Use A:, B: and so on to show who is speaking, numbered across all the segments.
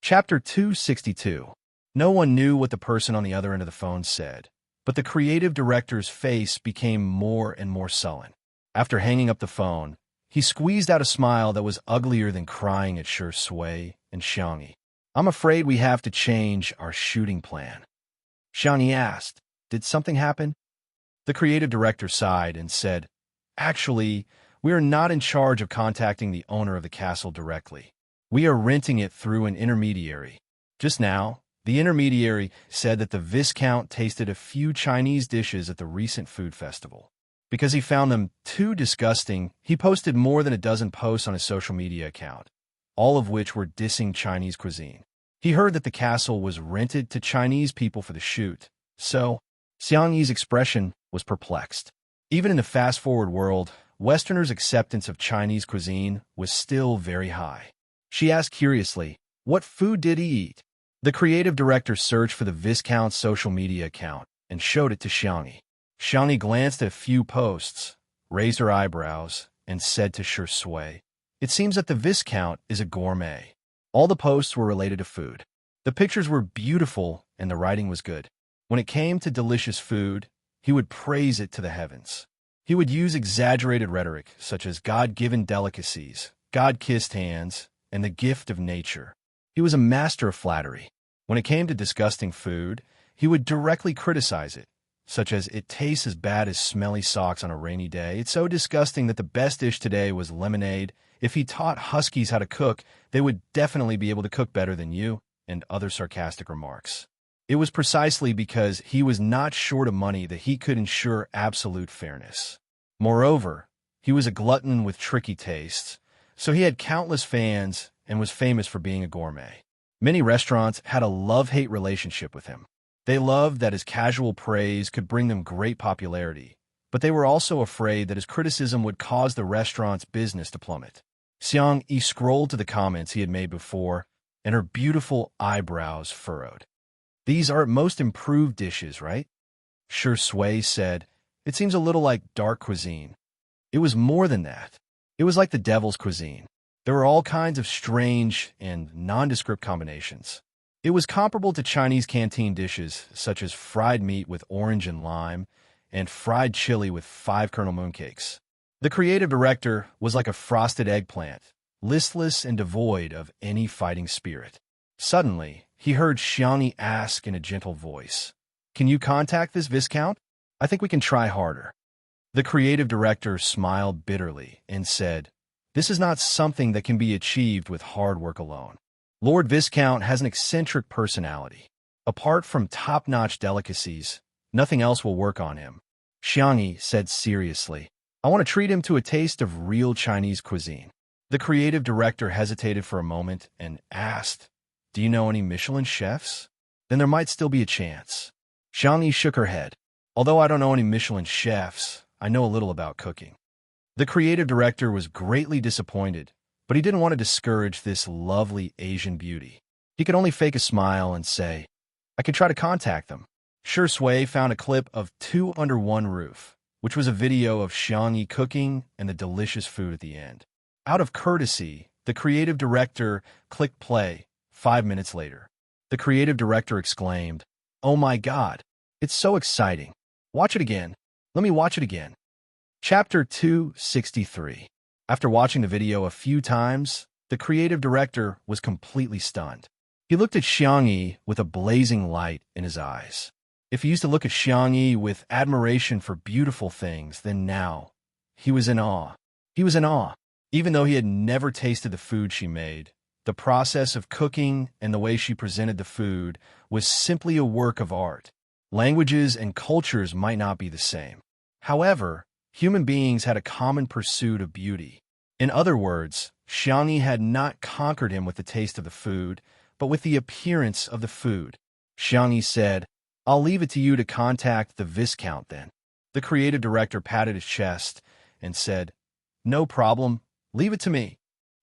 A: Chapter 262. No one knew what the person on the other end of the phone said, but the creative director's face became more and more sullen. After hanging up the phone, he squeezed out a smile that was uglier than crying at Shui and Xiangyi. "I'm afraid we have to change our shooting plan." Xiangyi asked, "Did something happen?" The creative director sighed and said, "Actually, we are not in charge of contacting the owner of the castle directly. We are renting it through an intermediary. Just now, the intermediary said that the Viscount tasted a few Chinese dishes at the recent food festival. Because he found them too disgusting, he posted more than a dozen posts on his social media account, all of which were dissing Chinese cuisine. He heard that the castle was rented to Chinese people for the shoot, so Xiangyi's expression was perplexed. Even in the fast-forward world, Westerners' acceptance of Chinese cuisine was still very high. She asked curiously, "What food did he eat?" The creative director searched for the Viscount's social media account and showed it to Xiangyi. Xiangyi glanced at a few posts, raised her eyebrows, and said to Shui, "It seems that the Viscount is a gourmet." All the posts were related to food. The pictures were beautiful and the writing was good. When it came to delicious food, he would praise it to the heavens. He would use exaggerated rhetoric, such as God-given delicacies, God-kissed hands, and the gift of nature. He was a master of flattery. When it came to disgusting food, he would directly criticize it, such as, "It tastes as bad as smelly socks on a rainy day. It's so disgusting that the best dish today was lemonade. If he taught huskies how to cook, they would definitely be able to cook better than you," and other sarcastic remarks. It was precisely because he was not short of money that he could ensure absolute fairness. Moreover, he was a glutton with tricky tastes, so he had countless fans and was famous for being a gourmet. Many restaurants had a love-hate relationship with him. They loved that his casual praise could bring them great popularity, but they were also afraid that his criticism would cause the restaurant's business to plummet. Xiangyi scrolled to the comments he had made before, and her beautiful eyebrows furrowed. "These are most improved dishes, right?" Shui said, "It seems a little like dark cuisine." It was more than that. It was like the devil's cuisine. There were all kinds of strange and nondescript combinations. It was comparable to Chinese canteen dishes, such as fried meat with orange and lime, and fried chili with 5-kernel mooncakes. The creative director was like a frosted eggplant, listless and devoid of any fighting spirit. Suddenly, he heard Xiangyi ask in a gentle voice, "Can you contact this Viscount? I think we can try harder." The creative director smiled bitterly and said, "This is not something that can be achieved with hard work alone. Lord Viscount has an eccentric personality. Apart from top-notch delicacies, nothing else will work on him." Xiangyi said seriously, "I want to treat him to a taste of real Chinese cuisine." The creative director hesitated for a moment and asked, "Do you know any Michelin chefs? Then there might still be a chance." Xiangyi shook her head. "Although I don't know any Michelin chefs, I know a little about cooking." The creative director was greatly disappointed, but he didn't want to discourage this lovely Asian beauty. He could only fake a smile and say, "I could try to contact them." Shui found a clip of Two Under One Roof, which was a video of Xiangyi cooking and the delicious food at the end. Out of courtesy, the creative director clicked play. 5 minutes later, the creative director exclaimed, "Oh my God, it's so exciting. Watch it again. Let me watch it again." Chapter 263. After watching the video a few times, the creative director was completely stunned. He looked at Xiangyi with a blazing light in his eyes. If he used to look at Xiangyi with admiration for beautiful things, then now he was in awe. He was in awe. Even though he had never tasted the food she made, the process of cooking and the way she presented the food was simply a work of art. Languages and cultures might not be the same. However, human beings had a common pursuit of beauty. In other words, Xiangyi had not conquered him with the taste of the food, but with the appearance of the food. Xiangyi said, "I'll leave it to you to contact the Viscount then." The creative director patted his chest and said, "No problem, leave it to me."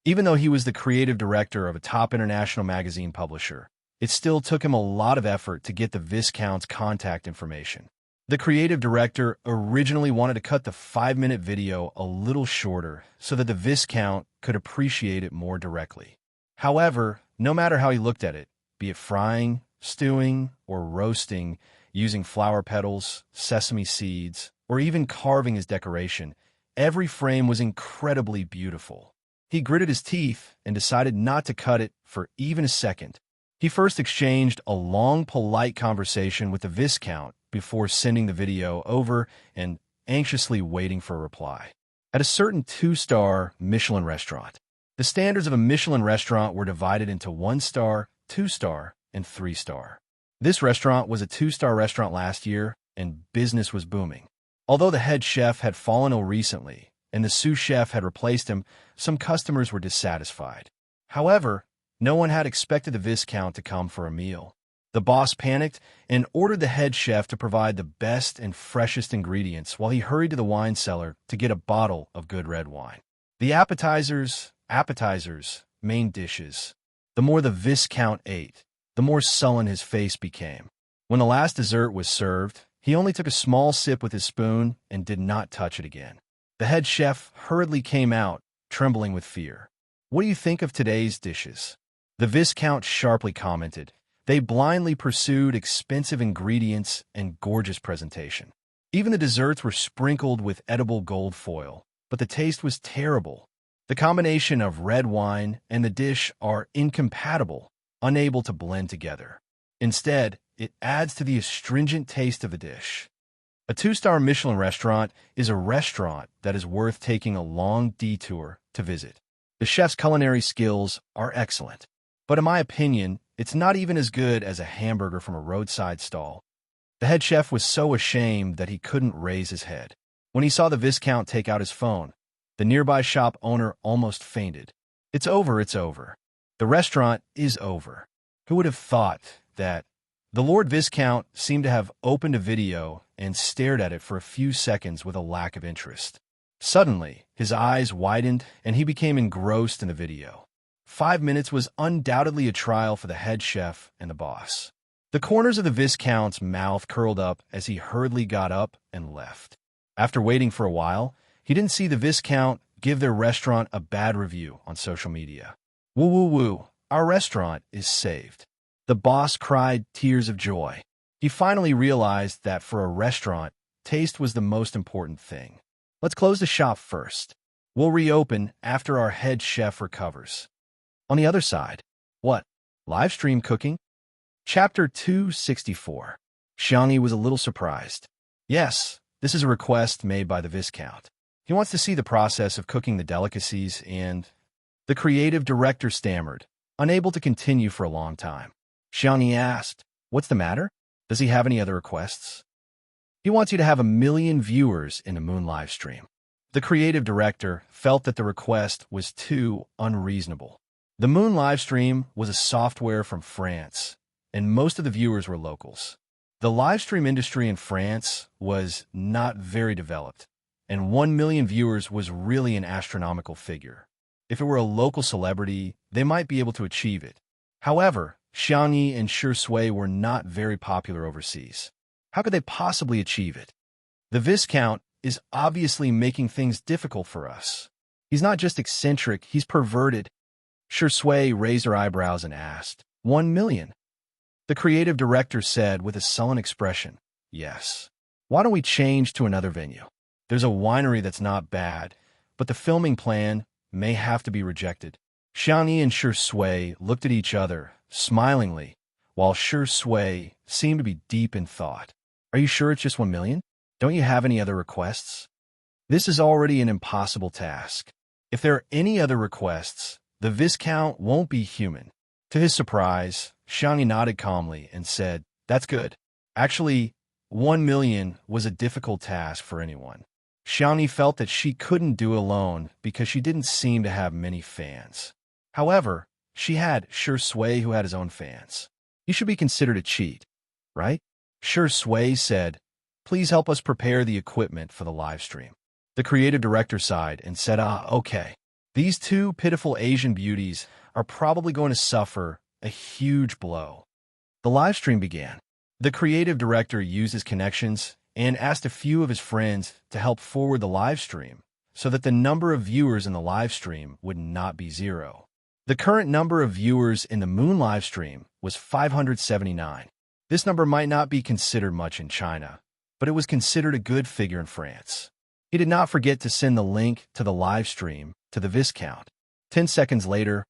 A: Even though he was the creative director of a top international magazine publisher, it still took him a lot of effort to get the Viscount's contact information. The creative director originally wanted to cut the 5-minute video a little shorter so that the Viscount could appreciate it more directly. However, no matter how he looked at it, be it frying, stewing, or roasting, using flower petals, sesame seeds, or even carving as decoration, every frame was incredibly beautiful. He gritted his teeth and decided not to cut it for even a second. He first exchanged a long, polite conversation with the Viscount before sending the video over and anxiously waiting for a reply. At a certain 2-star Michelin restaurant, the standards of a Michelin restaurant were divided into 1-star, 2-star, and 3-star. This restaurant was a 2-star restaurant last year, and business was booming. Although the head chef had fallen ill recently, and the sous chef had replaced him, some customers were dissatisfied. However, no one had expected the Viscount to come for a meal. The boss panicked and ordered the head chef to provide the best and freshest ingredients while he hurried to the wine cellar to get a bottle of good red wine. The appetizers, main dishes. The more the Viscount ate, the more sullen his face became. When the last dessert was served, he only took a small sip with his spoon and did not touch it again. The head chef hurriedly came out, trembling with fear. "What do you think of today's dishes?" The Viscount sharply commented. They blindly pursued expensive ingredients and gorgeous presentation. Even the desserts were sprinkled with edible gold foil, but the taste was terrible. The combination of red wine and the dish are incompatible, unable to blend together. Instead, it adds to the astringent taste of the dish. A 2-star Michelin restaurant is a restaurant that is worth taking a long detour to visit. The chef's culinary skills are excellent, but in my opinion, it's not even as good as a hamburger from a roadside stall. The head chef was so ashamed that he couldn't raise his head. When he saw the Viscount take out his phone, the nearby shop owner almost fainted. It's over. The restaurant is over. Who would have thought that? The Lord Viscount seemed to have opened a video and stared at it for a few seconds with a lack of interest. Suddenly, his eyes widened and he became engrossed in the video. 5 minutes was undoubtedly a trial for the head chef and the boss. The corners of the Viscount's mouth curled up as he hurriedly got up and left. After waiting for a while, he didn't see the Viscount give their restaurant a bad review on social media. Woo, our restaurant is saved. The boss cried tears of joy. He finally realized that for a restaurant, taste was the most important thing. Let's close the shop first. We'll reopen after our head chef recovers. On the other side, what? Live stream cooking? Chapter 264. Xiangyi was a little surprised. Yes, this is a request made by the Viscount. He wants to see the process of cooking the delicacies and... The creative director stammered, unable to continue for a long time. Xiangyi asked, "What's the matter? Does he have any other requests?" "He wants you to have 1 million viewers in a Moon live stream." The creative director felt that the request was too unreasonable. The Moon livestream was a software from France, and most of the viewers were locals. The livestream industry in France was not very developed, and 1 million viewers was really an astronomical figure. If it were a local celebrity, they might be able to achieve it. However, Xiangyi and Shui were not very popular overseas. How could they possibly achieve it? The Viscount is obviously making things difficult for us. He's not just eccentric, he's perverted. Shui raised her eyebrows and asked, 1 million? The creative director said with a sullen expression, "Yes. Why don't we change to another venue? There's a winery that's not bad, but the filming plan may have to be rejected." Xiangyi and Shui looked at each other, smilingly, while Shui seemed to be deep in thought. "Are you sure it's just 1 million? Don't you have any other requests?" This is already an impossible task. If there are any other requests, the Viscount won't be human. To his surprise, Xiangyi nodded calmly and said, "That's good." Actually, 1 million was a difficult task for anyone. Xiangyi felt that she couldn't do it alone because she didn't seem to have many fans. However, she had Shui who had his own fans. "You should be considered a cheat, right?" Shui said, "Please help us prepare the equipment for the live stream." The creative director sighed and said, "Okay. These 2 pitiful Asian beauties are probably going to suffer a huge blow." The live stream began. The creative director used his connections and asked a few of his friends to help forward the live stream so that the number of viewers in the live stream would not be 0. The current number of viewers in the Moon livestream was 579. This number might not be considered much in China, but it was considered a good figure in France. He did not forget to send the link to the livestream to the Viscount. 10 seconds later,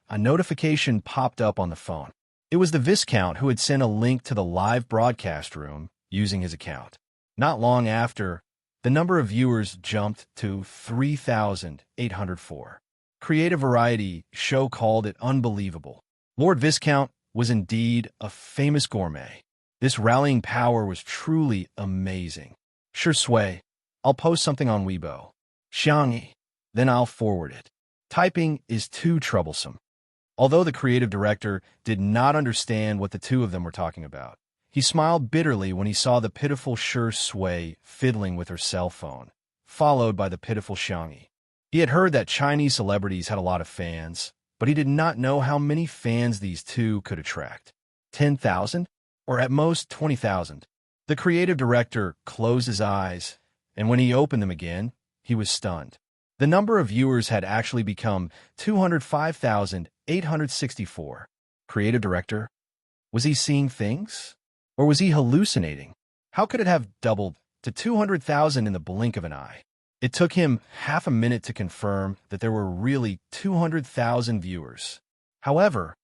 A: a notification popped up on the phone. It was the Viscount who had sent a link to the live broadcast room using his account. Not long after, the number of viewers jumped to 3,804. Creative Variety show called it unbelievable. Lord Viscount was indeed a famous gourmet. This rallying power was truly amazing. Sure Sui, I'll post something on Weibo. Xiangyi, then I'll forward it. Typing is too troublesome. Although the creative director did not understand what the two of them were talking about, he smiled bitterly when he saw the pitiful Sure Sui fiddling with her cell phone, followed by the pitiful Xiangyi. He had heard that Chinese celebrities had a lot of fans, but he did not know how many fans these two could attract. 10,000? Or at most 20,000. The creative director closed his eyes, and when he opened them again, he was stunned. The number of viewers had actually become 205,864. Creative director? Was he seeing things? Or was he hallucinating? How could it have doubled to 200,000 in the blink of an eye? It took him half a minute to confirm that there were really 200,000 viewers. However,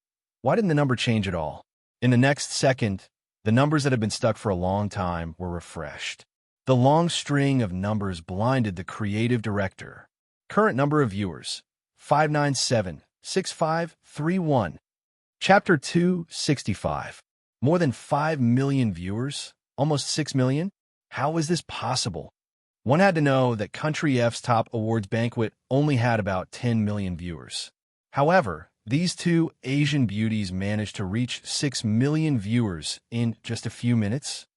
A: why didn't the number change at all? In the next second, the numbers that had been stuck for a long time were refreshed. The long string of numbers blinded the creative director. Current number of viewers, 597-6531. Chapter 265. More than 5 million viewers? Almost 6 million? How is this possible? One had to know that Country F's top awards banquet only had about 10 million viewers. However, these two Asian beauties managed to reach 6 million viewers in just a few minutes.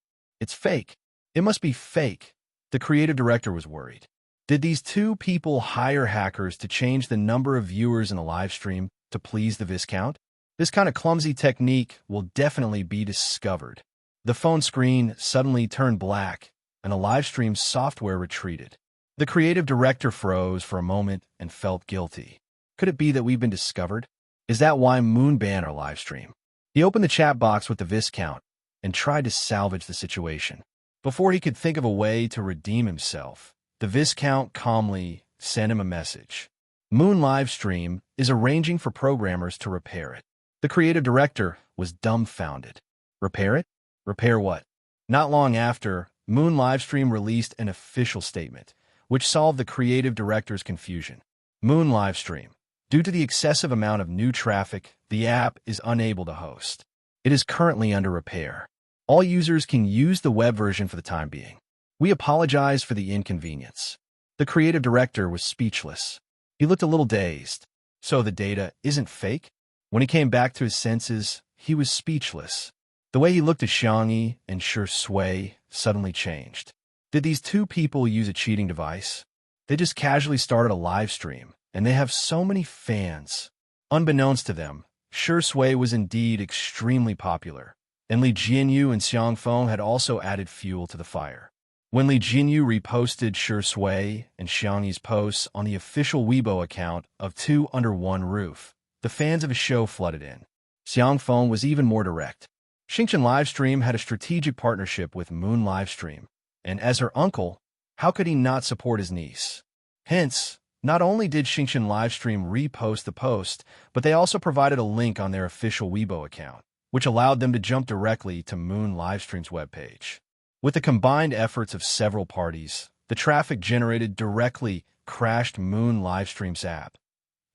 A: It's fake. It must be fake. The creative director was worried. Did these two people hire hackers to change the number of viewers in the live stream to please the Viscount? This kind of clumsy technique will definitely be discovered. The phone screen suddenly turned black, and the live stream software retreated. The creative director froze for a moment and felt guilty. Could it be that we've been discovered? Is that why Moon banned our live stream? He opened the chat box with the Viscount and tried to salvage the situation. Before he could think of a way to redeem himself, the Viscount calmly sent him a message. Moon livestream is arranging for programmers to repair it. The creative director was dumbfounded. Repair it? Repair what? Not long after, Moon livestream released an official statement, which solved the creative director's confusion. Moon livestream. Due to the excessive amount of new traffic, the app is unable to host. It is currently under repair. All users can use the web version for the time being. We apologize for the inconvenience. The creative director was speechless. He looked a little dazed. So the data isn't fake? When he came back to his senses, he was speechless. The way he looked at Xiangyi and Sure Sui suddenly changed. Did these two people use a cheating device? They just casually started a live stream, and they have so many fans. Unbeknownst to them, Sure Sui was indeed extremely popular, and Li Jianyu and Xiang Feng had also added fuel to the fire. When Li Jianyu reposted Sure Sui and Xiangyi's posts on the official Weibo account of Two Under One Roof, the fans of his show flooded in. Xiang Feng was even more direct. Xingqian Livestream had a strategic partnership with Moon Livestream, and as her uncle, how could he not support his niece? Hence, not only did Xingqian Livestream repost the post, but they also provided a link on their official Weibo account, which allowed them to jump directly to Moon Livestream's webpage. With the combined efforts of several parties, the traffic generated directly crashed Moon Livestream's app.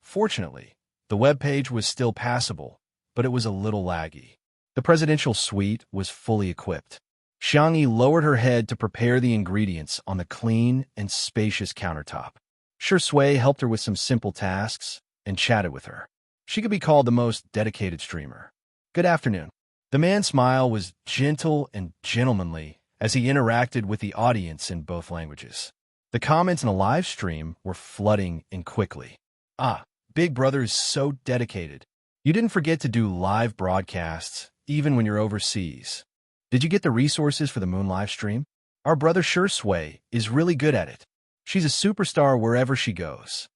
A: Fortunately, the webpage was still passable, but it was a little laggy. The presidential suite was fully equipped. Xiangyi lowered her head to prepare the ingredients on the clean and spacious countertop. Sure Sui helped her with some simple tasks and chatted with her. She could be called the most dedicated streamer. Good afternoon. The man's smile was gentle and gentlemanly as he interacted with the audience in both languages. The comments in the live stream were flooding in quickly. Ah, Big Brother is so dedicated. You didn't forget to do live broadcasts, even when you're overseas. Did you get the resources for the Moon live stream? Our brother Sure Sui is really good at it. She's a superstar wherever she goes.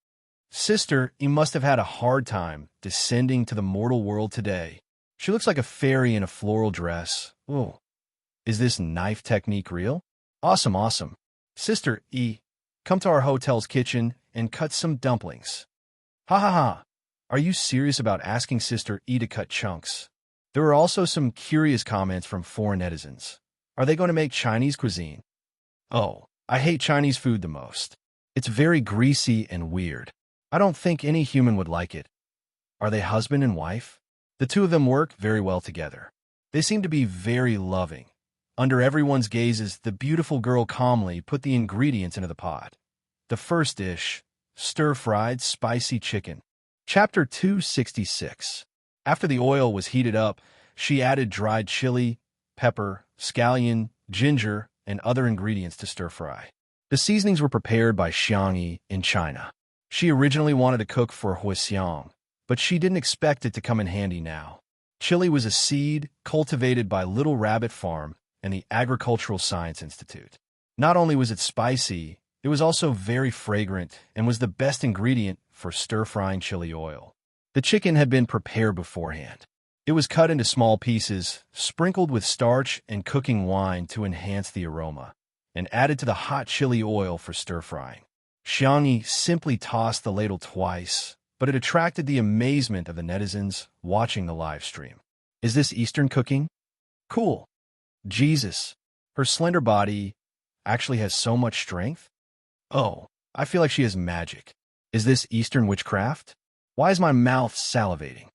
A: Sister, you must have had a hard time descending to the mortal world today. She looks like a fairy in a floral dress. Ooh. Is this knife technique real? Awesome, awesome. Sister E, come to our hotel's kitchen and cut some dumplings. Ha ha ha. Are you serious about asking Sister E to cut chunks? There were also some curious comments from foreign netizens. Are they going to make Chinese cuisine? Oh, I hate Chinese food the most. It's very greasy and weird. I don't think any human would like it. Are they husband and wife? The two of them work very well together. They seem to be very loving. Under everyone's gazes, the beautiful girl calmly put the ingredients into the pot. The first dish, stir-fried spicy chicken. Chapter 266. After the oil was heated up, she added dried chili, pepper, scallion, ginger, and other ingredients to stir-fry. The seasonings were prepared by Xiangyi in China. She originally wanted to cook for Huixiang, but she didn't expect it to come in handy now. Chili was a seed cultivated by Little Rabbit Farm and the Agricultural Science Institute. Not only was it spicy, it was also very fragrant and was the best ingredient for stir-frying chili oil. The chicken had been prepared beforehand. It was cut into small pieces, sprinkled with starch and cooking wine to enhance the aroma, and added to the hot chili oil for stir-frying. Xiangyi simply tossed the ladle twice, but it attracted the amazement of the netizens watching the live stream. Is this Eastern cooking? Cool. Jesus, her slender body actually has so much strength? Oh, I feel like she has magic. Is this Eastern witchcraft? Why is my mouth salivating?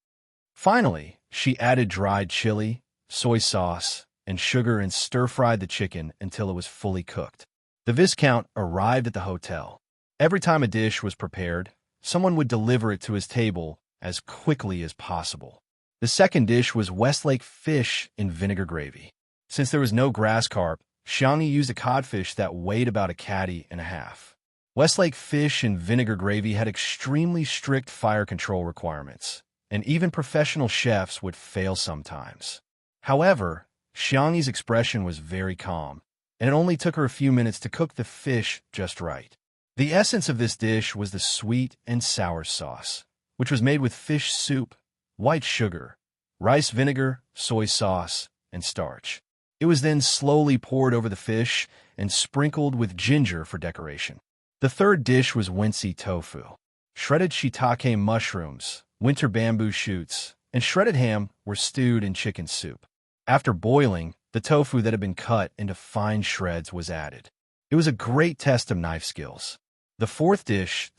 A: Finally, she added dried chili, soy sauce, and sugar and stir-fried the chicken until it was fully cooked. The Viscount arrived at the hotel. Every time a dish was prepared, someone would deliver it to his table as quickly as possible. The second dish was Westlake fish in vinegar gravy. Since there was no grass carp, Xiangyi used a codfish that weighed about a caddy and a half. Westlake fish in vinegar gravy had extremely strict fire control requirements, and even professional chefs would fail sometimes. However, Xiangyi's expression was very calm, and it only took her a few minutes to cook the fish just right. The essence of this dish was the sweet and sour sauce, which was made with fish soup, white sugar, rice vinegar, soy sauce, and starch. It was then slowly poured over the fish and sprinkled with ginger for decoration. The third dish was Wincy tofu. Shredded shiitake mushrooms, winter bamboo shoots, and shredded ham were stewed in chicken soup. After boiling, the tofu that had been cut into fine shreds was added. It was a great test of knife skills. The fifth dish,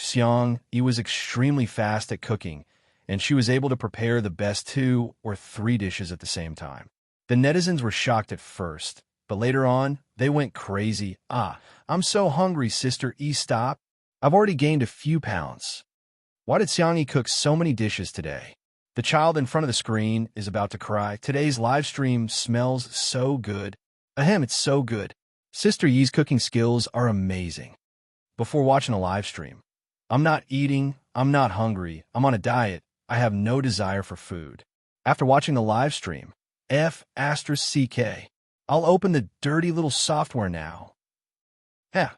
A: Xiangyi was extremely fast at cooking, and she was able to prepare the best 2 or 3 dishes at the same time. The netizens were shocked at first, but later on, they went crazy. I'm so hungry, Sister E, stop. I've already gained a few pounds. Why did Xiangyi cook so many dishes today? The child in front of the screen is about to cry. Today's live stream smells so good. Ahem, it's so good. Sister Yi's cooking skills are amazing. Before watching a live stream, I'm not eating, I'm not hungry, I'm on a diet, I have no desire for food. After watching the live stream, F***, I'll open the dirty little software now. I've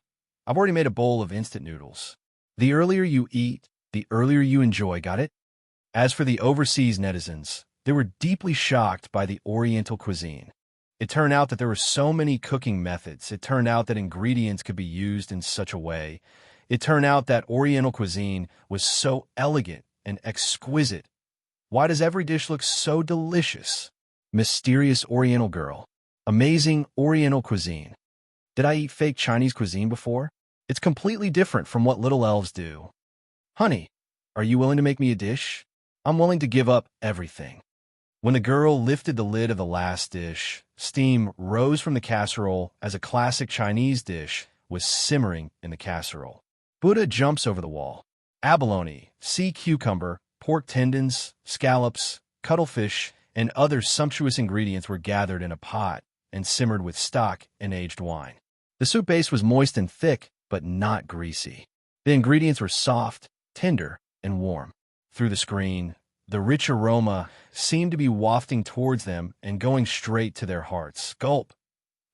A: already made a bowl of instant noodles. The earlier you eat, the earlier you enjoy, got it? As for the overseas netizens, they were deeply shocked by the Oriental cuisine. It turned out that there were so many cooking methods. It turned out that ingredients could be used in such a way. It turned out that Oriental cuisine was so elegant and exquisite. Why does every dish look so delicious? Mysterious Oriental girl. Amazing Oriental cuisine. Did I eat fake Chinese cuisine before? It's completely different from what little elves do. Honey, are you willing to make me a dish? I'm willing to give up everything. When the girl lifted the lid of the last dish, steam rose from the casserole as a classic Chinese dish was simmering in the casserole. Buddha jumps over the wall. Abalone, sea cucumber, pork tendons, scallops, cuttlefish, and other sumptuous ingredients were gathered in a pot and simmered with stock and aged wine. The soup base was moist and thick, but not greasy. The ingredients were soft, tender, and warm. Through the screen, the rich aroma seemed to be wafting towards them and going straight to their hearts. Gulp!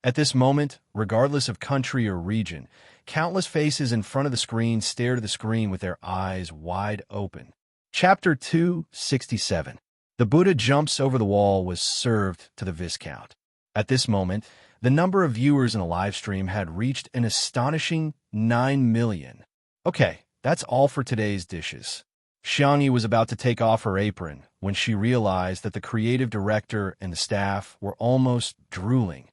A: At this moment, regardless of country or region, Countless faces in front of the screen stared at the screen with their eyes wide open. Chapter 267. The Buddha jumps over the wall was served to the Viscount. At this moment, the number of viewers in the live stream had reached an astonishing 9 million. Okay, that's all for today's dishes. Xiangyi was about to take off her apron when she realized that the creative director and the staff were almost drooling.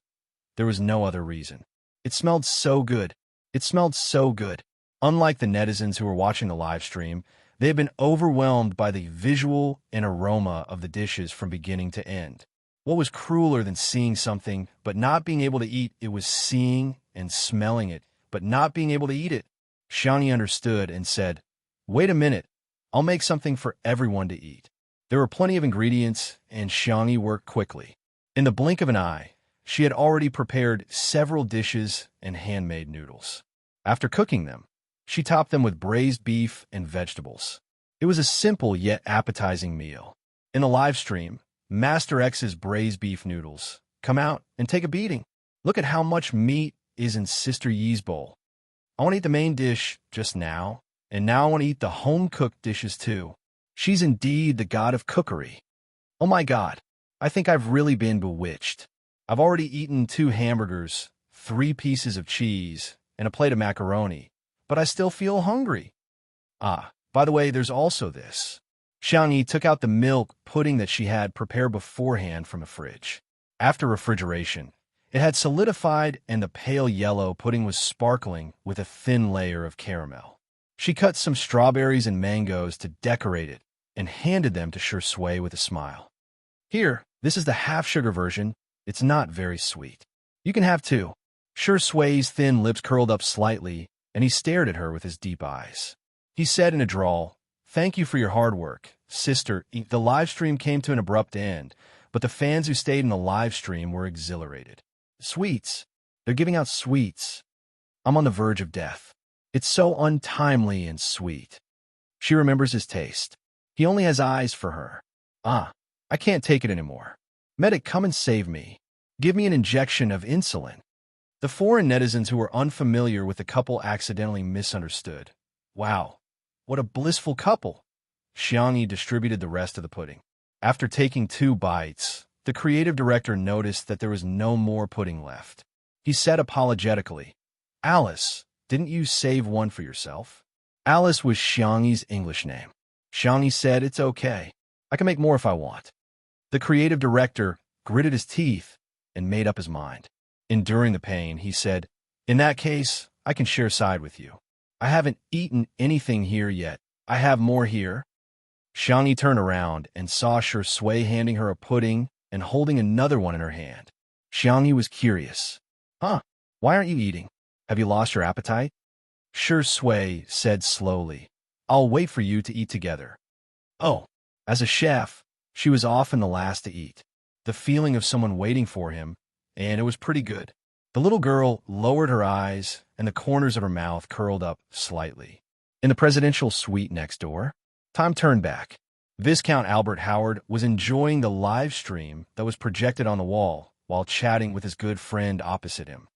A: There was no other reason. It smelled so good. It smelled so good. Unlike the netizens who were watching the live stream, they had been overwhelmed by the visual and aroma of the dishes from beginning to end. What was crueler than seeing something but not being able to eat it was seeing and smelling it, but not being able to eat it. Xiangyi understood and said, "Wait a minute. I'll make something for everyone to eat." There were plenty of ingredients, and Xiangyi worked quickly. In the blink of an eye, she had already prepared several dishes and handmade noodles. After cooking them, she topped them with braised beef and vegetables. It was a simple yet appetizing meal. In the live stream, Master X's braised beef noodles. Come out and take a beating. Look at how much meat is in Sister Yi's bowl. I want to eat the main dish just now, and now I want to eat the home-cooked dishes too. She's indeed the god of cookery. Oh my god, I think I've really been bewitched. I've already eaten 2 hamburgers, 3 pieces of cheese, and a plate of macaroni, but I still feel hungry. Ah, by the way, there's also this. Xiangyi took out the milk pudding that she had prepared beforehand from a fridge. After refrigeration, it had solidified and the pale yellow pudding was sparkling with a thin layer of caramel. She cut some strawberries and mangoes to decorate it and handed them to Shui with a smile. "Here, this is the half-sugar version. It's not very sweet. You can have 2. Shui's thin lips curled up slightly, and he stared at her with his deep eyes. He said in a drawl, "Thank you for your hard work, sister." The live stream came to an abrupt end, but the fans who stayed in the live stream were exhilarated. Sweets. They're giving out sweets. I'm on the verge of death. It's so untimely and sweet. She remembers his taste. He only has eyes for her. Ah, I can't take it anymore. Medic, come and save me. Give me an injection of insulin. The foreign netizens who were unfamiliar with the couple accidentally misunderstood. Wow, what a blissful couple. Xiangyi distributed the rest of the pudding. After taking 2 bites, the creative director noticed that there was no more pudding left. He said apologetically, "Alice, didn't you save one for yourself?" Alice was Xiangyi's English name. Xiangyi said, "It's okay. I can make more if I want." The creative director gritted his teeth and made up his mind. Enduring the pain, he said, "In that case, I can share side with you. I haven't eaten anything here yet. I have more here." Xiangyi turned around and saw Shui handing her a pudding and holding another one in her hand. Xiangyi was curious. "Huh, why aren't you eating? Have you lost your appetite?" Shui said slowly, "I'll wait for you to eat together." Oh, as a chef, she was often the last to eat. The feeling of someone waiting for him, and it was pretty good. The little girl lowered her eyes, and the corners of her mouth curled up slightly. In the presidential suite next door, time turned back. Viscount Albert Howard was enjoying the live stream that was projected on the wall while chatting with his good friend opposite him.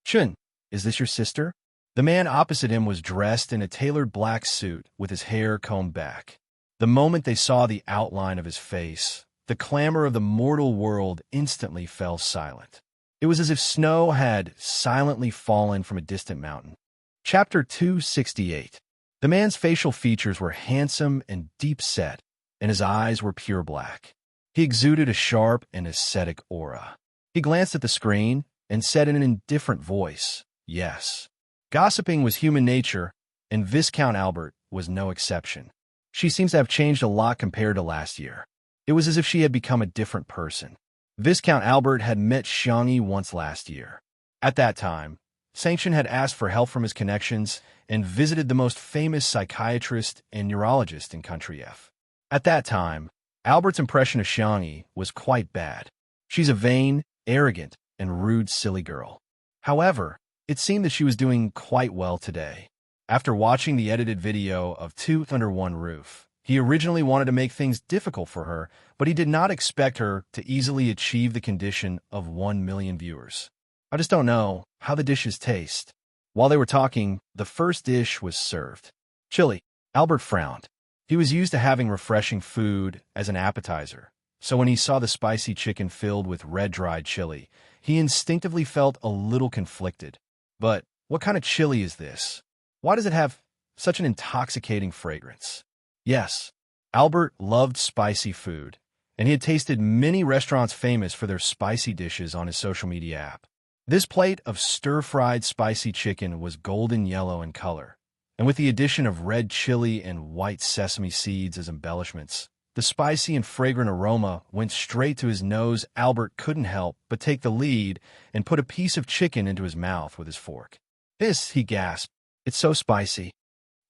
A: "Chun, is this your sister?" The man opposite him was dressed in a tailored black suit with his hair combed back. The moment they saw the outline of his face, the clamor of the mortal world instantly fell silent. It was as if snow had silently fallen from a distant mountain. Chapter 268. The man's facial features were handsome and deep-set, and his eyes were pure black. He exuded a sharp and ascetic aura. He glanced at the screen and said in an indifferent voice, "Yes." Gossiping was human nature, and Viscount Albert was no exception. She seems to have changed a lot compared to last year. It was as if she had become a different person. Viscount Albert had met Xiangyi once last year. At that time, Sanction had asked for help from his connections and visited the most famous psychiatrist and neurologist in Country F. At that time, Albert's impression of Xiangyi was quite bad. She's a vain, arrogant, and rude silly girl. However, it seemed that she was doing quite well today. After watching the edited video of Two Under One Roof, he originally wanted to make things difficult for her, but he did not expect her to easily achieve the condition of 1 million viewers. I just don't know how the dishes taste. While they were talking, the first dish was served. Chili. Albert frowned. He was used to having refreshing food as an appetizer, so when he saw the spicy chicken filled with red-dried chili, he instinctively felt a little conflicted. But what kind of chili is this? Why does it have such an intoxicating fragrance? Yes, Albert loved spicy food, and he had tasted many restaurants famous for their spicy dishes on his social media app. This plate of stir-fried spicy chicken was golden yellow in color, and with the addition of red chili and white sesame seeds as embellishments, the spicy and fragrant aroma went straight to his nose. Albert couldn't help but take the lead and put a piece of chicken into his mouth with his fork. "This," he gasped, "it's so spicy."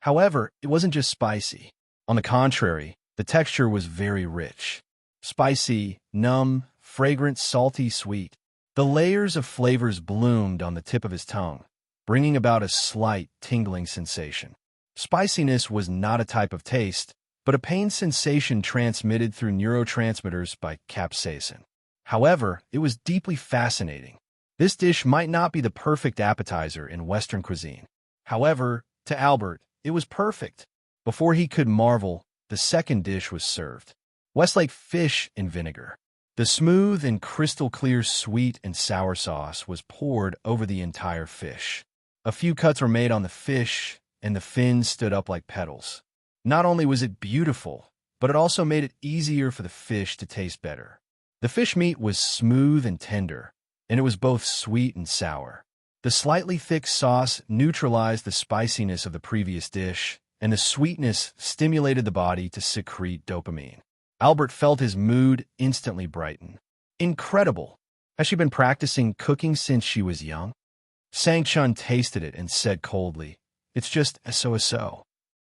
A: However, it wasn't just spicy. On the contrary, the texture was very rich. Spicy, numb, fragrant, salty, sweet. The layers of flavors bloomed on the tip of his tongue, bringing about a slight tingling sensation. Spiciness was not a type of taste, but a pain sensation transmitted through neurotransmitters by capsaicin. However, it was deeply fascinating. This dish might not be the perfect appetizer in Western cuisine. However, to Albert, it was perfect. Before he could marvel, the second dish was served. Westlake fish in vinegar. The smooth and crystal-clear sweet and sour sauce was poured over the entire fish. A few cuts were made on the fish, and the fins stood up like petals. Not only was it beautiful, but it also made it easier for the fish to taste better. The fish meat was smooth and tender, and it was both sweet and sour. The slightly thick sauce neutralized the spiciness of the previous dish, and the sweetness stimulated the body to secrete dopamine. Albert felt his mood instantly brighten. Incredible! Has she been practicing cooking since she was young? Sang-chun tasted it and said coldly, "It's just so."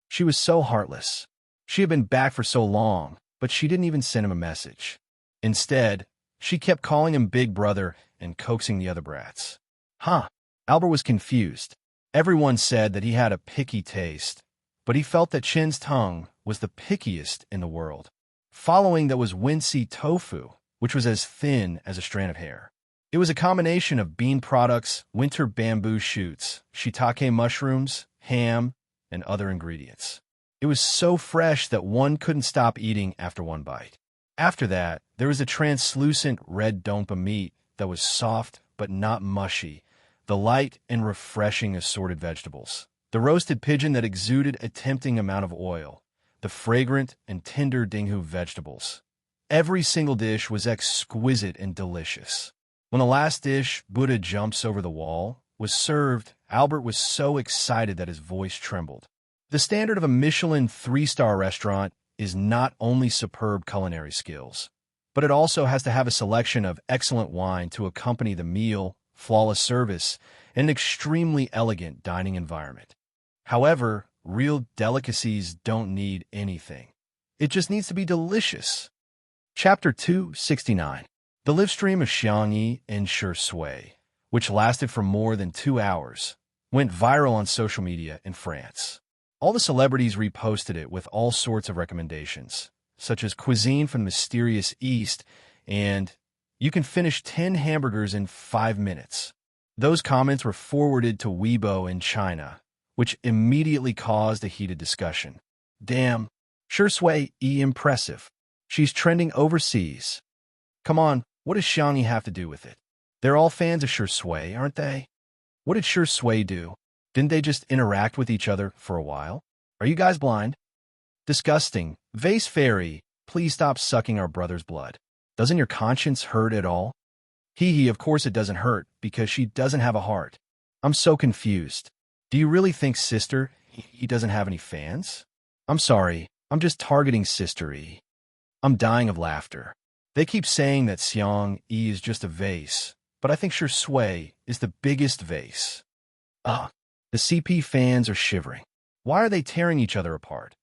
A: She was so heartless. She had been back for so long, but she didn't even send him a message. Instead, she kept calling him Big Brother and coaxing the other brats. Huh. Albert was confused. Everyone said that he had a picky taste, but he felt that Chin's tongue was the pickiest in the world. Following that was Wincy tofu, which was as thin as a strand of hair. It was a combination of bean products, winter bamboo shoots, shiitake mushrooms, ham, and other ingredients. It was so fresh that one couldn't stop eating after one bite. After that, there was a translucent red dompa meat that was soft but not mushy, the light and refreshing assorted vegetables, the roasted pigeon that exuded a tempting amount of oil, the fragrant and tender dinghu vegetables. Every single dish was exquisite and delicious. When the last dish, Buddha Jumps Over the Wall, was served, Albert was so excited that his voice trembled. The standard of a Michelin 3-star restaurant is not only superb culinary skills, but it also has to have a selection of excellent wine to accompany the meal, flawless service, and an extremely elegant dining environment. However, real delicacies don't need anything. It just needs to be delicious. Chapter 269. The live stream of Xiangyi and Shi Sui, which lasted for more than 2 hours, went viral on social media in France. All the celebrities reposted it with all sorts of recommendations, such as cuisine from the mysterious East and "you can finish 10 hamburgers in 5 minutes." Those comments were forwarded to Weibo in China, which immediately caused a heated discussion. Damn, Shi Sui impressive. She's trending overseas. Come on, what does Xiangyi have to do with it? They're all fans of Shi Sui, aren't they? What did Shi Sui do? Didn't they just interact with each other for a while? Are you guys blind? Disgusting. Vase Fairy, please stop sucking our brother's blood. Doesn't your conscience hurt at all? Hee, of course it doesn't hurt, because she doesn't have a heart. I'm so confused. Do you really think Sister he doesn't have any fans? I'm sorry, I'm just targeting Sister E. I'm dying of laughter. They keep saying that Xiang Yi is just a vase, but I think Shi Sui is the biggest vase. Ugh, the CP fans are shivering. Why are they tearing each other apart?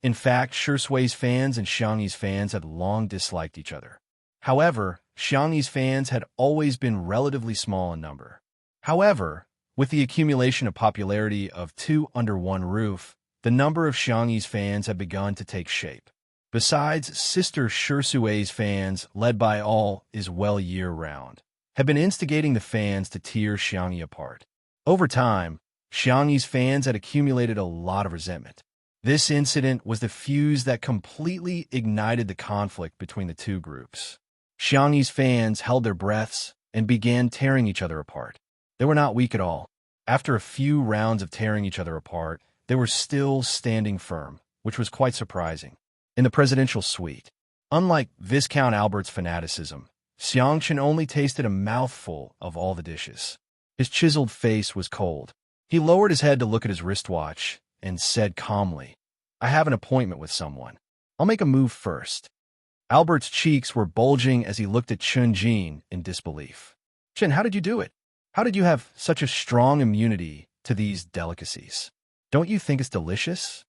A: In fact, Shi Sui's fans and Xiangyi's fans had long disliked each other. However, Xiangyi's fans had always been relatively small in number. However, with the accumulation of popularity of two under one roof, the number of Xiangyi's fans had begun to take shape. Besides, Sister Shi Sui's fans, led by All Is Well year-round, had been instigating the fans to tear Xiangyi apart. Over time, Xiangyi's fans had accumulated a lot of resentment. This incident was the fuse that completely ignited the conflict between the two groups. Xiangyi's fans held their breaths and began tearing each other apart. They were not weak at all. After a few rounds of tearing each other apart, they were still standing firm, which was quite surprising. In the presidential suite, unlike Viscount Albert's fanaticism, Xiangchen only tasted a mouthful of all the dishes. His chiseled face was cold. He lowered his head to look at his wristwatch and said calmly, "I have an appointment with someone. I'll make a move first." Albert's cheeks were bulging as he looked at Chun Jin in disbelief. "Chen, how did you do it? How did you have such a strong immunity to these delicacies? Don't you think it's delicious?"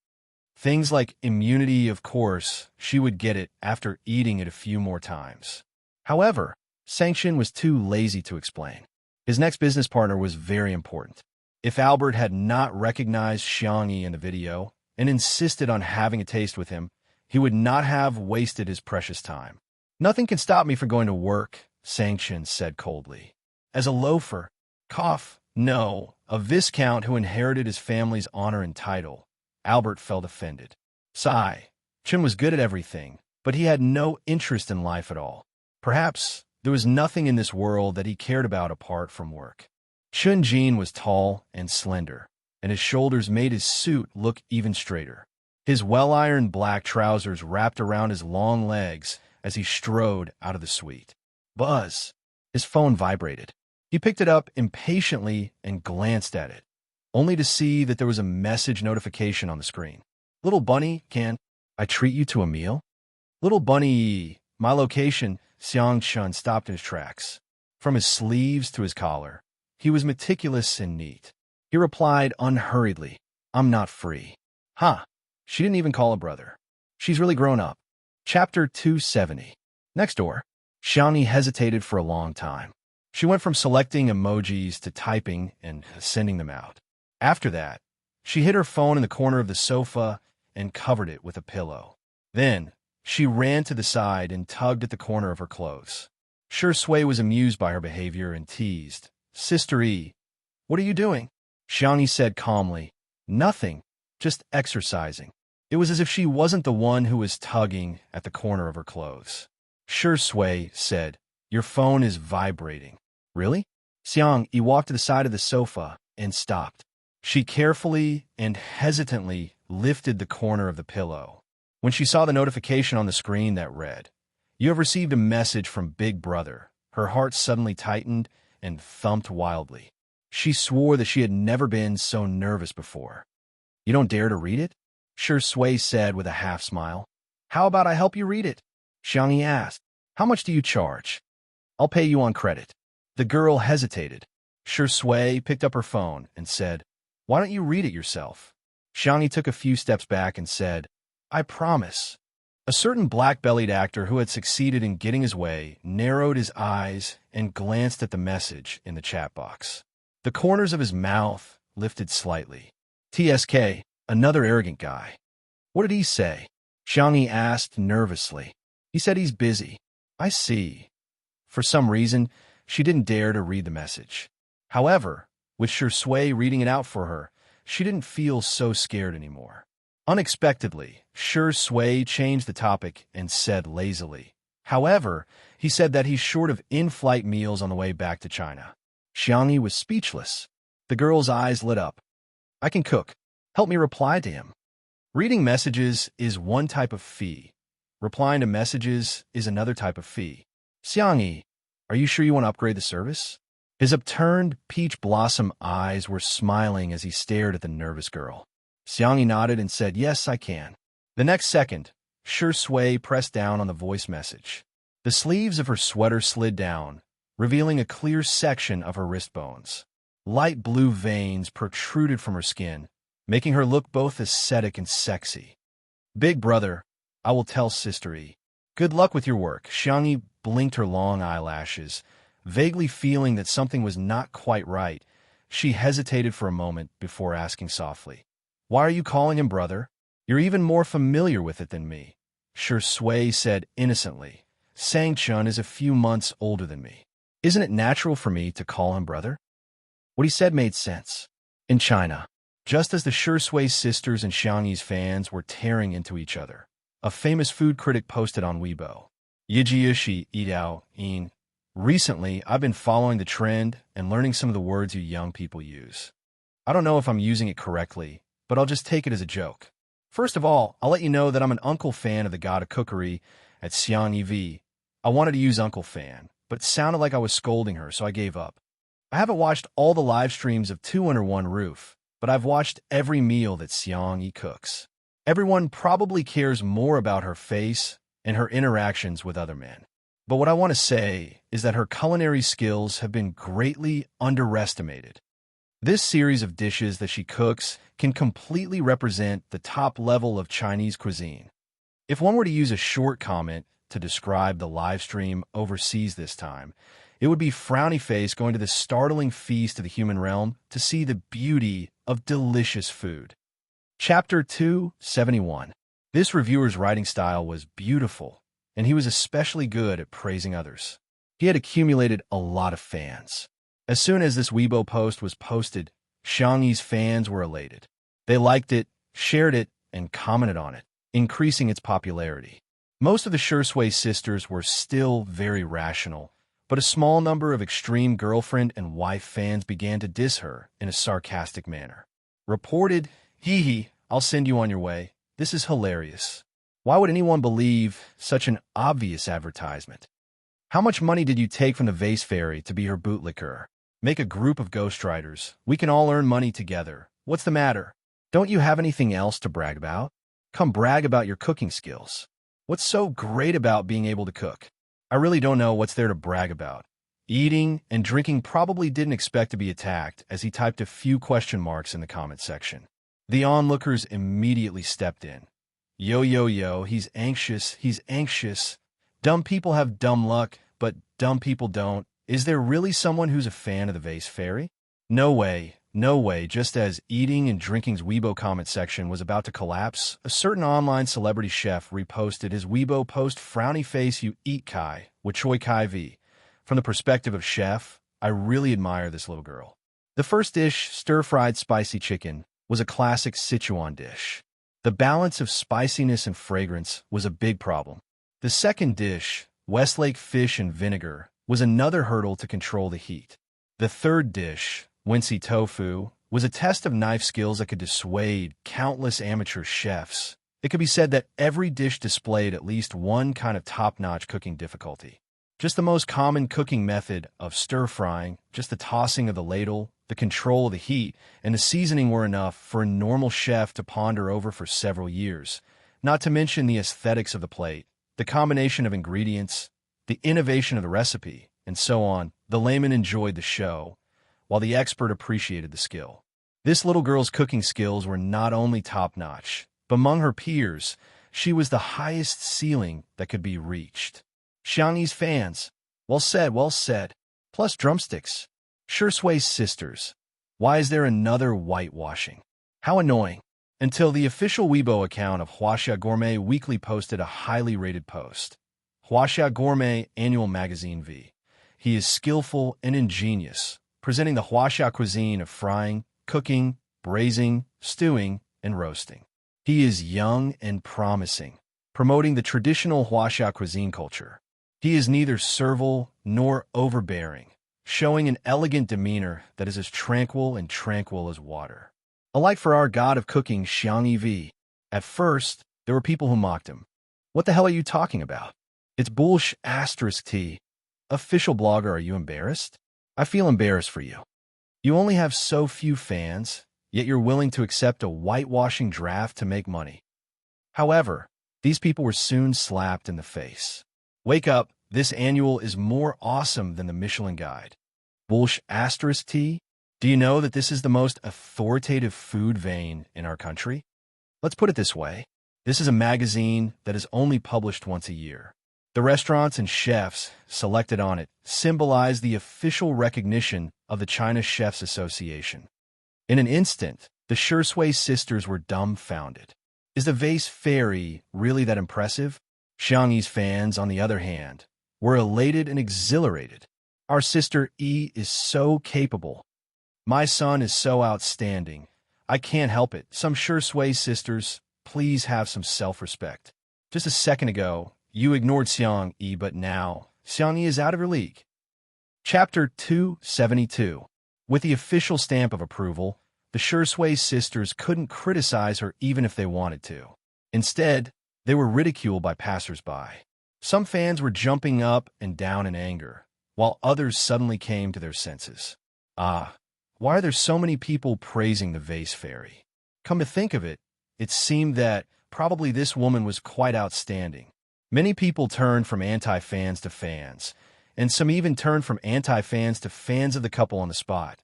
A: Things like immunity, of course, she would get it after eating it a few more times. However, Sanction was too lazy to explain. His next business partner was very important. If Albert had not recognized Xiangyi in the video and insisted on having a taste with him, he would not have wasted his precious time. "Nothing can stop me from going to work," Sanction said coldly. "As a loafer, no, a viscount who inherited his family's honor and title." Albert felt offended. Sigh. Chen was good at everything, but he had no interest in life at all. Perhaps there was nothing in this world that he cared about apart from work. Chun Jin was tall and slender, and his shoulders made his suit look even straighter. His well-ironed black trousers wrapped around his long legs as he strode out of the suite. Buzz! His phone vibrated. He picked it up impatiently and glanced at it, only to see that there was a message notification on the screen. "Little bunny, can I treat you to a meal?" "Little bunny, my location." Xiang Chun stopped in his tracks. From his sleeves to his collar, he was meticulous and neat. He replied unhurriedly, "I'm not free." Huh, she didn't even call a brother. She's really grown up. Chapter 270. Next door, Xiangyi hesitated for a long time. She went from selecting emojis to typing and sending them out. After that, she hid her phone in the corner of the sofa and covered it with a pillow. Then, she ran to the side and tugged at the corner of her clothes. Sure Sui was amused by her behavior and teased, "Sister E, what are you doing?" Xiangyi said calmly, "Nothing, just exercising." It was as if she wasn't the one who was tugging at the corner of her clothes. Sure Sui said, "Your phone is vibrating." "Really?" Xiangyi walked to the side of the sofa and stopped. She carefully and hesitantly lifted the corner of the pillow. When she saw the notification on the screen that read, "You have received a message from Big Brother," her heart suddenly tightened and thumped wildly. She swore that she had never been so nervous before. "You don't dare to read it?" Sure Sui said with a half-smile. "How about I help you read it?" Xiangyi asked. "How much do you charge?" "I'll pay you on credit." The girl hesitated. Sure Sui picked up her phone and said, "Why don't you read it yourself?" Xiangyi took a few steps back and said, "I promise." A certain black-bellied actor who had succeeded in getting his way narrowed his eyes and glanced at the message in the chat box. The corners of his mouth lifted slightly. "TSK, another arrogant guy." "What did he say?" Xiangyi asked nervously. "He said he's busy." "I see." For some reason, she didn't dare to read the message. However, with Sure Sui reading it out for her, she didn't feel so scared anymore. Unexpectedly, Sure Sui changed the topic and said lazily, "However, he said that he's short of in-flight meals on the way back to China." Xiangyi was speechless. The girl's eyes lit up. "I can cook. Help me reply to him." Reading messages is one type of fee. Replying to messages is another type of fee. "Xiangyi, are you sure you want to upgrade the service?" His upturned, peach blossom eyes were smiling as he stared at the nervous girl. Xiangyi nodded and said, "Yes, I can." The next second, Sure Sui pressed down on the voice message. The sleeves of her sweater slid down, revealing a clear section of her wrist bones. Light blue veins protruded from her skin, making her look both aesthetic and sexy. "Big Brother, I will tell Sister E. Good luck with your work." Xiangyi blinked her long eyelashes, vaguely feeling that something was not quite right. She hesitated for a moment before asking softly, "Why are you calling him brother? You're even more familiar with it than me." Sure Sui said innocently, "Sang Chun is a few months older than me. Isn't it natural for me to call him brother?" What he said made sense. In China, just as the Shui sisters and Xiang Yi's fans were tearing into each other, a famous food critic posted on Weibo, Yijiishi Idao in. Recently, I've been following the trend and learning some of the words you young people use. I don't know if I'm using it correctly, but I'll just take it as a joke. First of all, I'll let you know that I'm an uncle fan of the god of cookery at Xiang Yi. I wanted to use Uncle Fan, but it sounded like I was scolding her, so I gave up. I haven't watched all the live streams of Two Under One Roof, but I've watched every meal that Xiang Yi cooks. Everyone probably cares more about her face and her interactions with other men. But what I want to say is that her culinary skills have been greatly underestimated. This series of dishes that she cooks can completely represent the top level of Chinese cuisine. If one were to use a short comment to describe the live stream overseas this time, it would be frowny face going to the startling feast of the human realm to see the beauty of delicious food. Chapter 271. This reviewer's writing style was beautiful, and he was especially good at praising others. He had accumulated a lot of fans. As soon as this Weibo post was posted, Xiang Yi's fans were elated. They liked it, shared it, and commented on it, increasing its popularity. Most of the Shui sisters were still very rational, but a small number of extreme girlfriend and wife fans began to diss her in a sarcastic manner. Reported, "Hee hee, I'll send you on your way. This is hilarious. Why would anyone believe such an obvious advertisement? How much money did you take from the vase fairy to be her bootlicker? Make a group of ghostwriters. We can all earn money together. What's the matter? Don't you have anything else to brag about? Come brag about your cooking skills. What's so great about being able to cook? I really don't know what's there to brag about." Eating and drinking probably didn't expect to be attacked as he typed a few question marks in the comment section. The onlookers immediately stepped in. Yo, yo, yo, he's anxious, he's anxious. Dumb people have dumb luck, but dumb people don't. Is there really someone who's a fan of the vase fairy? No way, no way. Just as eating and drinking's Weibo comment section was about to collapse, a certain online celebrity chef reposted his Weibo post, "Frowny face you eat kai, with choi kai v." From the perspective of chef, I really admire this little girl. The first dish, stir-fried spicy chicken, was a classic Sichuan dish. The balance of spiciness and fragrance was a big problem. The second dish, Westlake fish and vinegar, was another hurdle to control the heat. The third dish, Wincy tofu, was a test of knife skills that could dissuade countless amateur chefs. It could be said that every dish displayed at least one kind of top-notch cooking difficulty. Just the most common cooking method of stir-frying, just the tossing of the ladle, the control of the heat, and the seasoning were enough for a normal chef to ponder over for several years, not to mention the aesthetics of the plate, the combination of ingredients, the innovation of the recipe, and so on. The layman enjoyed the show, while the expert appreciated the skill. This little girl's cooking skills were not only top-notch, but among her peers, she was the highest ceiling that could be reached. Xiang Yi's fans, well said, well said. Plus drumsticks. Shui sisters. Why is there another whitewashing? How annoying. Until the official Weibo account of Huaxia Gourmet Weekly posted a highly rated post. Huaxia Gourmet Annual Magazine v. He is skillful and ingenious, presenting the Huaxia cuisine of frying, cooking, braising, stewing, and roasting. He is young and promising, promoting the traditional Huaxia cuisine culture. He is neither servile nor overbearing, showing an elegant demeanor that is as tranquil as water. Alike for our god of cooking, Xiang Yi. At first, there were people who mocked him. What the hell are you talking about? It's bullsh**. Official blogger, are you embarrassed? I feel embarrassed for you. You only have so few fans, yet you're willing to accept a whitewashing draft to make money. However, these people were soon slapped in the face. Wake up, this annual is more awesome than the Michelin Guide. Bullsh**. Do you know that this is the most authoritative food vein in our country? Let's put it this way. This is a magazine that is only published once a year. The restaurants and chefs selected on it symbolize the official recognition of the China Chefs Association. In an instant, the Shui sisters were dumbfounded. Is the vase fairy really that impressive? Xiang Yi's fans, on the other hand, were elated and exhilarated. Our sister E is so capable. My son is so outstanding. I can't help it. Some Sure Sway sisters, please have some self-respect. Just a second ago, you ignored Xiang Yi, but now, Xiang Yi is out of your league. Chapter 272. With the official stamp of approval, the Sure Sway sisters couldn't criticize her even if they wanted to. Instead, they were ridiculed by passers-by. Some fans were jumping up and down in anger, while others suddenly came to their senses. Ah, why are there so many people praising the vase fairy? Come to think of it, it seemed that probably this woman was quite outstanding. Many people turned from anti-fans to fans, and some even turned from anti-fans to fans of the couple on the spot.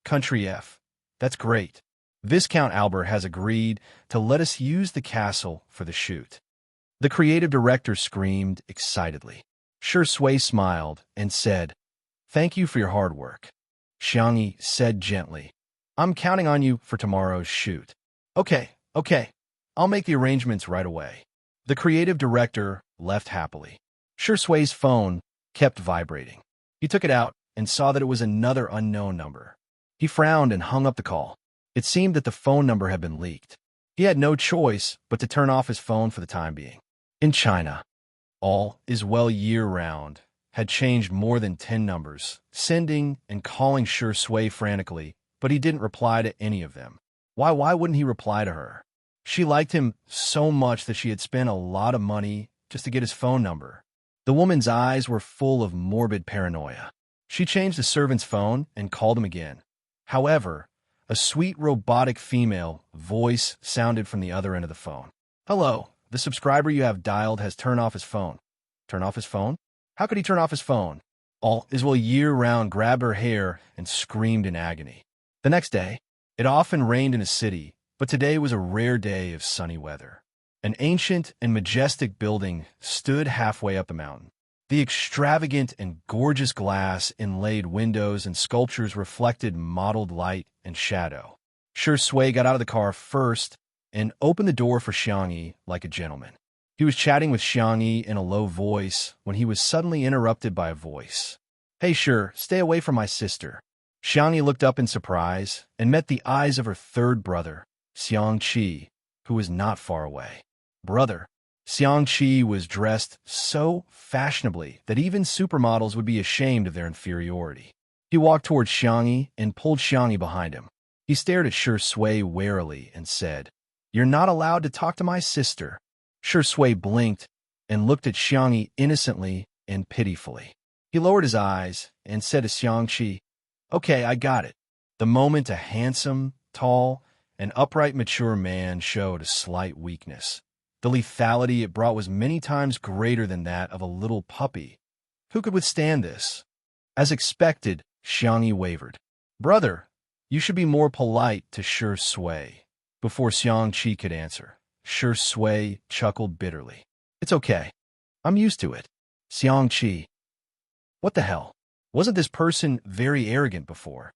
A: Country F. That's great. Viscount Albert has agreed to let us use the castle for the shoot. The creative director screamed excitedly. Sure Sway smiled and said, "Thank you for your hard work." Xiang Yi said gently, "I'm counting on you for tomorrow's shoot." Okay. I'll make the arrangements right away." The creative director left happily. Sure Sway's phone kept vibrating. He took it out and saw that it was another unknown number. He frowned and hung up the call. It seemed that the phone number had been leaked. He had no choice but to turn off his phone for the time being. In China, all is well year-round had changed more than 10 numbers, sending and calling Sure Sway frantically, but he didn't reply to any of them. Why wouldn't he reply to her? She liked him so much that she had spent a lot of money just to get his phone number. The woman's eyes were full of morbid paranoia. She changed the servant's phone and called him again. However, a sweet robotic female voice sounded from the other end of the phone. "Hello, the subscriber you have dialed has turned off his phone." Turn off his phone? How could he turn off his phone? All is well year-round grabbed her hair and screamed in agony. The next day, it often rained in a city, but today was a rare day of sunny weather. An ancient and majestic building stood halfway up the mountain. The extravagant and gorgeous glass inlaid windows and sculptures reflected mottled light and shadow. Sure Sway got out of the car first and opened the door for Xiang Yi like a gentleman. He was chatting with Xiang Yi in a low voice when he was suddenly interrupted by a voice. "Hey, Sure, stay away from my sister." Xiang Yi looked up in surprise and met the eyes of her third brother, Xiang Qi, who was not far away. Brother, Xiang Qi was dressed so fashionably that even supermodels would be ashamed of their inferiority. He walked towards Xiang Yi and pulled Xiang Yi behind him. He stared at Sure Sway warily and said, "You're not allowed to talk to my sister." Sure Sway blinked and looked at Xiang Yi innocently and pitifully. He lowered his eyes and said to Xiang Qi, "Okay, I got it." The moment a handsome, tall, and upright mature man showed a slight weakness. The lethality it brought was many times greater than that of a little puppy. Who could withstand this? As expected, Xiang Yi wavered. "Brother, you should be more polite to Sure Sway." Before Xiang Qi could answer, Sure Sway chuckled bitterly. "It's okay. I'm used to it." Xiang Qi. What the hell? Wasn't this person very arrogant before?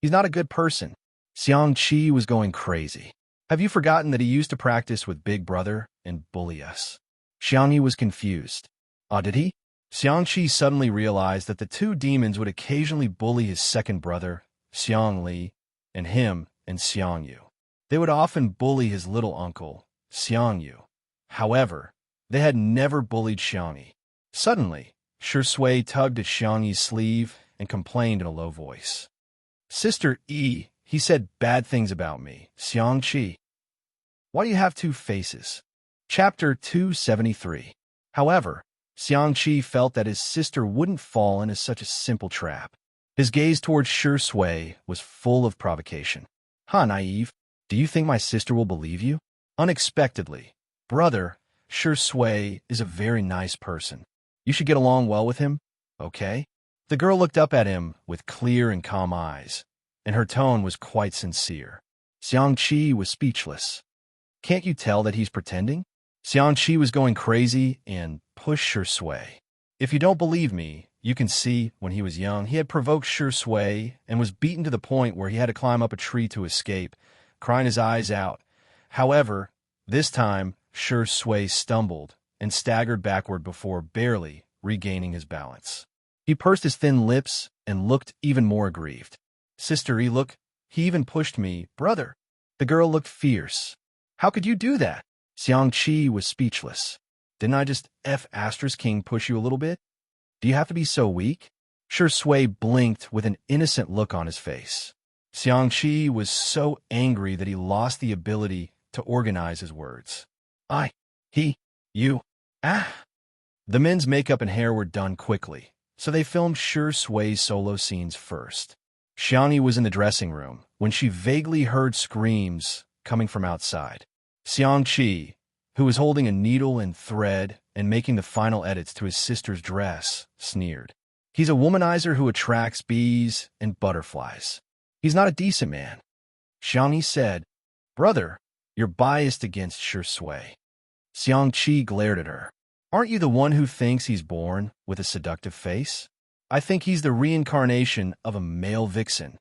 A: He's not a good person. Xiang Qi was going crazy. Have you forgotten that he used to practice with Big Brother and bully us? Xiang Yi was confused. Did he? Xiang Qi suddenly realized that the two demons would occasionally bully his second brother, Xiang Li, and him and Xiang Yu. They would often bully his little uncle, Xiang Yu. However, they had never bullied Xiang Yi. Suddenly, Sure Sway tugged at Xiang Yi's sleeve and complained in a low voice. "Sister E, he said bad things about me. Xiang Qi. Why do you have two faces?" Chapter 273. However, Xiang Qi felt that his sister wouldn't fall into such a simple trap. His gaze towards Sure Sway was full of provocation. Naive. Do you think my sister will believe you?" Unexpectedly, "Brother, Sure Sway is a very nice person. You should get along well with him, okay?" The girl looked up at him with clear and calm eyes, and her tone was quite sincere. Xiang Qi was speechless. "Can't you tell that he's pretending?" Xiang Qi was going crazy and pushed Sure Sway. "If you don't believe me, you can see when he was young, he had provoked Sure Sway and was beaten to the point where he had to climb up a tree to escape, crying his eyes out. However, this time, Sure Sway stumbled and staggered backward before barely regaining his balance. He pursed his thin lips and looked even more aggrieved. Sister E, look, he even pushed me, brother. The girl looked fierce. How could you do that? Xiangqi was speechless. Didn't I just King push you a little bit? Do you have to be so weak? Shui blinked with an innocent look on his face. Xiangqi was so angry that he lost the ability to organize his words. I, he, you, ah. The men's makeup and hair were done quickly, so they filmed Shui's solo scenes first. Xiangyi was in the dressing room when she vaguely heard screams coming from outside. Xiangqi, who was holding a needle and thread and making the final edits to his sister's dress, sneered. He's a womanizer who attracts bees and butterflies. He's not a decent man. Xiangyi said, Brother, you're biased against Shui. Xiangqi glared at her. Aren't you the one who thinks he's born with a seductive face? I think he's the reincarnation of a male vixen.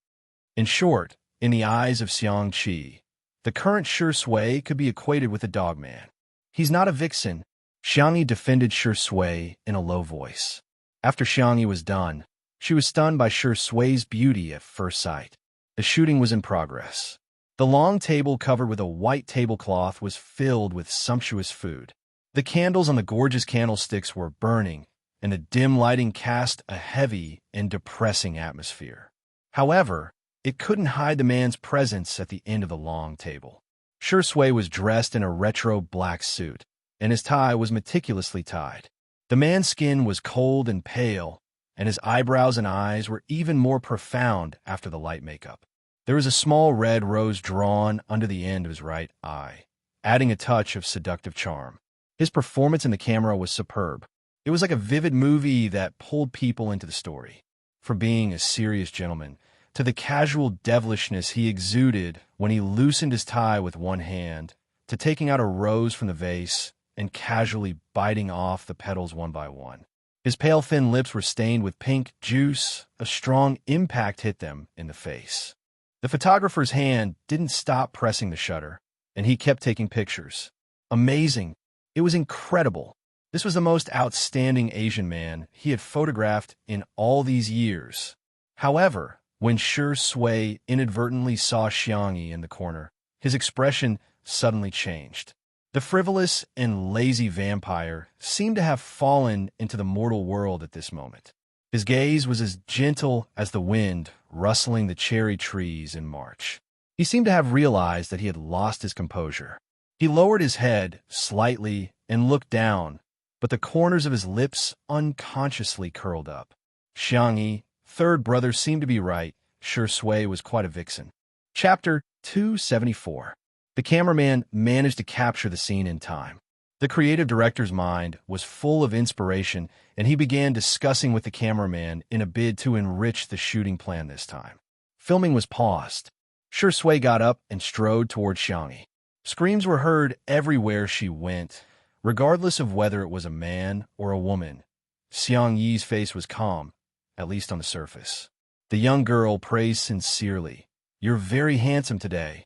A: In short, in the eyes of Xiangqi, the current Shui could be equated with a dogman. He's not a vixen. Xiangyi defended Shui in a low voice. After Xiangyi was done, she was stunned by Shui's beauty at first sight. The shooting was in progress. The long table covered with a white tablecloth was filled with sumptuous food. The candles on the gorgeous candlesticks were burning, and the dim lighting cast a heavy and depressing atmosphere. However, it couldn't hide the man's presence at the end of the long table. Shui was dressed in a retro black suit, and his tie was meticulously tied. The man's skin was cold and pale, and his eyebrows and eyes were even more profound after the light makeup. There was a small red rose drawn under the end of his right eye, adding a touch of seductive charm. His performance in the camera was superb. It was like a vivid movie that pulled people into the story. From being a serious gentleman to the casual devilishness he exuded when he loosened his tie with one hand, to taking out a rose from the vase and casually biting off the petals one by one. His pale, thin lips were stained with pink juice. A strong impact hit them in the face. The photographer's hand didn't stop pressing the shutter, and he kept taking pictures. Amazing. It was incredible. This was the most outstanding Asian man he had photographed in all these years. However, when Shui inadvertently saw Xiangyi in the corner, his expression suddenly changed. The frivolous and lazy vampire seemed to have fallen into the mortal world at this moment. His gaze was as gentle as the wind rustling the cherry trees in March. He seemed to have realized that he had lost his composure. He lowered his head slightly and looked down, but the corners of his lips unconsciously curled up. Xiangyi, third brother, seemed to be right. Shui was quite a vixen. Chapter 274. The cameraman managed to capture the scene in time. The creative director's mind was full of inspiration, and he began discussing with the cameraman in a bid to enrich the shooting plan this time. Filming was paused. Shui got up and strode toward Xiangyi. Screams were heard everywhere she went, regardless of whether it was a man or a woman. Xiangyi's face was calm, at least on the surface. The young girl praised sincerely. You're very handsome today.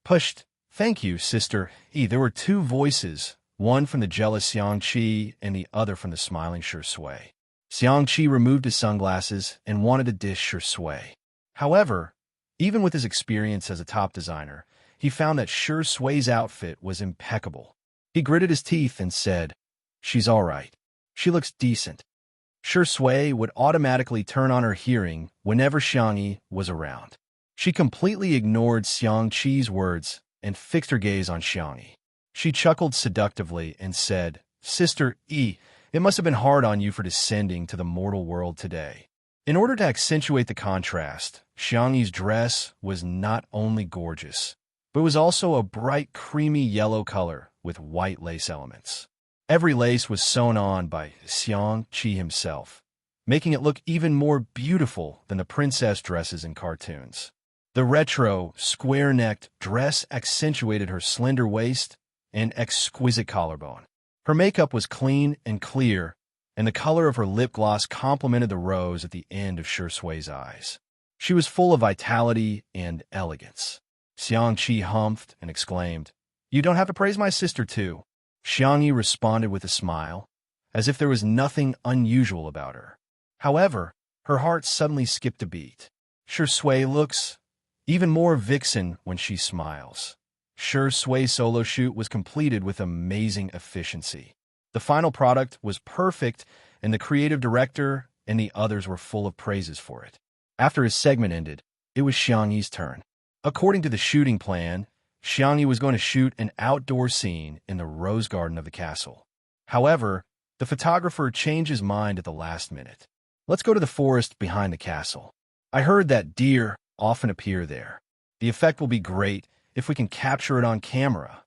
A: Pushed. Thank you, Sister E. There were two voices, one from the jealous Xiangqi and the other from the smiling Shui. Xiangqi removed his sunglasses and wanted to dish Shui. However, even with his experience as a top designer, he found that Shui's outfit was impeccable. He gritted his teeth and said, She's all right. She looks decent. Shui would automatically turn on her hearing whenever Xiangyi was around. She completely ignored Xiangqi's words and fixed her gaze on Xiangyi. She chuckled seductively and said, Sister E, it must have been hard on you for descending to the mortal world today. In order to accentuate the contrast, Xiangyi's dress was not only gorgeous, but was also a bright creamy yellow color with white lace elements. Every lace was sewn on by Xiangqi himself, making it look even more beautiful than the princess dresses in cartoons. The retro, square-necked dress accentuated her slender waist and exquisite collarbone. Her makeup was clean and clear, and the color of her lip gloss complemented the rose at the end of Shui's eyes. She was full of vitality and elegance. Xiangqi humphed and exclaimed, You don't have to praise my sister, too. Xiangyi responded with a smile, as if there was nothing unusual about her. However, her heart suddenly skipped a beat. Sure Sui looks even more vixen when she smiles. Sure Sui's solo shoot was completed with amazing efficiency. The final product was perfect, and the creative director and the others were full of praises for it. After his segment ended, it was Xiangyi's turn. According to the shooting plan, Xiangyi was going to shoot an outdoor scene in the rose garden of the castle. However, the photographer changed his mind at the last minute. Let's go to the forest behind the castle. I heard that deer often appear there. The effect will be great if we can capture it on camera.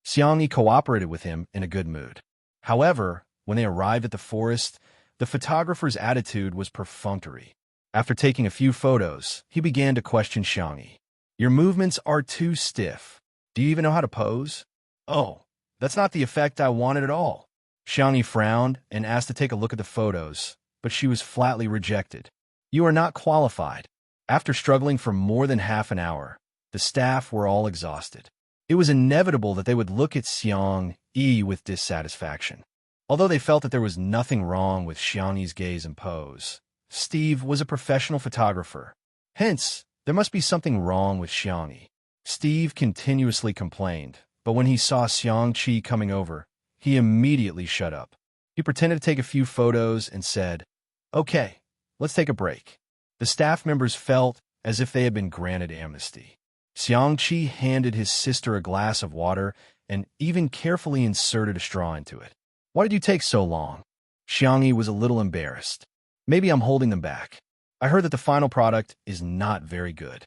A: Xiangyi cooperated with him in a good mood. However, when they arrived at the forest, the photographer's attitude was perfunctory. After taking a few photos, he began to question Xiangyi. Your movements are too stiff. Do you even know how to pose? Oh, that's not the effect I wanted at all. Xiangyi frowned and asked to take a look at the photos, but she was flatly rejected. You are not qualified. After struggling for more than half an hour, the staff were all exhausted. It was inevitable that they would look at Xiangyi with dissatisfaction. Although they felt that there was nothing wrong with Xiangyi's gaze and pose, Steve was a professional photographer. Hence, there must be something wrong with Xiangyi. Steve continuously complained, but when he saw Xiangyi coming over, he immediately shut up. He pretended to take a few photos and said, "Okay, let's take a break." The staff members felt as if they had been granted amnesty. Xiangyi handed his sister a glass of water and even carefully inserted a straw into it. Why did you take so long? Xiangyi was a little embarrassed. Maybe I'm holding them back. I heard that the final product is not very good.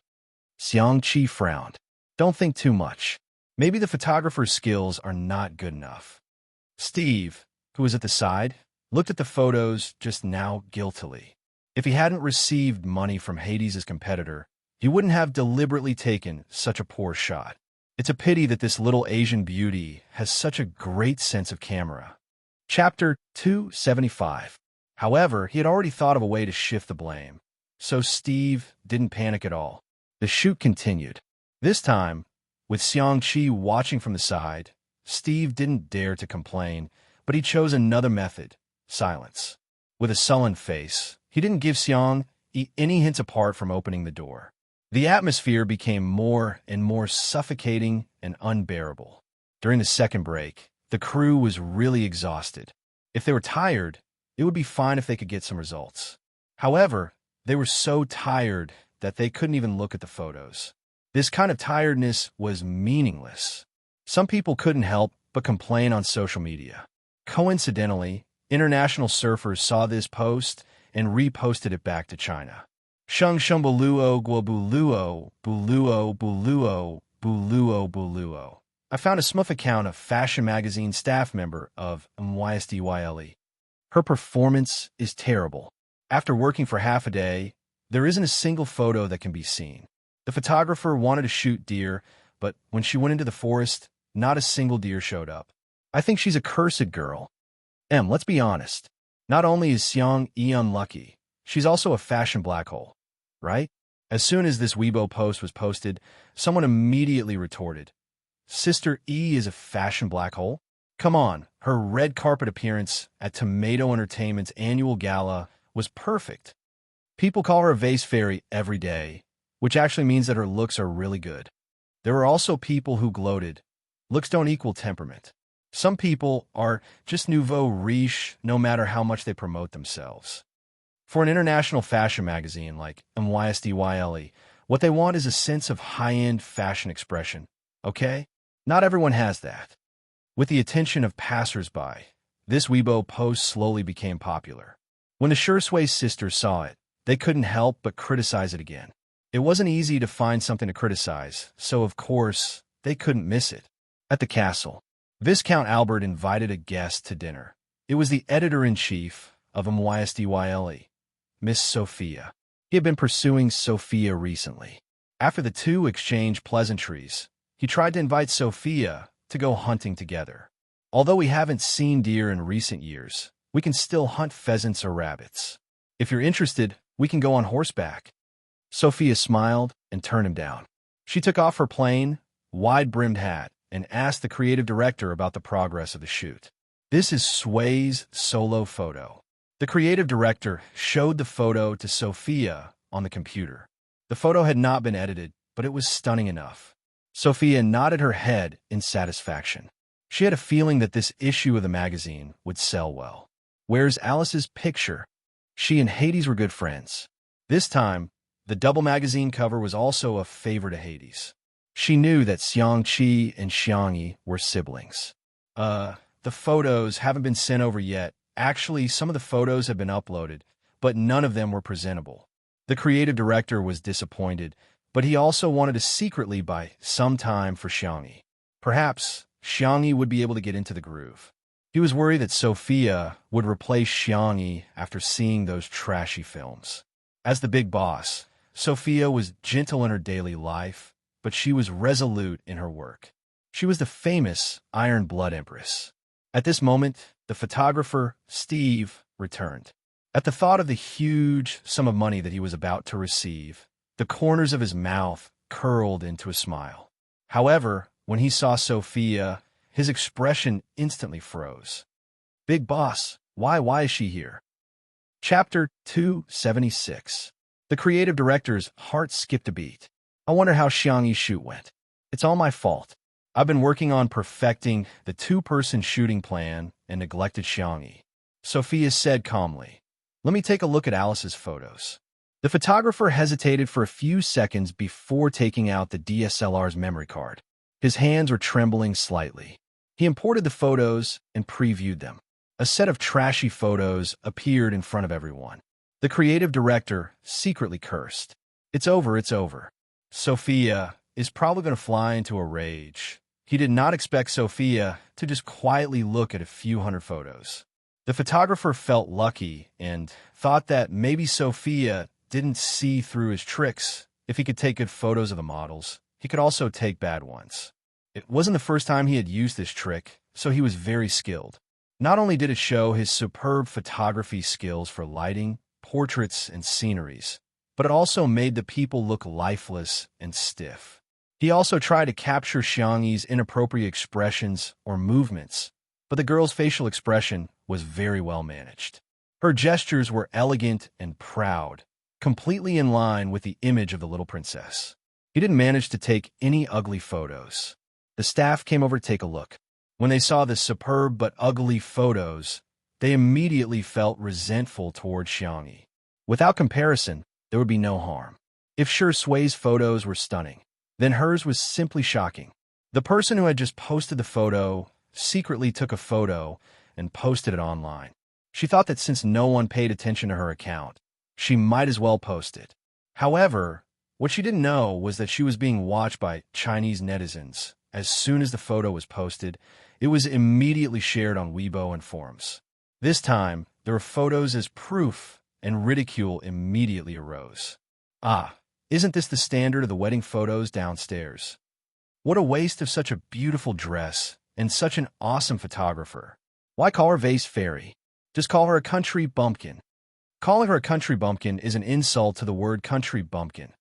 A: Xiangyi frowned. Don't think too much. Maybe the photographer's skills are not good enough. Steve, who was at the side, looked at the photos just now guiltily. If he hadn't received money from Hades' competitor, he wouldn't have deliberately taken such a poor shot. It's a pity that this little Asian beauty has such a great sense of camera. Chapter 275. However, he had already thought of a way to shift the blame, so Steve didn't panic at all. The shoot continued. This time, with Xiangyi watching from the side, Steve didn't dare to complain, but he chose another method, silence. With a sullen face, he didn't give Xiangyi any hints apart from opening the door. The atmosphere became more and more suffocating and unbearable. During the second break, the crew was really exhausted. If they were tired, it would be fine if they could get some results. However, they were so tired that they couldn't even look at the photos. This kind of tiredness was meaningless. Some people couldn't help but complain on social media. Coincidentally, international surfers saw this post and reposted it back to China. Sheng sheng buluo guo buluo, buluo buluo, buluo buluo. I found a smooth account of fashion magazine staff member of MYSDYLE. Her performance is terrible. After working for half a day, there isn't a single photo that can be seen. The photographer wanted to shoot deer, but when she went into the forest, not a single deer showed up. I think she's a cursed girl. Let's be honest. Not only is Xiangyi unlucky, she's also a fashion black hole, right? As soon as this Weibo post was posted, someone immediately retorted, Sister E is a fashion black hole? Come on, her red carpet appearance at Tomato Entertainment's annual gala was perfect. People call her a vase fairy every day, which actually means that her looks are really good. There were also people who gloated, looks don't equal temperament. Some people are just nouveau riche no matter how much they promote themselves. For an international fashion magazine like MYSDYLE, what they want is a sense of high-end fashion expression, okay? Not everyone has that. With the attention of passers-by, this Weibo post slowly became popular. When the Shui sisters saw it, they couldn't help but criticize it again. It wasn't easy to find something to criticize, so of course, they couldn't miss it. At the castle, Viscount Albert invited a guest to dinner. It was the editor-in-chief of MYSDYLE, Miss Sophia. He had been pursuing Sophia recently. After the two exchanged pleasantries, he tried to invite Sophia to go hunting together. Although we haven't seen deer in recent years, we can still hunt pheasants or rabbits. If you're interested, we can go on horseback. Sophia smiled and turned him down. She took off her plain, wide-brimmed hat and asked the creative director about the progress of the shoot. This is Sui's solo photo. The creative director showed the photo to Sophia on the computer. The photo had not been edited, but it was stunning enough. Sophia nodded her head in satisfaction. She had a feeling that this issue of the magazine would sell well. Where's Alice's picture? She and Hades were good friends. This time, the double magazine cover was also a favor to Hades. She knew that Xiangqi and Xiangyi were siblings. The photos haven't been sent over yet. Actually, some of the photos have been uploaded, but none of them were presentable. The creative director was disappointed, but he also wanted to secretly buy some time for Xiangyi. Perhaps Xiangyi would be able to get into the groove. He was worried that Sophia would replace Xiangyi after seeing those trashy films. As the big boss, Sophia was gentle in her daily life, but she was resolute in her work. She was the famous Iron Blood Empress. At this moment, the photographer, Steve, returned. At the thought of the huge sum of money that he was about to receive, the corners of his mouth curled into a smile. However, when he saw Sophia, his expression instantly froze. Big boss, why is she here? Chapter 276. The creative director's heart skipped a beat. I wonder how Xiangyi's shoot went. It's all my fault. I've been working on perfecting the two-person shooting plan and neglected Xiangyi. Sophia said calmly. Let me take a look at Alice's photos. The photographer hesitated for a few seconds before taking out the DSLR's memory card. His hands were trembling slightly. He imported the photos and previewed them. A set of trashy photos appeared in front of everyone. The creative director secretly cursed. It's over. Sophia is probably going to fly into a rage. He did not expect Sophia to just quietly look at a few hundred photos. The photographer felt lucky and thought that maybe Sophia didn't see through his tricks. If he could take good photos of the models, he could also take bad ones. It wasn't the first time he had used this trick, so he was very skilled. Not only did it show his superb photography skills for lighting, portraits, and sceneries, but it also made the people look lifeless and stiff. He also tried to capture Xiangyi's inappropriate expressions or movements, but the girl's facial expression was very well managed. Her gestures were elegant and proud, completely in line with the image of the little princess. He didn't manage to take any ugly photos. The staff came over to take a look. When they saw the superb but ugly photos, they immediately felt resentful toward Xiangyi. Without comparison, there would be no harm. If Sui's photos were stunning, then hers was simply shocking. The person who had just posted the photo secretly took a photo and posted it online. She thought that since no one paid attention to her account, she might as well post it. However, what she didn't know was that she was being watched by Chinese netizens. As soon as the photo was posted, it was immediately shared on Weibo and forums. This time, there were photos as proof, and ridicule immediately arose. Isn't this the standard of the wedding photos downstairs? What a waste of such a beautiful dress and such an awesome photographer. Why call her Vase Fairy? Just call her a country bumpkin. Calling her a country bumpkin is an insult to the word country bumpkin.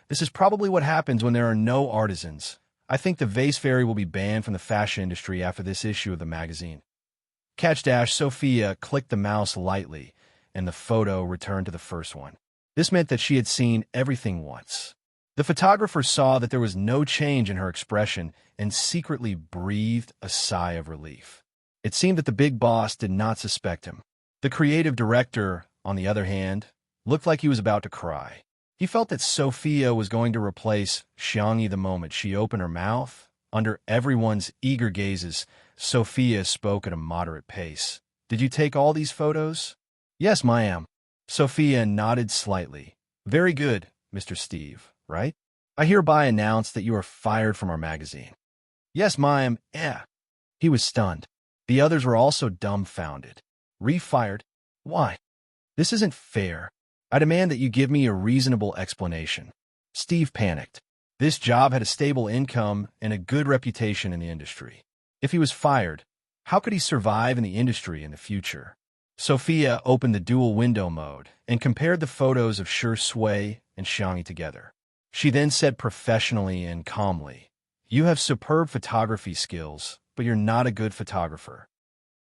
A: This is probably what happens when there are no artisans. I think the Vase Fairy will be banned from the fashion industry after this issue of the magazine. Sophia clicked the mouse lightly, and the photo returned to the first one. This meant that she had seen everything once. The photographer saw that there was no change in her expression and secretly breathed a sigh of relief. It seemed that the big boss did not suspect him. The creative director, on the other hand, looked like he was about to cry. He felt that Sophia was going to replace Xiangyi the moment she opened her mouth. Under everyone's eager gazes, Sophia spoke at a moderate pace. Did you take all these photos? Yes, ma'am. Sophia nodded slightly. Very good, Mr. Steve, right? I hereby announce that you are fired from our magazine. Yes, ma'am. He was stunned. The others were also dumbfounded. Refired? Why? This isn't fair. I demand that you give me a reasonable explanation. Steve panicked. This job had a stable income and a good reputation in the industry. If he was fired, how could he survive in the industry in the future? Sophia opened the dual window mode and compared the photos of Shui and Xiangyi together. She then said professionally and calmly, "You have superb photography skills, but you're not a good photographer."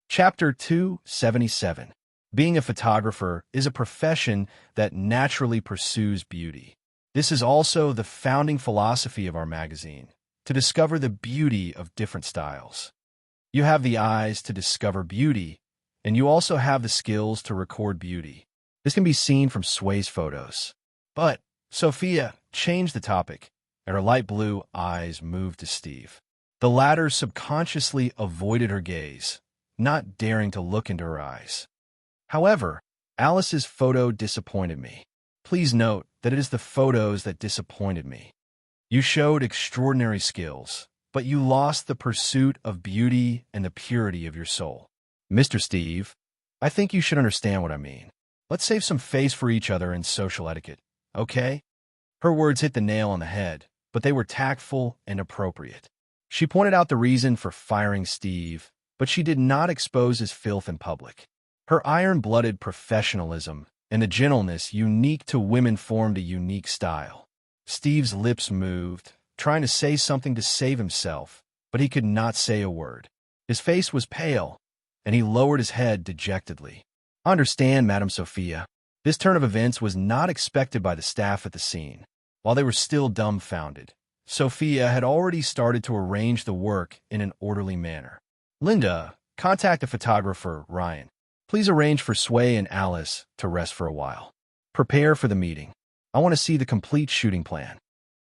A: Chapter 277. Being a photographer is a profession that naturally pursues beauty. This is also the founding philosophy of our magazine, to discover the beauty of different styles. You have the eyes to discover beauty, and you also have the skills to record beauty. This can be seen from Sway's photos. But Sophia changed the topic, and her light blue eyes moved to Steve. The latter subconsciously avoided her gaze, not daring to look into her eyes. However, Alice's photo disappointed me. Please note that it is the photos that disappointed me. You showed extraordinary skills, but you lost the pursuit of beauty and the purity of your soul. Mr. Steve, I think you should understand what I mean. Let's save some face for each other in social etiquette, okay? Her words hit the nail on the head, but they were tactful and appropriate. She pointed out the reason for firing Steve, but she did not expose his filth in public. Her iron-blooded professionalism and the gentleness unique to women formed a unique style. Steve's lips moved, trying to say something to save himself, but he could not say a word. His face was pale, and he lowered his head dejectedly. Understand, Madame Sophia. This turn of events was not expected by the staff at the scene. While they were still dumbfounded, Sophia had already started to arrange the work in an orderly manner. Linda, contact the photographer, Ryan. Please arrange for Sway and Alice to rest for a while. Prepare for the meeting. I want to see the complete shooting plan.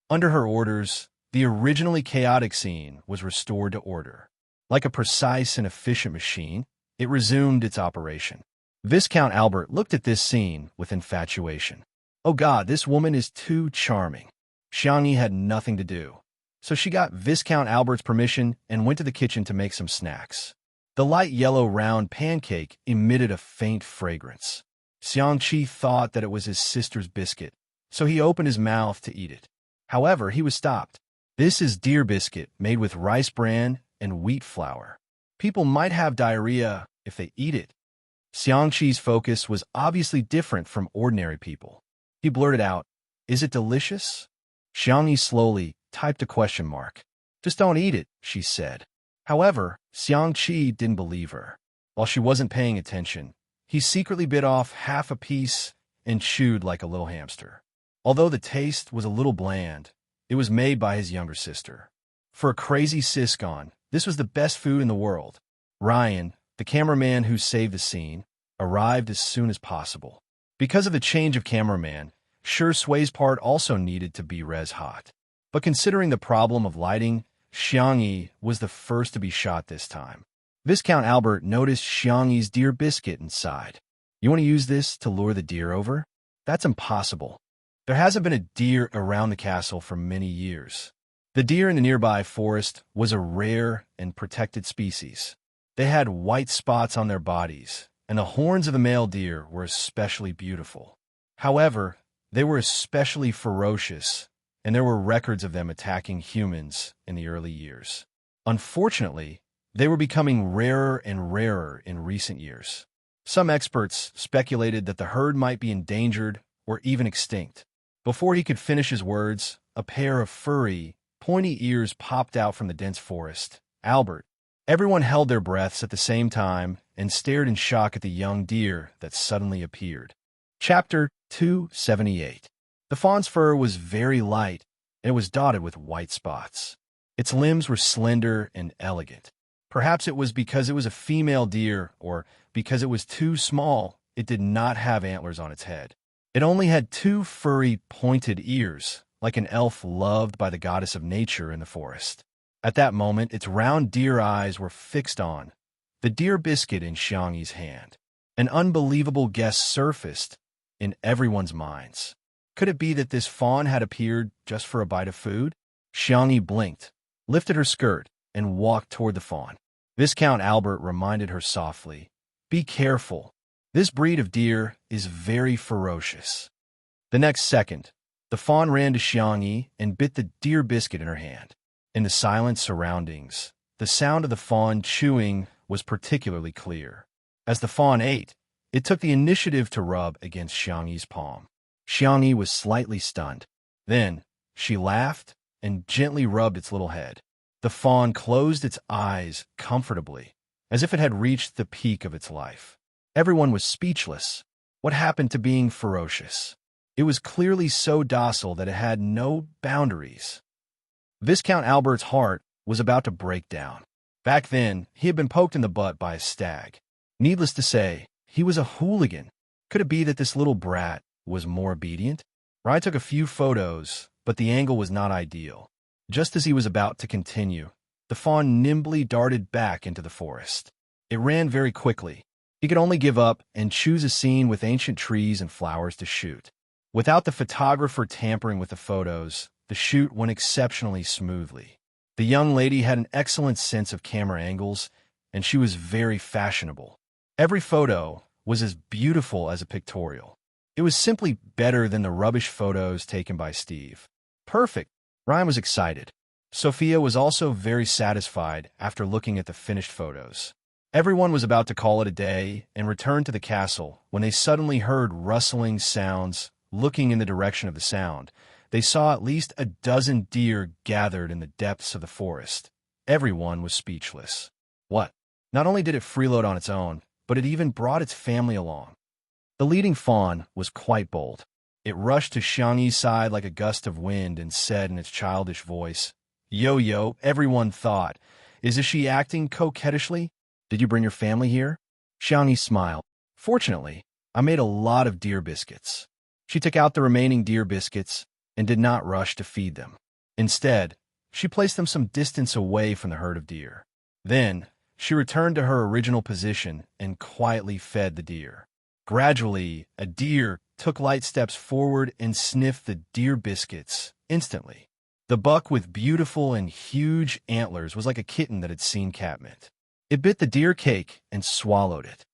A: Under her orders, the originally chaotic scene was restored to order. Like a precise and efficient machine, it resumed its operation. Viscount Albert looked at this scene with infatuation. Oh God, this woman is too charming. Xiangyi had nothing to do, so she got Viscount Albert's permission and went to the kitchen to make some snacks. The light yellow round pancake emitted a faint fragrance. Xiangqi thought that it was his sister's biscuit, so he opened his mouth to eat it. However, he was stopped. This is deer biscuit made with rice bran and wheat flour. People might have diarrhea if they eat it. Xiangqi's focus was obviously different from ordinary people. He blurted out, "Is it delicious?" Xiangyi slowly typed a question mark. "Just don't eat it," she said. However, Xiangqi didn't believe her. While she wasn't paying attention, he secretly bit off half a piece and chewed like a little hamster. Although the taste was a little bland, it was made by his younger sister. For a crazy siscon, this was the best food in the world. Ryan, the cameraman who saved the scene, arrived as soon as possible. Because of the change of cameraman, sure Sway's part also needed to be res hot. But considering the problem of lighting, Xiangyi was the first to be shot this time. Viscount Albert noticed Xiangyi's deer biscuit inside. "You want to use this to lure the deer over?" "That's impossible. There hasn't been a deer around the castle for many years." The deer in the nearby forest was a rare and protected species. They had white spots on their bodies, and the horns of the male deer were especially beautiful. However, they were especially ferocious, and there were records of them attacking humans in the early years. Unfortunately, they were becoming rarer and rarer in recent years. Some experts speculated that the herd might be endangered or even extinct. Before he could finish his words, a pair of furry, pointy ears popped out from the dense forest. "Albert." Everyone held their breaths at the same time and stared in shock at the young deer that suddenly appeared. Chapter 278. The fawn's fur was very light, and it was dotted with white spots. Its limbs were slender and elegant. Perhaps it was because it was a female deer, or because it was too small, it did not have antlers on its head. It only had two furry, pointed ears, like an elf loved by the goddess of nature in the forest. At that moment, its round deer eyes were fixed on the deer biscuit in Xiangyi's hand. An unbelievable guess surfaced in everyone's minds. Could it be that this fawn had appeared just for a bite of food? Xiangyi blinked, lifted her skirt, and walked toward the fawn. Viscount Albert reminded her softly, "Be careful. This breed of deer is very ferocious." The next second, the fawn ran to Xiangyi and bit the deer biscuit in her hand. In the silent surroundings, the sound of the fawn chewing was particularly clear. As the fawn ate, it took the initiative to rub against Xiangyi's palm. Xiangyi was slightly stunned. Then, she laughed and gently rubbed its little head. The fawn closed its eyes comfortably, as if it had reached the peak of its life. Everyone was speechless. What happened to being ferocious? It was clearly so docile that it had no boundaries. Viscount Albert's heart was about to break down. Back then, he had been poked in the butt by a stag. Needless to say, he was a hooligan. Could it be that this little brat was more obedient? Ryan took a few photos, but the angle was not ideal. Just as he was about to continue, the fawn nimbly darted back into the forest. It ran very quickly. He could only give up and choose a scene with ancient trees and flowers to shoot. Without the photographer tampering with the photos, the shoot went exceptionally smoothly. The young lady had an excellent sense of camera angles, and she was very fashionable. Every photo was as beautiful as a pictorial. It was simply better than the rubbish photos taken by Steve. Perfect! Ryan was excited. Sophia was also very satisfied after looking at the finished photos. Everyone was about to call it a day and return to the castle when they suddenly heard rustling sounds. Looking in the direction of the sound, they saw at least a dozen deer gathered in the depths of the forest. Everyone was speechless. What? Not only did it freeload on its own, but it even brought its family along. The leading fawn was quite bold. It rushed to Xiangyi's side like a gust of wind and said in its childish voice, "Yo, everyone thought. Is she acting coquettishly? Did you bring your family here?" Xiangyi smiled. "Fortunately, I made a lot of deer biscuits." She took out the remaining deer biscuits and did not rush to feed them. Instead, she placed them some distance away from the herd of deer. Then, she returned to her original position and quietly fed the deer. Gradually, a deer took light steps forward and sniffed the deer biscuits instantly. The buck with beautiful and huge antlers was like a kitten that had seen catmint. It bit the deer cake and swallowed it.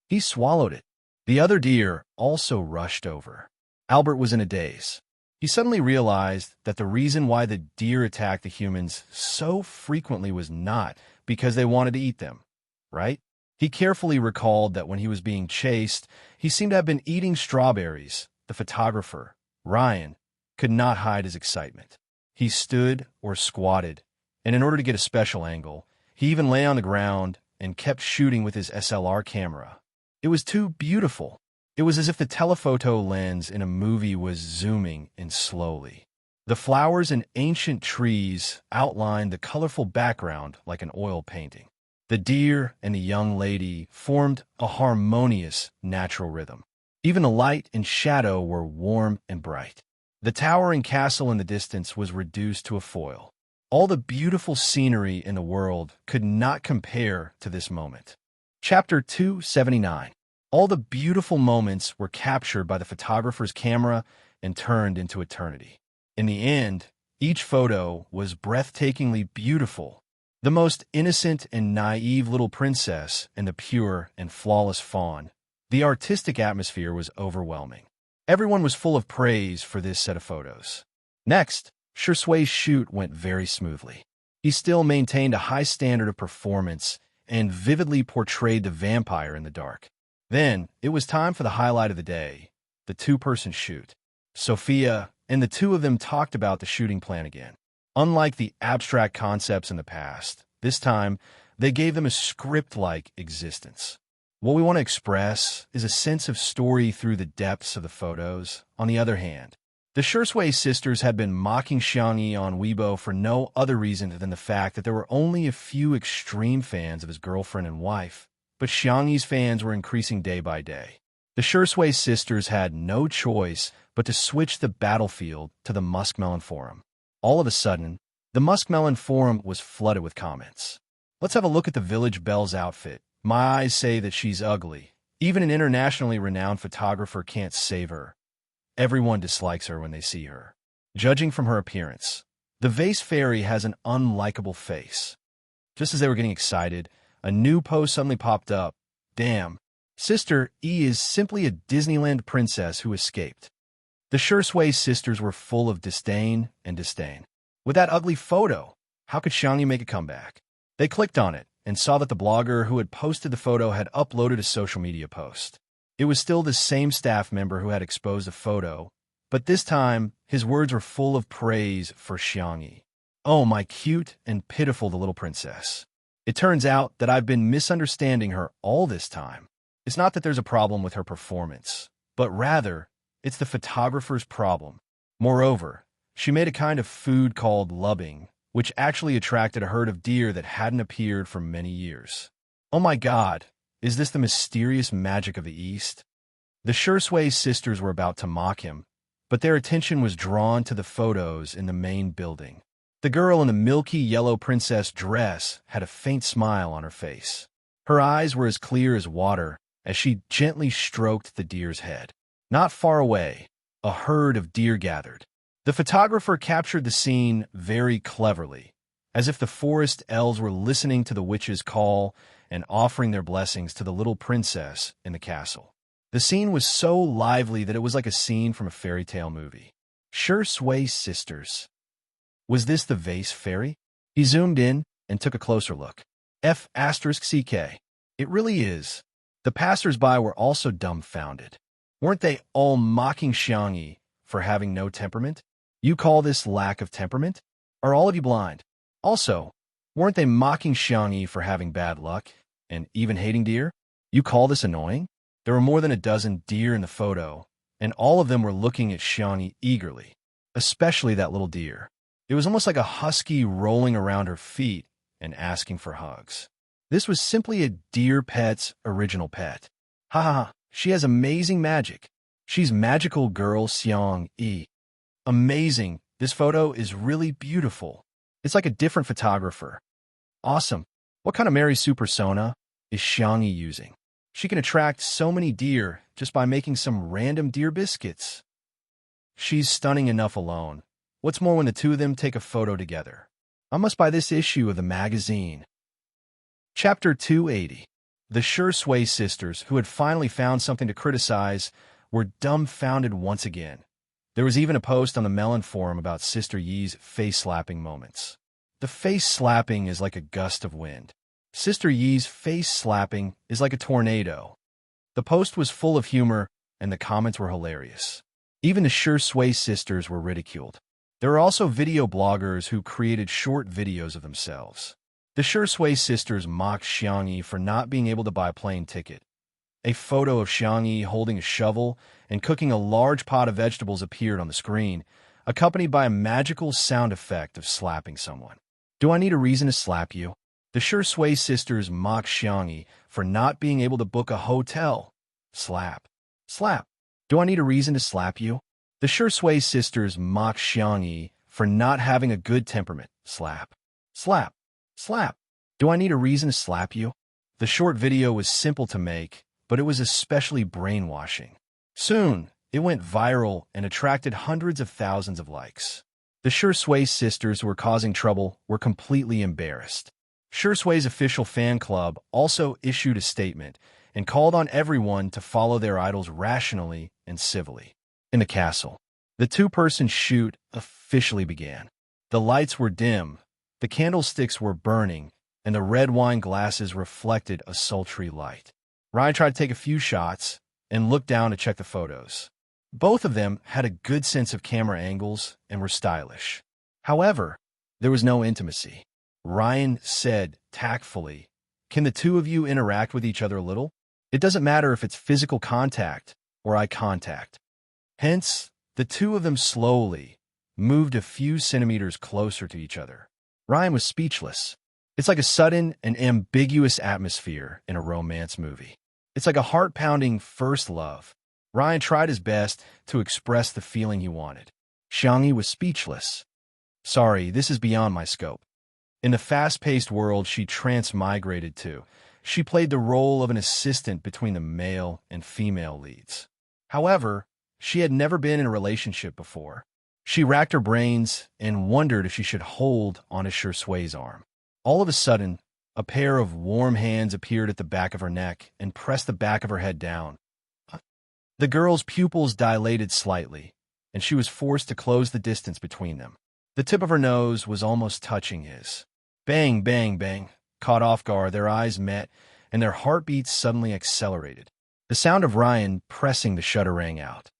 A: He swallowed it. The other deer also rushed over. Albert was in a daze. He suddenly realized that the reason why the deer attacked the humans so frequently was not because they wanted to eat them, right? He carefully recalled that when he was being chased, he seemed to have been eating strawberries. The photographer, Ryan, could not hide his excitement. He stood or squatted, and in order to get a special angle, he even lay on the ground and kept shooting with his SLR camera. It was too beautiful. It was as if the telephoto lens in a movie was zooming in slowly. The flowers and ancient trees outlined the colorful background like an oil painting. The deer and the young lady formed a harmonious natural rhythm. Even the light and shadow were warm and bright. The towering castle in the distance was reduced to a foil. All the beautiful scenery in the world could not compare to this moment. Chapter 279. All the beautiful moments were captured by the photographer's camera and turned into eternity. In the end, each photo was breathtakingly beautiful. The most innocent and naive little princess and the pure and flawless fawn. The artistic atmosphere was overwhelming. Everyone was full of praise for this set of photos. Next, Shui's shoot went very smoothly. He still maintained a high standard of performance and vividly portrayed the vampire in the dark. Then, it was time for the highlight of the day, the two-person shoot. Sophia and the two of them talked about the shooting plan again. Unlike the abstract concepts in the past, this time, they gave them a script-like existence. What we want to express is a sense of story through the depths of the photos. On the other hand, the Shui sisters had been mocking Xiangyi on Weibo for no other reason than the fact that there were only a few extreme fans of his girlfriend and wife. But Xiangyi's fans were increasing day by day. The Shui sisters had no choice but to switch the battlefield to the Muskmelon Forum. All of a sudden, the Muskmelon Forum was flooded with comments. Let's have a look at the village belle's outfit. My eyes say that she's ugly. Even an internationally renowned photographer can't save her. Everyone dislikes her when they see her. Judging from her appearance, the vase fairy has an unlikable face. Just as they were getting excited, a new post suddenly popped up. Damn, Sister E is simply a Disneyland princess who escaped. The Shui sisters were full of disdain and disdain. With that ugly photo, how could Xiangyi make a comeback? They clicked on it and saw that the blogger who had posted the photo had uploaded a social media post. It was still the same staff member who had exposed the photo, but this time his words were full of praise for Xiangyi. Oh, my cute and pitiful the little princess. It turns out that I've been misunderstanding her all this time. It's not that there's a problem with her performance, but rather, it's the photographer's problem. Moreover, she made a kind of food called lubbing, which actually attracted a herd of deer that hadn't appeared for many years. Oh my God, is this the mysterious magic of the East? The Shursway sisters were about to mock him, but their attention was drawn to the photos in the main building. The girl in the milky yellow princess dress had a faint smile on her face. Her eyes were as clear as water as she gently stroked the deer's head. Not far away, a herd of deer gathered. The photographer captured the scene very cleverly, as if the forest elves were listening to the witch's call and offering their blessings to the little princess in the castle. The scene was so lively that it was like a scene from a fairy tale movie. Shursway sisters. Was this the vase fairy? He zoomed in and took a closer look. F***CK. It really is. The passers-by were also dumbfounded. Weren't they all mocking Xiangyi for having no temperament? You call this lack of temperament? Are all of you blind? Also, weren't they mocking Xiangyi for having bad luck and even hating deer? You call this annoying? There were more than a dozen deer in the photo, and all of them were looking at Xiangyi eagerly, especially that little deer. It was almost like a husky rolling around her feet and asking for hugs. This was simply a deer pet's original pet. Ha ha ha, she has amazing magic. She's magical girl Xiangyi. Amazing, this photo is really beautiful. It's like a different photographer. Awesome. What kind of Mary Sue persona is Xiangyi using? She can attract so many deer just by making some random deer biscuits. She's stunning enough alone. What's more when the two of them take a photo together? I must buy this issue of the magazine. Chapter 280. The Shursway sisters, who had finally found something to criticize, were dumbfounded once again. There was even a post on the Melon forum about Sister Yi's face-slapping moments. The face-slapping is like a gust of wind. Sister Yi's face-slapping is like a tornado. The post was full of humor, and the comments were hilarious. Even the Shursway sisters were ridiculed. There are also video bloggers who created short videos of themselves. The Shursway sisters mocked Xiangyi for not being able to buy a plane ticket. A photo of Xiangyi holding a shovel and cooking a large pot of vegetables appeared on the screen, accompanied by a magical sound effect of slapping someone. Do I need a reason to slap you? The Shursway sisters mocked Xiangyi for not being able to book a hotel. Slap. Slap. Do I need a reason to slap you? The Shursway sisters mocked Xiangyi for not having a good temperament. Slap. Slap. Slap. Do I need a reason to slap you? The short video was simple to make, but it was especially brainwashing. Soon, it went viral and attracted hundreds of thousands of likes. The Shursway sisters who were causing trouble were completely embarrassed. Shursway's official fan club also issued a statement and called on everyone to follow their idols rationally and civilly. In the castle, the two-person shoot officially began. The lights were dim, the candlesticks were burning, and the red wine glasses reflected a sultry light. Ryan tried to take a few shots and looked down to check the photos. Both of them had a good sense of camera angles and were stylish. However, there was no intimacy. Ryan said tactfully, "Can the two of you interact with each other a little? It doesn't matter if it's physical contact or eye contact." Hence, the two of them slowly moved a few centimeters closer to each other. Ryan was speechless. It's like a sudden and ambiguous atmosphere in a romance movie. It's like a heart-pounding first love. Ryan tried his best to express the feeling he wanted. Xiangyi was speechless. "Sorry, this is beyond my scope." In the fast-paced world she transmigrated to, she played the role of an assistant between the male and female leads. However, she had never been in a relationship before. She racked her brains and wondered if she should hold on to Shursway's arm. All of a sudden, a pair of warm hands appeared at the back of her neck and pressed the back of her head down. The girl's pupils dilated slightly, and she was forced to close the distance between them. The tip of her nose was almost touching his. Bang, bang, bang. Caught off guard, their eyes met, and their heartbeats suddenly accelerated. The sound of Ryan pressing the shutter rang out.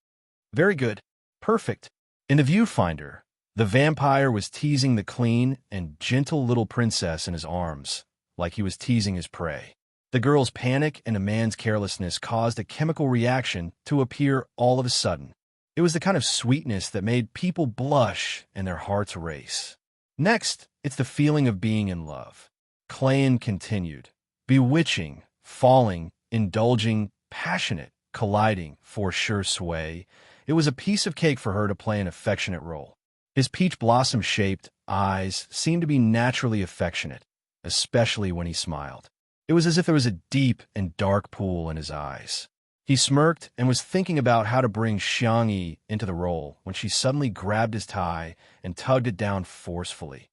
A: Very good. Perfect. In the viewfinder, the vampire was teasing the clean and gentle little princess in his arms, like he was teasing his prey. The girl's panic and the man's carelessness caused a chemical reaction to appear all of a sudden. It was the kind of sweetness that made people blush and their hearts race. Next, it's the feeling of being in love. Clayton continued. Bewitching, falling, indulging, passionate, colliding, for sure sway. It was a piece of cake for her to play an affectionate role. His peach blossom-shaped eyes seemed to be naturally affectionate, especially when he smiled. It was as if there was a deep and dark pool in his eyes. He smirked and was thinking about how to bring Xiangyi into the role when she suddenly grabbed his tie and tugged it down forcefully.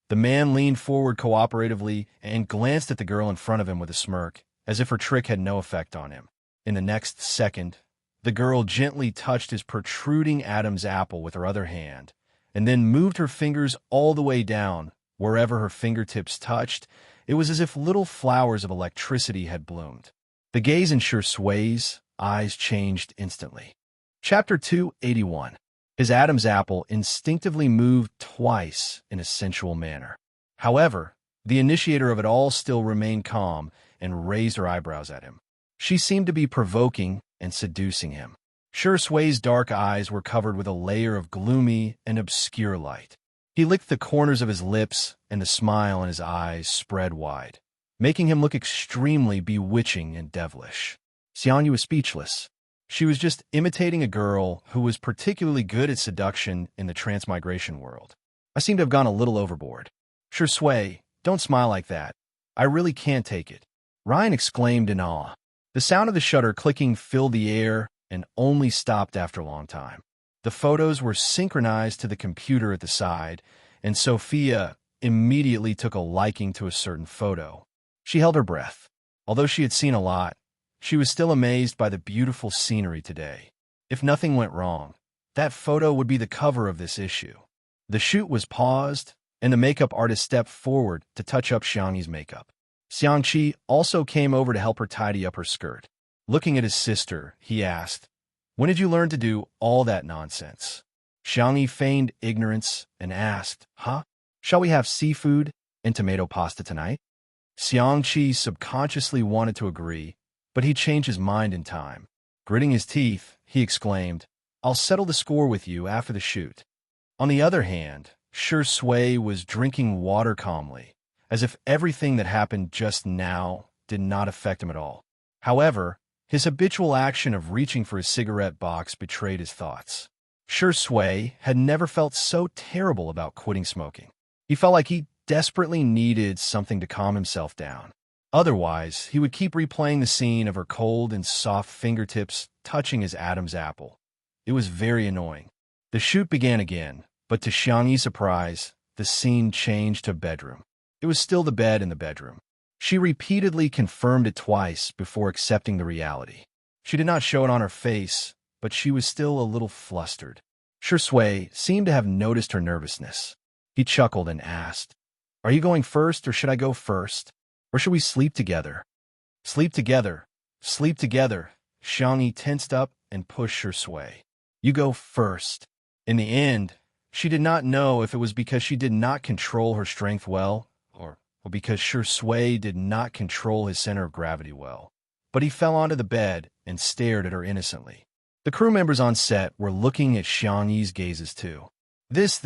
A: The man leaned forward cooperatively and glanced at the girl in front of him with a smirk, as if her trick had no effect on him. In the next second, the girl gently touched his protruding Adam's apple with her other hand, and then moved her fingers all the way down. Wherever her fingertips touched, it was as if little flowers of electricity had bloomed. The gaze in Shui's eyes changed instantly. Chapter 281. His Adam's apple instinctively moved twice in a sensual manner. However, the initiator of it all still remained calm and raised her eyebrows at him. She seemed to be provoking and seducing him. Shui's dark eyes were covered with a layer of gloomy and obscure light. He licked the corners of his lips, and the smile in his eyes spread wide, making him look extremely bewitching and devilish. Xiangyu was speechless. She was just imitating a girl who was particularly good at seduction in the transmigration world. I seem to have gone a little overboard. Shui, don't smile like that. I really can't take it. Ryan exclaimed in awe. The sound of the shutter clicking filled the air and only stopped after a long time. The photos were synchronized to the computer at the side, and Sophia immediately took a liking to a certain photo. She held her breath. Although she had seen a lot, she was still amazed by the beautiful scenery today. If nothing went wrong, that photo would be the cover of this issue. The shoot was paused, and the makeup artist stepped forward to touch up Xiangyi's makeup. Xiangqi also came over to help her tidy up her skirt. Looking at his sister, he asked, "When did you learn to do all that nonsense?" Xiangyi feigned ignorance and asked, "Huh? Shall we have seafood and tomato pasta tonight?" Xiangqi subconsciously wanted to agree, but he changed his mind in time. Gritting his teeth, he exclaimed, "I'll settle the score with you after the shoot." On the other hand, Shui was drinking water calmly, as if everything that happened just now did not affect him at all. However, his habitual action of reaching for his cigarette box betrayed his thoughts. Shui had never felt so terrible about quitting smoking. He felt like he desperately needed something to calm himself down. Otherwise, he would keep replaying the scene of her cold and soft fingertips touching his Adam's apple. It was very annoying. The shoot began again, but to Xiangyi's surprise, the scene changed to a bedroom. It was still the bed in the bedroom. She repeatedly confirmed it twice before accepting the reality. She did not show it on her face, but she was still a little flustered. Shui seemed to have noticed her nervousness. He chuckled and asked, "Are you going first, or should I go first? Or should we sleep together?" "Sleep together. Sleep together." Xiangyi tensed up and pushed Shui. "You go first." In the end, she did not know if it was because she did not control her strength well, or because Shui did not control his center of gravity well. But he fell onto the bed and stared at her innocently. The crew members on set were looking at Xiangyi's gazes too. This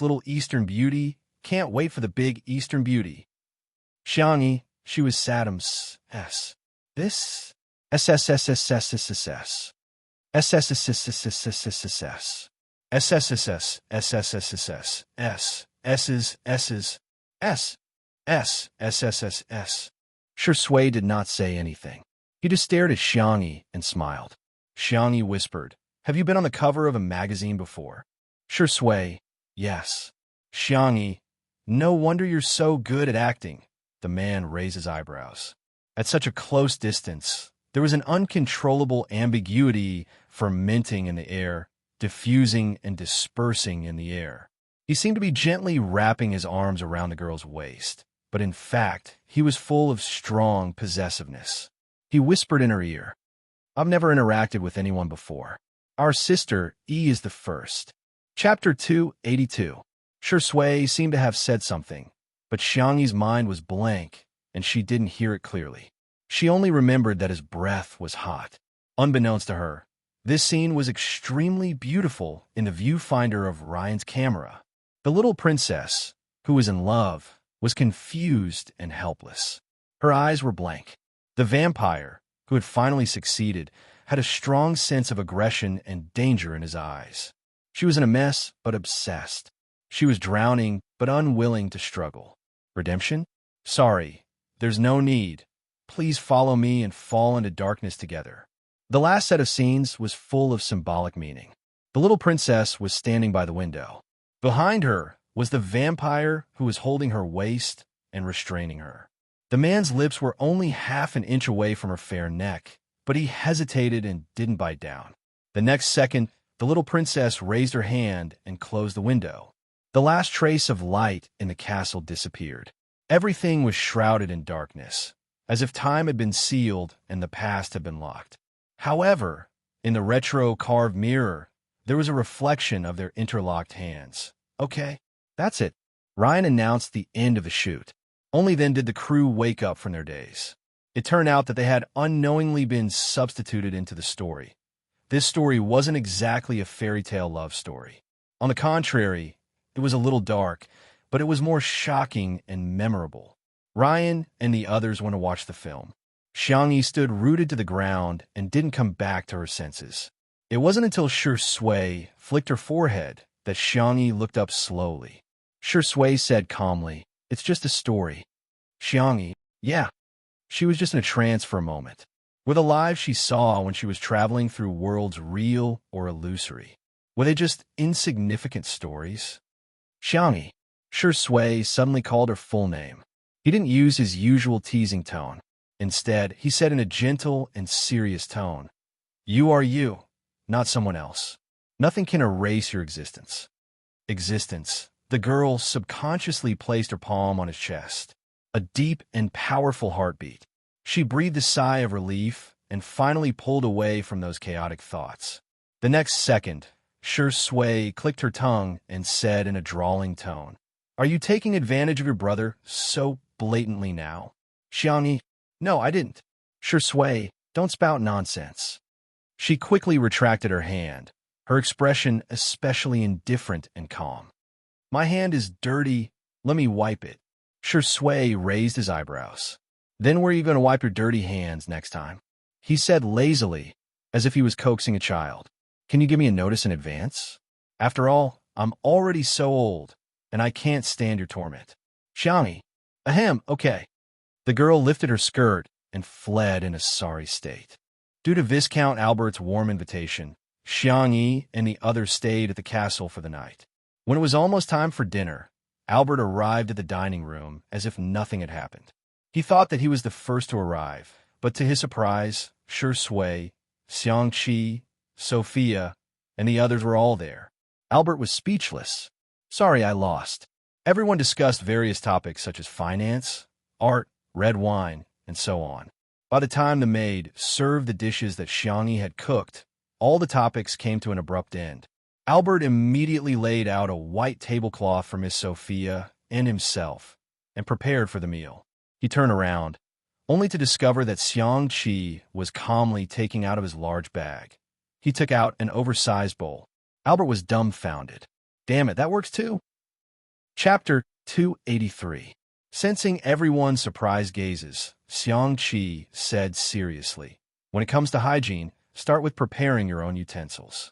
A: little Eastern beauty can't wait for the big Eastern beauty. Xiangyi, she was Saddam's S. This SSSSSSSS. SSSSSSSS. SSSS SSSSS S S's S's S S SSSS. Shui did not say anything. He just stared at Xiangyi and smiled. Xiangyi whispered, "Have you been on the cover of a magazine before?" Shui, "Yes." Xiangyi, "No wonder you're so good at acting." The man raised his eyebrows. At such a close distance, there was an uncontrollable ambiguity fermenting in the air, diffusing and dispersing in the air. He seemed to be gently wrapping his arms around the girl's waist, but in fact, he was full of strong possessiveness. He whispered in her ear, "I've never interacted with anyone before. Our sister, E, is the first." Chapter 282. Shui seemed to have said something, but Xiangyi's mind was blank, and she didn't hear it clearly. She only remembered that his breath was hot. Unbeknownst to her, this scene was extremely beautiful in the viewfinder of Ryan's camera. The little princess, who was in love, was confused and helpless. Her eyes were blank. The vampire, who had finally succeeded, had a strong sense of aggression and danger in his eyes. She was in a mess, but obsessed. She was drowning, but unwilling to struggle. Redemption? Sorry, there's no need. Please follow me and fall into darkness together. The last set of scenes was full of symbolic meaning. The little princess was standing by the window. Behind her was the vampire who was holding her waist and restraining her. The man's lips were only half an inch away from her fair neck, but he hesitated and didn't bite down. The next second, the little princess raised her hand and closed the window. The last trace of light in the castle disappeared. Everything was shrouded in darkness, as if time had been sealed and the past had been locked. However, in the retro carved mirror, there was a reflection of their interlocked hands. Okay, that's it. Ryan announced the end of the shoot. Only then did the crew wake up from their daze. It turned out that they had unknowingly been substituted into the story. This story wasn't exactly a fairy tale love story. On the contrary, it was a little dark, but it was more shocking and memorable. Ryan and the others went to watch the film. Xiangyi stood rooted to the ground and didn't come back to her senses. It wasn't until Shui flicked her forehead that Xiangyi looked up slowly. Shui said calmly, "It's just a story." Xiangyi, yeah. She was just in a trance for a moment. Were the lives she saw when she was traveling through worlds real or illusory? Were they just insignificant stories? Xiangyi. Shui suddenly called her full name. He didn't use his usual teasing tone. Instead, he said in a gentle and serious tone, "You are you, not someone else. Nothing can erase your existence." Existence. The girl subconsciously placed her palm on his chest. A deep and powerful heartbeat. She breathed a sigh of relief and finally pulled away from those chaotic thoughts. The next second, Shui clicked her tongue and said in a drawling tone, "Are you taking advantage of your brother so blatantly now?" Xiangyi, "No, I didn't." Shui, "Don't spout nonsense." She quickly retracted her hand, her expression especially indifferent and calm. "My hand is dirty. Let me wipe it." Shui raised his eyebrows. "Then where are you going to wipe your dirty hands next time?" He said lazily, as if he was coaxing a child. "Can you give me a notice in advance? After all, I'm already so old, and I can't stand your torment." Xiangyi, "Ahem, okay." The girl lifted her skirt and fled in a sorry state. Due to Viscount Albert's warm invitation, Xiangyi and the others stayed at the castle for the night. When it was almost time for dinner, Albert arrived at the dining room as if nothing had happened. He thought that he was the first to arrive, but to his surprise, Shui, Xiangqi, Sophia, and the others were all there. Albert was speechless. "Sorry, I lost." Everyone discussed various topics such as finance, art, red wine, and so on. By the time the maid served the dishes that Xiangyi had cooked, all the topics came to an abrupt end. Albert immediately laid out a white tablecloth for Miss Sophia and himself, and prepared for the meal. He turned around, only to discover that Xiangqi was calmly taking out of his large bag. He took out an oversized bowl. Albert was dumbfounded. "Damn it, that works too?" Chapter 283. Sensing everyone's surprised gazes, Xiangqi said seriously, "When it comes to hygiene, start with preparing your own utensils."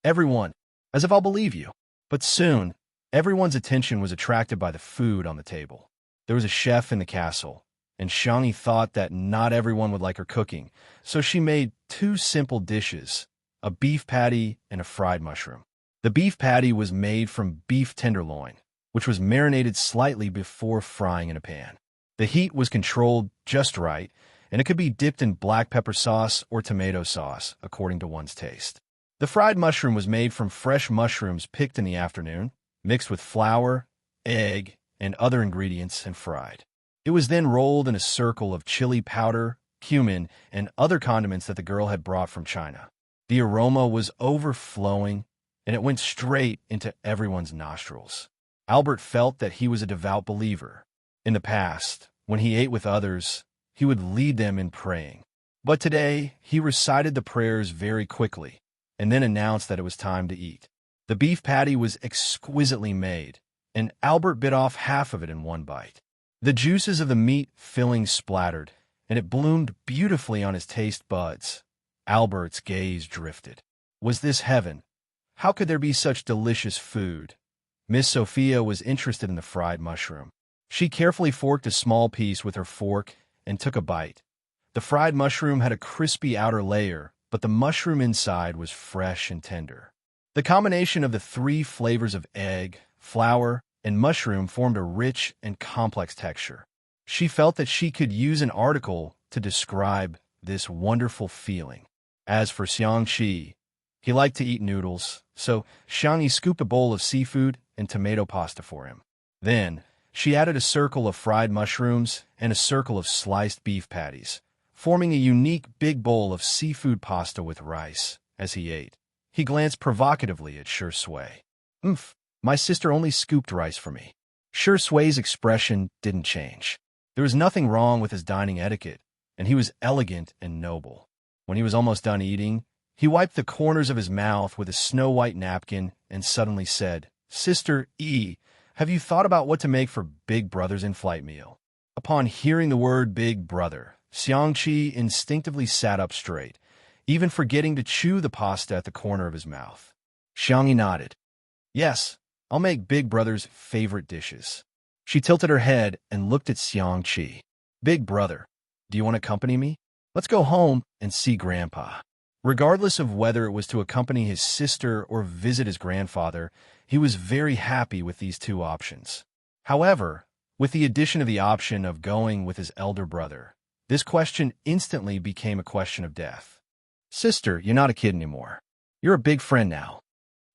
A: Everyone, as if I'll believe you. But soon, everyone's attention was attracted by the food on the table. There was a chef in the castle, and Xiangyi thought that not everyone would like her cooking, so she made two simple dishes, a beef patty and a fried mushroom. The beef patty was made from beef tenderloin, which was marinated slightly before frying in a pan. The heat was controlled just right, and it could be dipped in black pepper sauce or tomato sauce, according to one's taste. The fried mushroom was made from fresh mushrooms picked in the afternoon, mixed with flour, egg, and other ingredients and fried. It was then rolled in a circle of chili powder, cumin, and other condiments that the girl had brought from China. The aroma was overflowing, and it went straight into everyone's nostrils. Albert felt that he was a devout believer. In the past, when he ate with others, he would lead them in praying. But today, he recited the prayers very quickly, and then announced that it was time to eat. The beef patty was exquisitely made, and Albert bit off half of it in one bite. The juices of the meat filling splattered, and it bloomed beautifully on his taste buds. Albert's gaze drifted. Was this heaven? How could there be such delicious food? Miss Sophia was interested in the fried mushroom. She carefully forked a small piece with her fork and took a bite. The fried mushroom had a crispy outer layer, but the mushroom inside was fresh and tender. The combination of the three flavors of egg, flour, and mushroom formed a rich and complex texture. She felt that she could use an article to describe this wonderful feeling. As for Xiangqi, he liked to eat noodles, so Xiangyi scooped a bowl of seafood and tomato pasta for him. Then, she added a circle of fried mushrooms and a circle of sliced beef patties, forming a unique big bowl of seafood pasta with rice. As he ate, he glanced provocatively at Shi Sui. My sister only scooped rice for me. Shi Sui's expression didn't change. There was nothing wrong with his dining etiquette, and he was elegant and noble. When he was almost done eating, he wiped the corners of his mouth with a snow-white napkin and suddenly said, "Sister E, have you thought about what to make for Big Brother's in-flight meal?" Upon hearing the word Big Brother, Xiangqi instinctively sat up straight, even forgetting to chew the pasta at the corner of his mouth. Xiangyi nodded. "Yes, I'll make Big Brother's favorite dishes." She tilted her head and looked at Xiangqi. "Big Brother, do you want to accompany me? Let's go home and see Grandpa." Regardless of whether it was to accompany his sister or visit his grandfather, he was very happy with these two options. However, with the addition of the option of going with his elder brother, this question instantly became a question of death. "Sister, you're not a kid anymore. You're a big friend now."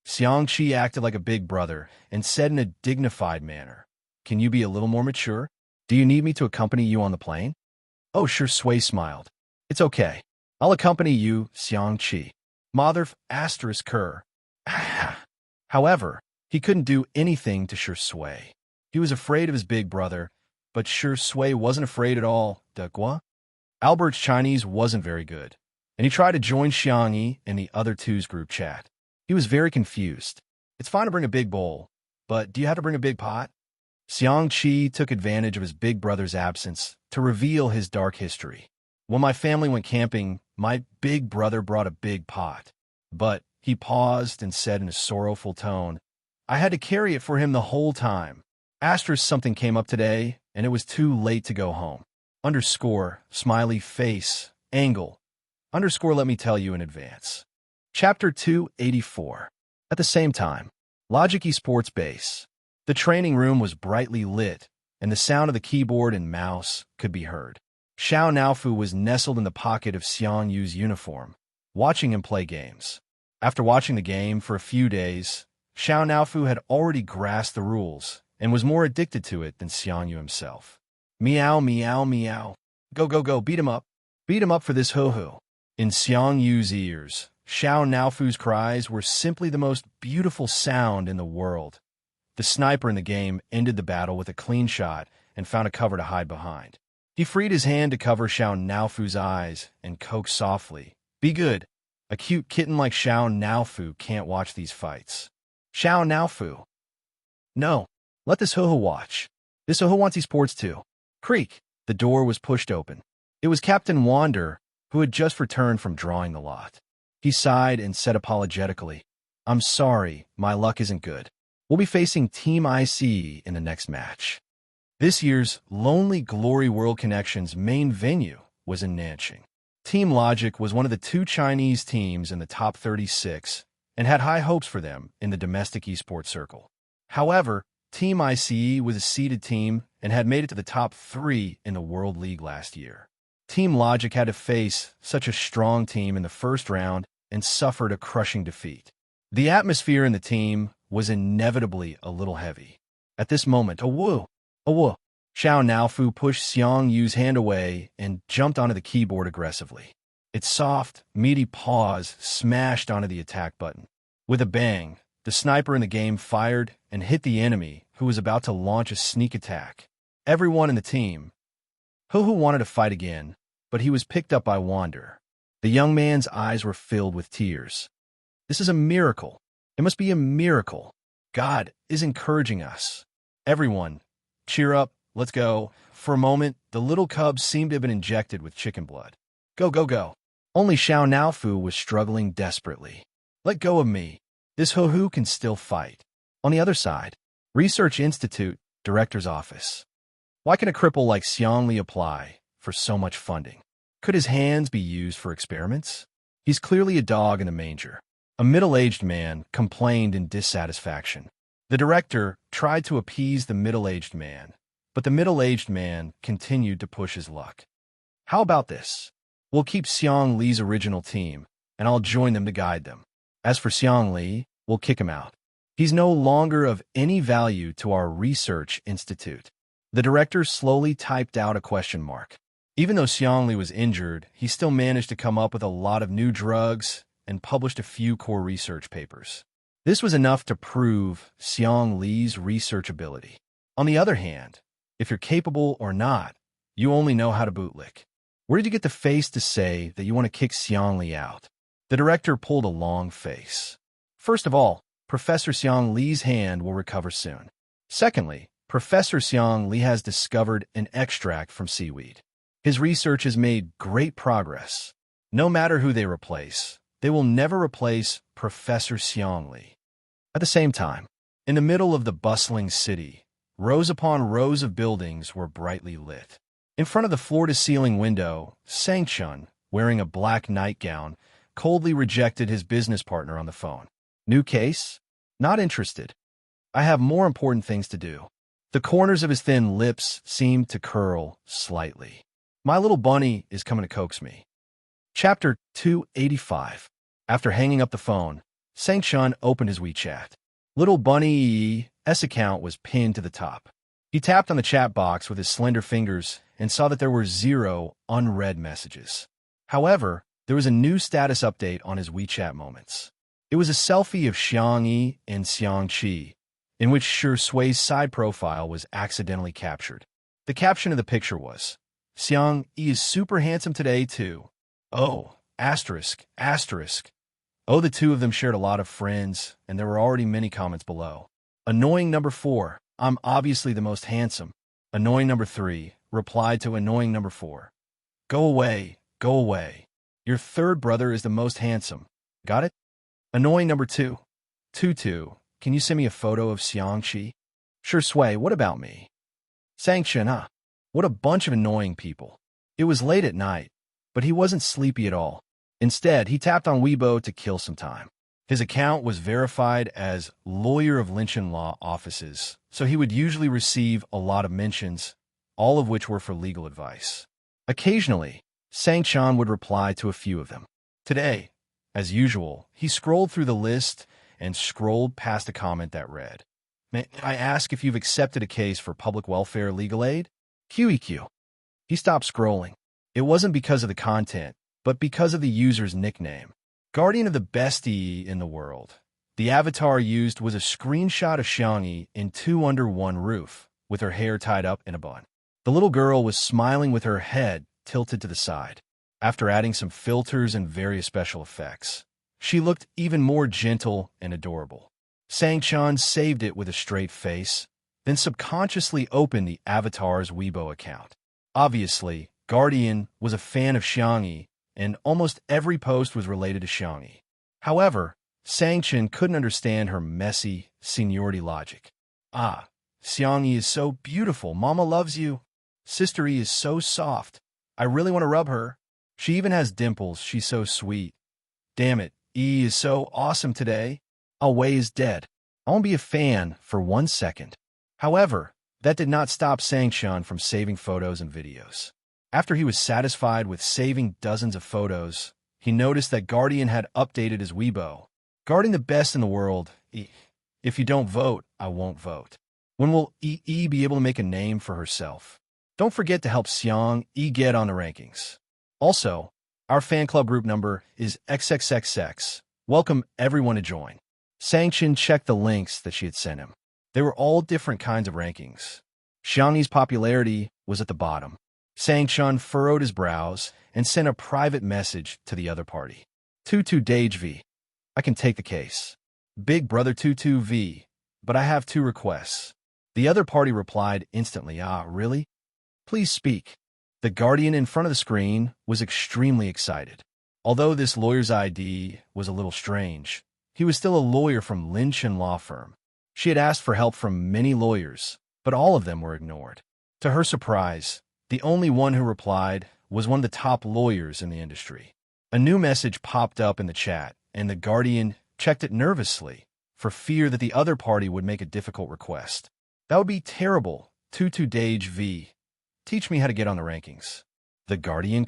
A: Xiangqi acted like a big brother and said in a dignified manner, "Can you be a little more mature? Do you need me to accompany you on the plane?" Oh, Shi Sui smiled. "It's okay. I'll accompany you, Xiangqi." Motherf asterisk her. However, he couldn't do anything to Shi Sui. He was afraid of his big brother, but Shi Sui wasn't afraid at all. Albert's Chinese wasn't very good, and he tried to join Xiangyi and the other two's group chat. He was very confused. "It's fine to bring a big bowl, but do you have to bring a big pot?" Xiangqi took advantage of his big brother's absence to reveal his dark history. "When my family went camping, my big brother brought a big pot. But," he paused and said in a sorrowful tone, "I had to carry it for him the whole time. Asterisk something came up today, and it was too late to go home. Underscore, smiley face, angle. Underscore, let me tell you in advance." Chapter 284. At the same time, Logic Esports base. The training room was brightly lit, and the sound of the keyboard and mouse could be heard. Xiao Naofu was nestled in the pocket of Xiang Yu's uniform, watching him play games. After watching the game for a few days, Xiao Naofu had already grasped the rules and was more addicted to it than Xiang Yu himself. "Meow, meow, meow. Go, go, go, beat him up. Beat him up for this hoo-hoo." In Xiang Yu's ears, Xiao Naofu's cries were simply the most beautiful sound in the world. The sniper in the game ended the battle with a clean shot and found a cover to hide behind. He freed his hand to cover Xiao Naofu's eyes and coaxed softly, "Be good. A cute kitten like Xiao Naofu can't watch these fights." "Xiao Naofu. No, let this hoo-hoo watch. This hoo-hoo wants esports too." Creak. The door was pushed open. It was Captain Wander, who had just returned from drawing the lot. He sighed and said apologetically, "I'm sorry, my luck isn't good. We'll be facing Team ICE in the next match." This year's Lonely Glory World Connections main venue was in Nanjing. Team Logic was one of the two Chinese teams in the top 36 and had high hopes for them in the domestic esports circle. However, Team ICE was a seeded team and had made it to the top 3 in the World League last year. Team Logic had to face such a strong team in the first round and suffered a crushing defeat. The atmosphere in the team was inevitably a little heavy. At this moment, a woo! Xiao Naofu pushed Xiang Yu's hand away and jumped onto the keyboard aggressively. Its soft, meaty paws smashed onto the attack button. With a bang, the sniper in the game fired and hit the enemy, who was about to launch a sneak attack. Everyone in the team, Hu wanted to fight again, but he was picked up by Wander. The young man's eyes were filled with tears. This is a miracle. It must be a miracle. God is encouraging us. Everyone, cheer up, let's go. For a moment, the little cub seemed to have been injected with chicken blood. Go, go, go. Only Xiao Naofu was struggling desperately. Let go of me. This Hu can still fight. On the other side, Research Institute, Director's Office. Why can a cripple like Xiangli apply for so much funding? Could his hands be used for experiments? He's clearly a dog in a manger. A middle-aged man complained in dissatisfaction. The director tried to appease the middle-aged man, but the middle-aged man continued to push his luck. How about this? We'll keep Xiang Li's original team, and I'll join them to guide them. As for Xiang Li, we'll kick him out. He's no longer of any value to our research institute. The director slowly typed out a question mark. Even though Xiang Li was injured, he still managed to come up with a lot of new drugs and published a few core research papers. This was enough to prove Xiang Li's research ability. On the other hand, if you're capable or not, you only know how to bootlick. Where did you get the face to say that you want to kick Xiang Li out? The director pulled a long face. First of all, Professor Xiang Li's hand will recover soon. Secondly, Professor Xiang Li has discovered an extract from seaweed. His research has made great progress. No matter who they replace, they will never replace Professor Xiang Li. At the same time, in the middle of the bustling city, rows upon rows of buildings were brightly lit. In front of the floor-to-ceiling window, Sang-chun, wearing a black nightgown, coldly rejected his business partner on the phone. New case? Not interested. I have more important things to do. The corners of his thin lips seemed to curl slightly. My little bunny is coming to coax me. Chapter 285. After hanging up the phone, Sang-chun opened his WeChat. Little Bunny's account was pinned to the top. He tapped on the chat box with his slender fingers and saw that there were 0 unread messages. However, there was a new status update on his WeChat moments. It was a selfie of Xiang Yi and Xiang Qi, in which Shi Sui's side profile was accidentally captured. The caption of the picture was, Xiang Yi is super handsome today, too. Oh, asterisk, asterisk. Oh, the two of them shared a lot of friends, and there were already many comments below. Annoying number 4, I'm obviously the most handsome. Annoying number 3, replied to annoying number 4. Go away, go away. Your third brother is the most handsome. Got it? Annoying number 2. Tutu, can you send me a photo of Xiang Qi? Shi Sui, what about me? Sang-chun, huh? What a bunch of annoying people. It was late at night, but he wasn't sleepy at all. Instead, he tapped on Weibo to kill some time. His account was verified as Lawyer of Linchin Law Offices, so he would usually receive a lot of mentions, all of which were for legal advice. Occasionally, Sang-chun would reply to a few of them. Today, as usual, he scrolled through the list and scrolled past a comment that read, May I ask if you've accepted a case for public welfare legal aid? QEQ. He stopped scrolling. It wasn't because of the content, but because of the user's nickname. Guardian of the bestie in the world. The avatar used was a screenshot of Xiangyi in 2 under 1 roof, with her hair tied up in a bun. The little girl was smiling with her head tilted to the side. After adding some filters and various special effects, she looked even more gentle and adorable. Sang-chun saved it with a straight face, then subconsciously opened the avatar's Weibo account. Obviously, Guardian was a fan of Xiangyi, and almost every post was related to Xiangyi. However, Sang-chun couldn't understand her messy seniority logic. Ah, Xiangyi is so beautiful. Mama loves you. Sister E is so soft. I really want to rub her. She even has dimples. She's so sweet. Damn it, E is so awesome today. Wei is dead. I won't be a fan for 1 second. However, that did not stop Sang-chun from saving photos and videos. After he was satisfied with saving dozens of photos, he noticed that Guardian had updated his Weibo. Guarding the best in the world, if you don't vote, I won't vote. When will E be able to make a name for herself? Don't forget to help Xiang Yi get on the rankings. Also, our fan club group number is XXXX. Welcome everyone to join. Sang-chun checked the links that she had sent him. They were all different kinds of rankings. Xiangyi's popularity was at the bottom. Sang-chun furrowed his brows and sent a private message to the other party. Tutu Dage, I can take the case. Big brother Tutu V, but I have two requests. The other party replied instantly, ah, really? Please speak. The guardian in front of the screen was extremely excited. Although this lawyer's ID was a little strange, he was still a lawyer from Lin Chen law firm. She had asked for help from many lawyers, but all of them were ignored. To her surprise, the only one who replied was one of the top lawyers in the industry. A new message popped up in the chat, and the guardian checked it nervously for fear that the other party would make a difficult request. That would be terrible. Tutu Dage V. Teach me how to get on the rankings. The guardian :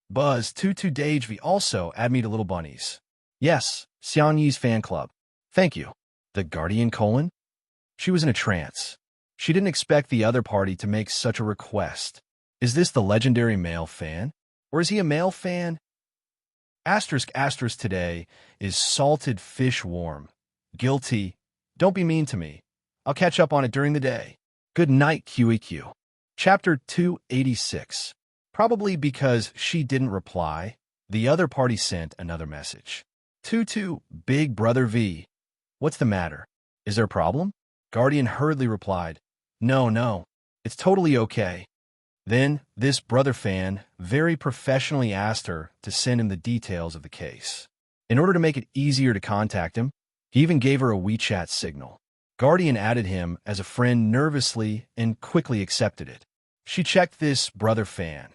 A: Buzz Tutu Dage V. Also add me to Little Bunnies. Yes, Xiang Yi's fan club. Thank you. The guardian : She was in a trance. She didn't expect the other party to make such a request. Is this the legendary male fan? Or is he a male fan? Asterisk today is salted fish warm. Guilty. Don't be mean to me. I'll catch up on it during the day. Good night, QEQ. Chapter 286. Probably because she didn't reply, the other party sent another message. Tutu, Big Brother V. What's the matter? Is there a problem? Guardian hurriedly replied, No, it's totally okay. Then, this brother fan very professionally asked her to send him the details of the case. In order to make it easier to contact him, he even gave her a WeChat signal. Guardian added him as a friend nervously and quickly accepted it. She checked this brother fan,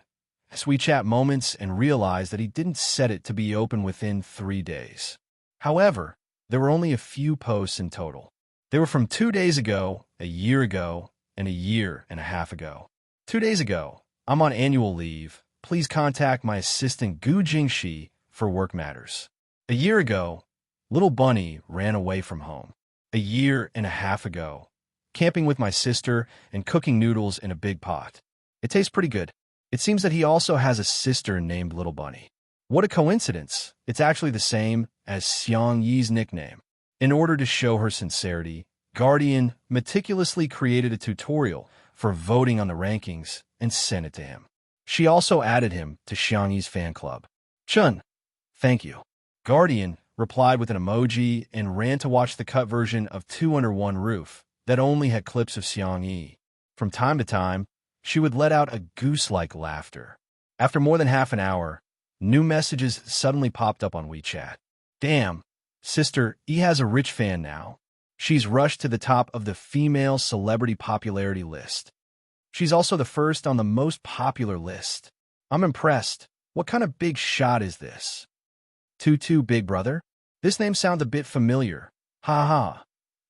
A: his WeChat moments, and realized that he didn't set it to be open within 3 days. However, there were only a few posts in total. They were from 2 days ago, a year ago, and a year and a half ago. 2 days ago, I'm on annual leave. Please contact my assistant Gu Jingxi for work matters. A year ago, Little Bunny ran away from home. A year and a half ago, camping with my sister and cooking noodles in a big pot. It tastes pretty good. It seems that he also has a sister named Little Bunny. What a coincidence. It's actually the same as Xiang Yi's nickname. In order to show her sincerity, Guardian meticulously created a tutorial for voting on the rankings and sent it to him. She also added him to Xiang Yi's fan club. Chun, thank you. Guardian replied with an emoji and ran to watch the cut version of Two Under One Roof that only had clips of Xiang Yi. From time to time, she would let out a goose-like laughter. After more than half an hour, new messages suddenly popped up on WeChat. Damn, sister, he has a rich fan now. She's rushed to the top of the female celebrity popularity list. She's also the first on the most popular list. I'm impressed. What kind of big shot is this? Tutu Big Brother? This name sounds a bit familiar. Ha ha.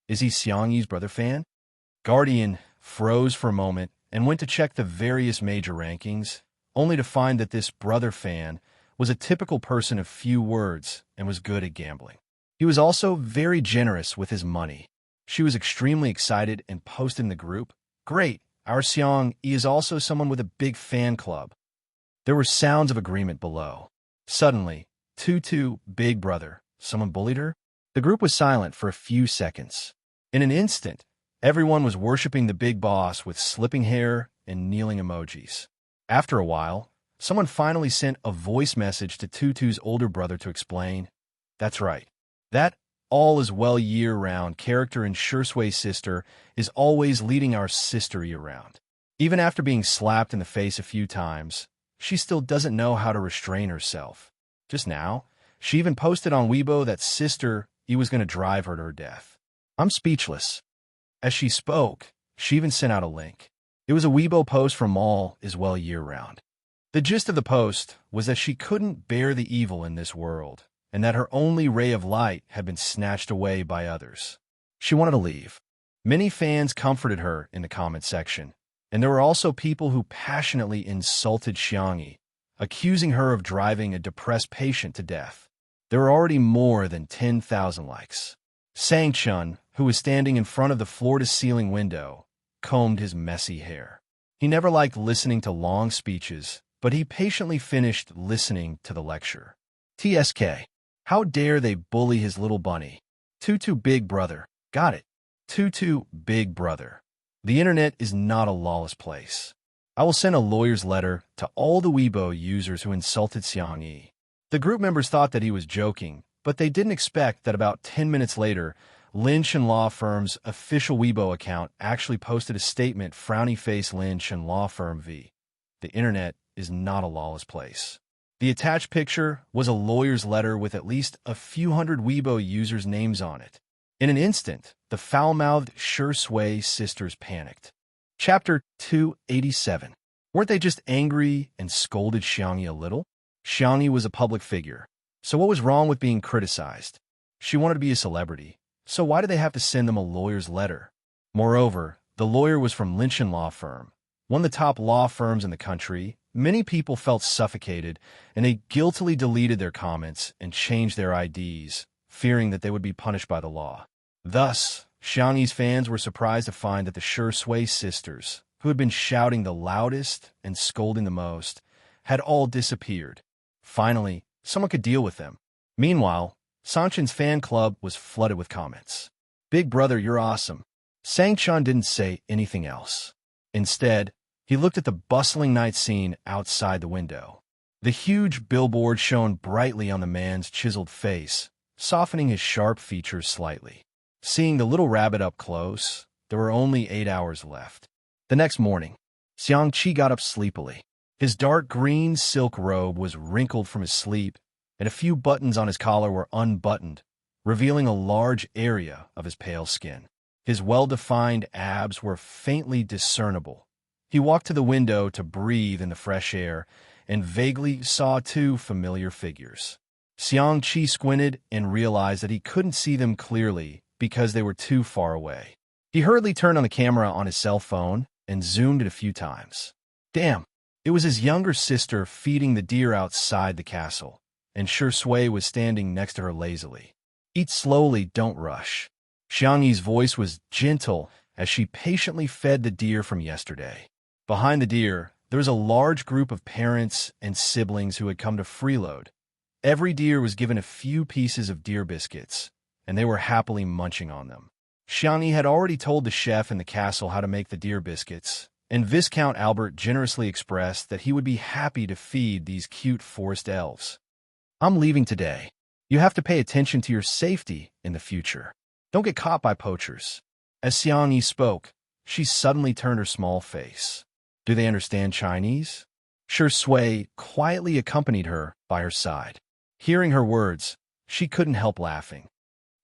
A: Is he Xiang Yi's brother fan? Guardian froze for a moment and went to check the various major rankings, only to find that this brother fan was a typical person of few words and was good at gambling. He was also very generous with his money. She was extremely excited and posted in the group, Great, our Xiang Yi is also someone with a big fan club. There were sounds of agreement below. Suddenly, Tutu, Big Brother, someone bullied her? The group was silent for a few seconds. In an instant, everyone was worshipping the big boss with slipping hair and kneeling emojis. After a while, someone finally sent a voice message to Tutu's older brother to explain, That's right. That all is well year-round character in Shurshui's sister is always leading our sister around. Even after being slapped in the face a few times, she still doesn't know how to restrain herself. Just now, she even posted on Weibo that sister he was going to drive her to her death. I'm speechless. As she spoke, she even sent out a link. It was a Weibo post from All is Well year-round. The gist of the post was that she couldn't bear the evil in this world, and that her only ray of light had been snatched away by others. She wanted to leave. Many fans comforted her in the comment section, and there were also people who passionately insulted Xiang Yi, accusing her of driving a depressed patient to death. There were already more than 10,000 likes. Sang-chun, who was standing in front of the floor-to-ceiling window, combed his messy hair. He never liked listening to long speeches, but he patiently finished listening to the lecture. TSK. How dare they bully his little bunny? Tutu Big Brother. Got it. Tutu Big Brother. The internet is not a lawless place. I will send a lawyer's letter to all the Weibo users who insulted Xiang Yi. The group members thought that he was joking, but they didn't expect that about 10 minutes later, Lynch & Law Firm's official Weibo account actually posted a statement, frowny face Lynch & Law Firm v. The internet is not a lawless place. The attached picture was a lawyer's letter with at least a few hundred Weibo users' names on it. In an instant, the foul-mouthed Shui sisters panicked. Chapter 287. Weren't they just angry and scolded Xiang Yi a little? Xiang Yi was a public figure, so what was wrong with being criticized? She wanted to be a celebrity, so why did they have to send them a lawyer's letter? Moreover, the lawyer was from Lynch & Law Firm, one of the top law firms in the country. Many people felt suffocated, and they guiltily deleted their comments and changed their IDs, fearing that they would be punished by the law. Thus, Xiang Yi's fans were surprised to find that the Shui sisters, who had been shouting the loudest and scolding the most, had all disappeared. Finally, someone could deal with them. Meanwhile, Sanchen's fan club was flooded with comments. "Big brother, you're awesome." Sangchun didn't say anything else. Instead, he looked at the bustling night scene outside the window. The huge billboard shone brightly on the man's chiseled face, softening his sharp features slightly. Seeing the little rabbit up close, there were only 8 hours left. The next morning, Xiang Qi got up sleepily. His dark green silk robe was wrinkled from his sleep, and a few buttons on his collar were unbuttoned, revealing a large area of his pale skin. His well-defined abs were faintly discernible. He walked to the window to breathe in the fresh air and vaguely saw two familiar figures. Xiang Qi squinted and realized that he couldn't see them clearly because they were too far away. He hurriedly turned on the camera on his cell phone and zoomed it a few times. Damn, it was his younger sister feeding the deer outside the castle, and Shui was standing next to her lazily. "Eat slowly, don't rush." Xiang Yi's voice was gentle as she patiently fed the deer from yesterday. Behind the deer, there was a large group of parents and siblings who had come to freeload. Every deer was given a few pieces of deer biscuits, and they were happily munching on them. Xiang Yi had already told the chef in the castle how to make the deer biscuits, and Viscount Albert generously expressed that he would be happy to feed these cute forest elves. "I'm leaving today. You have to pay attention to your safety in the future. Don't get caught by poachers." As Xiang Yi spoke, she suddenly turned her small face. "Do they understand Chinese?" Shui quietly accompanied her by her side. Hearing her words, she couldn't help laughing.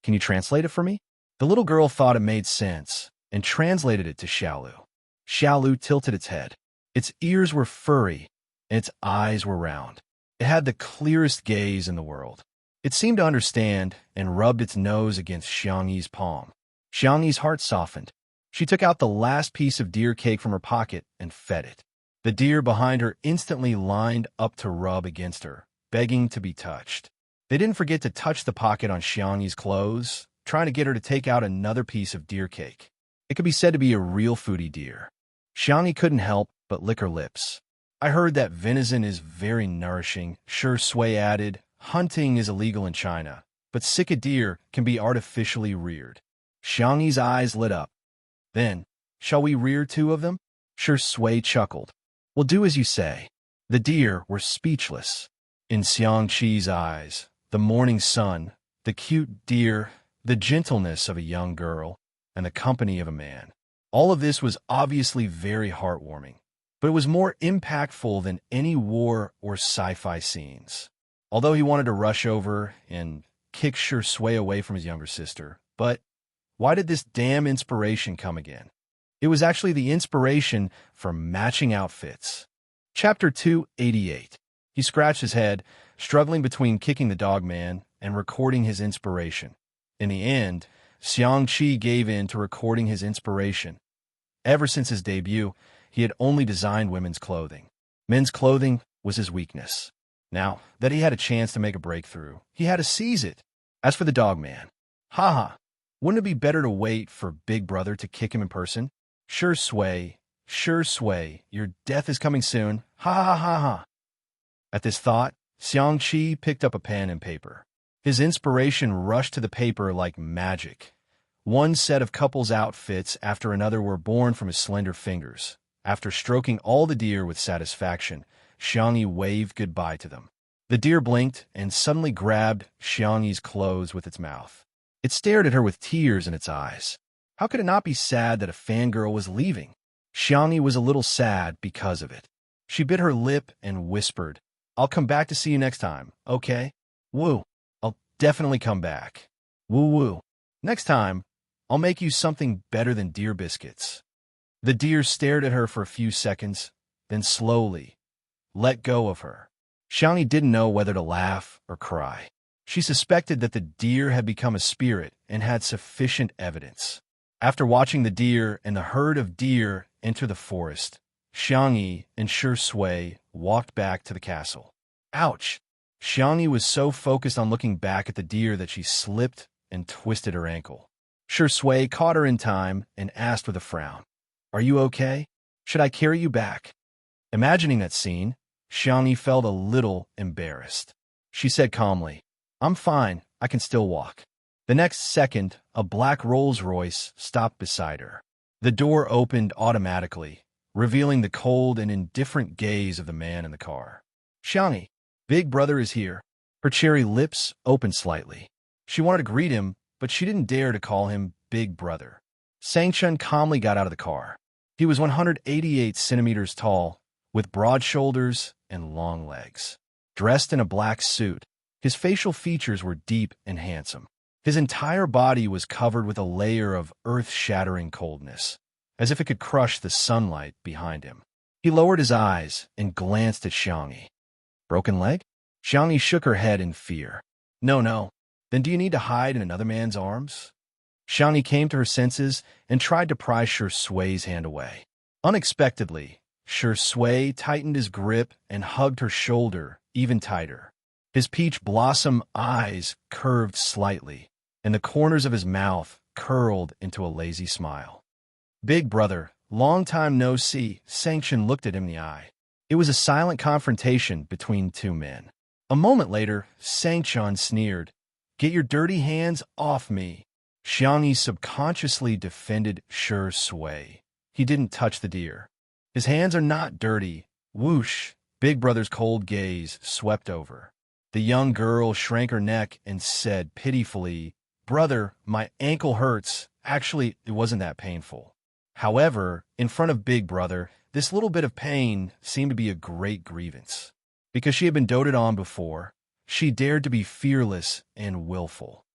A: "Can you translate it for me?" The little girl thought it made sense and translated it to Xiaolu. Xiaolu tilted its head. Its ears were furry, and its eyes were round. It had the clearest gaze in the world. It seemed to understand and rubbed its nose against Xiang Yi's palm. Xiang Yi's heart softened. She took out the last piece of deer cake from her pocket and fed it. The deer behind her instantly lined up to rub against her, begging to be touched. They didn't forget to touch the pocket on Xiang Yi's clothes, trying to get her to take out another piece of deer cake. It could be said to be a real foodie deer. Xiang Yi couldn't help but lick her lips. "I heard that venison is very nourishing," Shui added. "Hunting is illegal in China, but sick deer can be artificially reared." Xiang Yi's eyes lit up. "Then, shall we rear 2 of them?" Shui chuckled. "We'll do as you say." The deer were speechless. In Xiang Qi's eyes, the morning sun, the cute deer, the gentleness of a young girl, and the company of a man. All of this was obviously very heartwarming, but it was more impactful than any war or sci-fi scenes. Although he wanted to rush over and kick Shui away from his younger sister, but why did this damn inspiration come again? It was actually the inspiration for matching outfits. Chapter 288. He scratched his head, struggling between kicking the dog man and recording his inspiration. In the end, Xiang Qi gave in to recording his inspiration. Ever since his debut, he had only designed women's clothing. Men's clothing was his weakness. Now that he had a chance to make a breakthrough, he had to seize it. As for the dog man, haha, wouldn't it be better to wait for Big Brother to kick him in person? Shui, your death is coming soon. Ha ha ha ha. At this thought, Xiang Qi picked up a pen and paper. His inspiration rushed to the paper like magic. One set of couples' outfits after another were born from his slender fingers. After stroking all the deer with satisfaction, Xiangyi waved goodbye to them. The deer blinked and suddenly grabbed Xiangyi's clothes with its mouth. It stared at her with tears in its eyes. How could it not be sad that a fangirl was leaving? Xiangyi was a little sad because of it. She bit her lip and whispered, "I'll come back to see you next time, okay? Woo, I'll definitely come back. Woo woo. Next time, I'll make you something better than deer biscuits." The deer stared at her for a few seconds, then slowly let go of her. Xiangyi didn't know whether to laugh or cry. She suspected that the deer had become a spirit and had sufficient evidence. After watching the deer and the herd of deer enter the forest, Xiangyi and Shui walked back to the castle. Ouch! Xiangyi was so focused on looking back at the deer that she slipped and twisted her ankle. Shui caught her in time and asked with a frown, "Are you okay? Should I carry you back?" Imagining that scene, Xiangyi felt a little embarrassed. She said calmly, "I'm fine, I can still walk." The next second, a black Rolls-Royce stopped beside her. The door opened automatically, revealing the cold and indifferent gaze of the man in the car. "Xiangyi, Big Brother is here." Her cherry lips opened slightly. She wanted to greet him, but she didn't dare to call him Big Brother. Sangchun calmly got out of the car. He was 188 centimeters tall, with broad shoulders and long legs. Dressed in a black suit, his facial features were deep and handsome. His entire body was covered with a layer of earth-shattering coldness, as if it could crush the sunlight behind him. He lowered his eyes and glanced at Xiangyi. "Broken leg?" Xiangyi shook her head in fear. No. Then do you need to hide in another man's arms?" Xiangyi came to her senses and tried to pry Shui's hand away. Unexpectedly, Shui tightened his grip and hugged her shoulder even tighter. His peach blossom eyes curved slightly, and the corners of his mouth curled into a lazy smile. "Big Brother, long time no see," Sangchun looked at him in the eye. It was a silent confrontation between two men. A moment later, Sangchun sneered, "Get your dirty hands off me." Xiangyi subconsciously defended Shui. He didn't touch the deer. "His hands are not dirty." Whoosh! Big Brother's cold gaze swept over. The young girl shrank her neck and said pitifully, "Brother, my ankle hurts." Actually, it wasn't that painful. However, in front of Big Brother, this little bit of pain seemed to be a great grievance. Because she had been doted on before, she dared to be fearless and willful.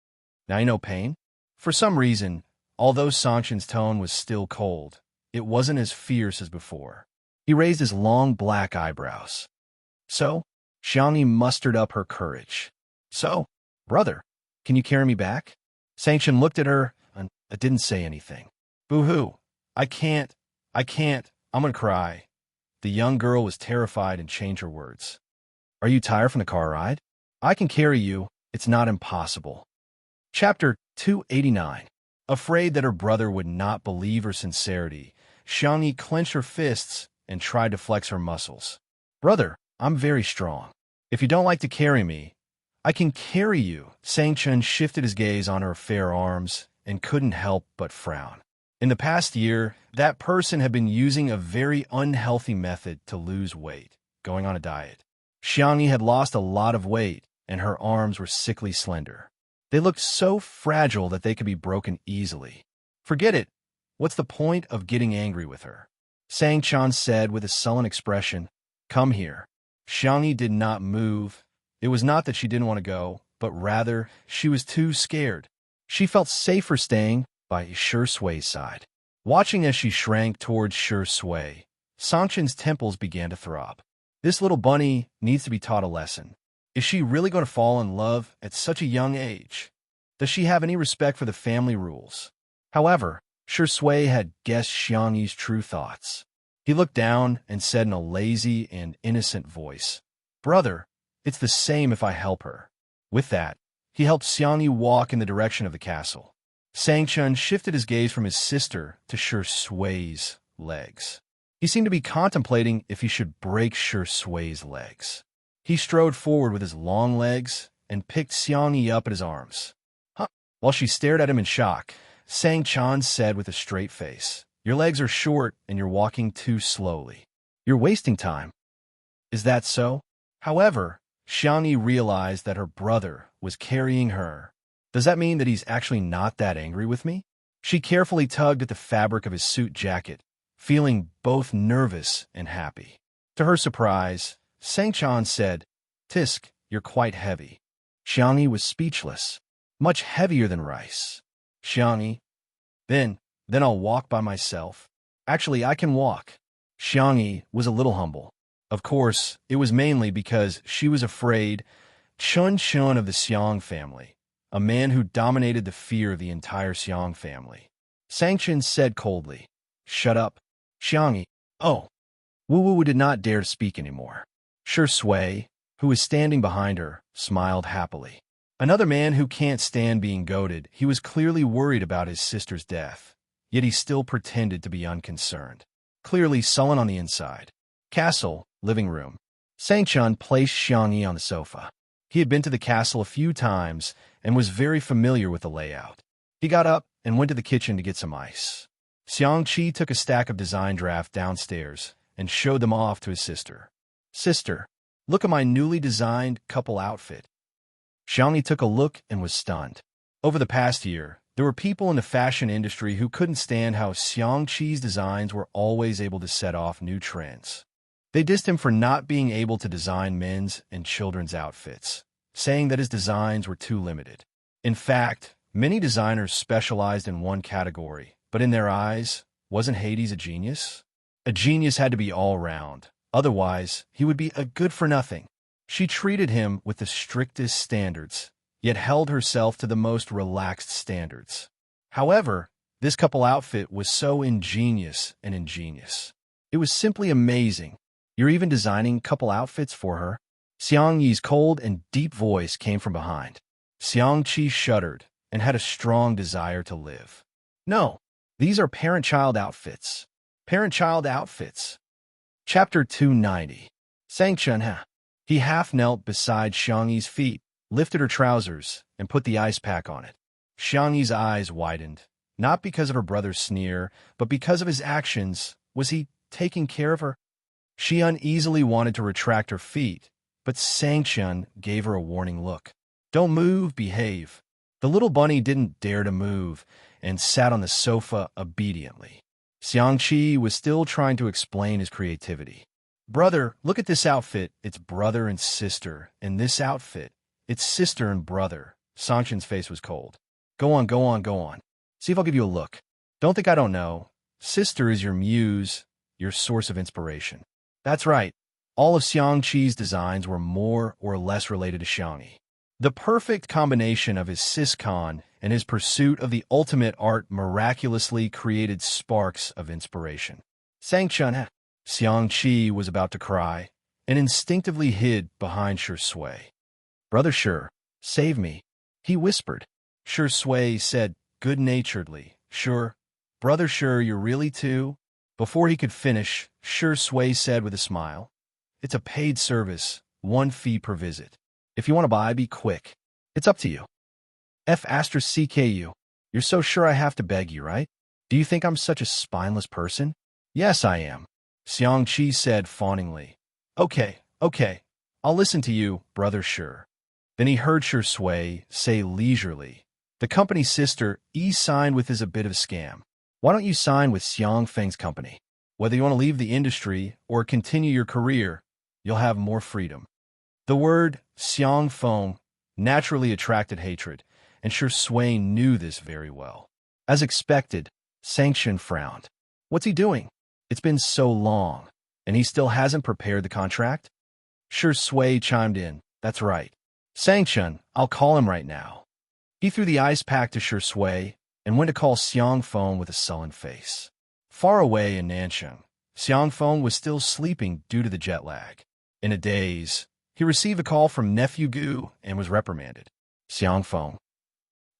A: "Now you know pain?" For some reason, although Sangchun's tone was still cold, it wasn't as fierce as before. He raised his long black eyebrows. "So?" Xiangyi mustered up her courage. "So, brother, can you carry me back?" Sangchun looked at her and didn't say anything. "Boo-hoo. I can't. I'm gonna cry." The young girl was terrified and changed her words. "Are you tired from the car ride? I can carry you. It's not impossible." Chapter 289. Afraid that her brother would not believe her sincerity, Xiangyi clenched her fists and tried to flex her muscles. "Brother, I'm very strong. If you don't like to carry me, I can carry you." Sangchun shifted his gaze on her fair arms and couldn't help but frown. In the past year, that person had been using a very unhealthy method to lose weight, going on a diet. Xiangyi had lost a lot of weight, and her arms were sickly slender. They looked so fragile that they could be broken easily. "Forget it. What's the point of getting angry with her?" Sangchun said with a sullen expression. "Come here." Xiangyi did not move. It was not that she didn't want to go, but rather she was too scared. She felt safer staying by Shui's side. Watching as she shrank towards Shui, Sangchun's temples began to throb. This little bunny needs to be taught a lesson. Is she really going to fall in love at such a young age? Does she have any respect for the family rules? However, Shui had guessed Xiangyi's true thoughts. He looked down and said in a lazy and innocent voice, "Brother, it's the same if I help her." With that, he helped Xiangyi walk in the direction of the castle. Sangchun shifted his gaze from his sister to Shui's legs. He seemed to be contemplating if he should break Shui's legs. He strode forward with his long legs and picked Xiangyi up in his arms. "Huh?" While she stared at him in shock, Sangchun said with a straight face, Your legs are short and you're walking too slowly. You're wasting time. Is that so? However, Xiangyi realized that her brother was carrying her. Does that mean that he's actually not that angry with me? She carefully tugged at the fabric of his suit jacket, feeling both nervous and happy. To her surprise, Sangchan said, "Tisk, you're quite heavy." Xiangyi was speechless. Much heavier than rice. Xiangyi, then I'll walk by myself. Actually, I can walk. Xiangyi was a little humble. Of course, it was mainly because she was afraid Chun Chun of the Xiang family, a man who dominated the fear of the entire Xiang family. Sangchen said coldly, "Shut up, Xiangyi." Oh. Wu Wu did not dare to speak anymore. Shi Sui, who was standing behind her, smiled happily. Another man who can't stand being goaded, he was clearly worried about his sister's death, yet he still pretended to be unconcerned, clearly sullen on the inside. Castle, living room. Sangchun placed Xiangyi on the sofa. He had been to the castle a few times and was very familiar with the layout. He got up and went to the kitchen to get some ice. Xiangqi took a stack of design drafts downstairs and showed them off to his sister. "Sister, look at my newly designed couple outfit." Xiangyi took a look and was stunned. Over the past year, there were people in the fashion industry who couldn't stand how Xiangqi's designs were always able to set off new trends. They dissed him for not being able to design men's and children's outfits, saying that his designs were too limited. In fact, many designers specialized in one category, but in their eyes, wasn't Hades a genius? A genius had to be all-round, otherwise he would be a good-for-nothing. She treated him with the strictest standards, yet held herself to the most relaxed standards. However, this couple outfit was so ingenious and ingenious. It was simply amazing. "You're even designing couple outfits for her?" Xiangyi's cold and deep voice came from behind. Xiangqi shuddered and had a strong desire to live. "No, these are parent-child outfits." Parent-child outfits. Chapter 290. Sangchun. He half-knelt beside Xiangyi's feet, lifted her trousers, and put the ice pack on it. Xiangyi's eyes widened, not because of her brother's sneer, but because of his actions. Was he taking care of her? She uneasily wanted to retract her feet, but Sangchun gave her a warning look. "Don't move, behave." The little bunny didn't dare to move and sat on the sofa obediently. Xiangqi was still trying to explain his creativity. "Brother, look at this outfit. It's brother and sister. And this outfit, it's sister and brother." Sangchen's face was cold. Go on, go on, go on. See if I'll give you a look. Don't think I don't know. Sister is your muse, your source of inspiration." That's right. All of Xiangqi's designs were more or less related to Xiangyi. The perfect combination of his siscon and his pursuit of the ultimate art miraculously created sparks of inspiration. Sangchun. Xiangqi was about to cry and instinctively hid behind Shi Sui. "Brother Shi, save me," he whispered. Shi Sui said good-naturedly, "Sure, brother Shi, you're really too?" Before he could finish, Shi Sui said with a smile, "It's a paid service, 1 fee per visit. If you want to buy, be quick. It's up to you." F***CKU. You're so sure I have to beg you, right? Do you think I'm such a spineless person? Yes, I am. Xiangqi said fawningly. Okay, I'll listen to you, brother Shi. Then he heard Shi Sui say leisurely, "The company's sister signed with is a bit of a scam. Why don't you sign with Xiang Feng's company? Whether you want to leave the industry or continue your career, you'll have more freedom." The word Xiang Feng naturally attracted hatred, and Shi Sui knew this very well. As expected, Sangchun frowned. What's he doing? It's been so long, and he still hasn't prepared the contract? Shi Sui chimed in. That's right. Sangchun, I'll call him right now. He threw the ice pack to Shi Sui and went to call Xiang Feng with a sullen face. Far away in Nansheng, Xiang Feng was still sleeping due to the jet lag. In a daze, he received a call from nephew Gu and was reprimanded. Xiang Feng.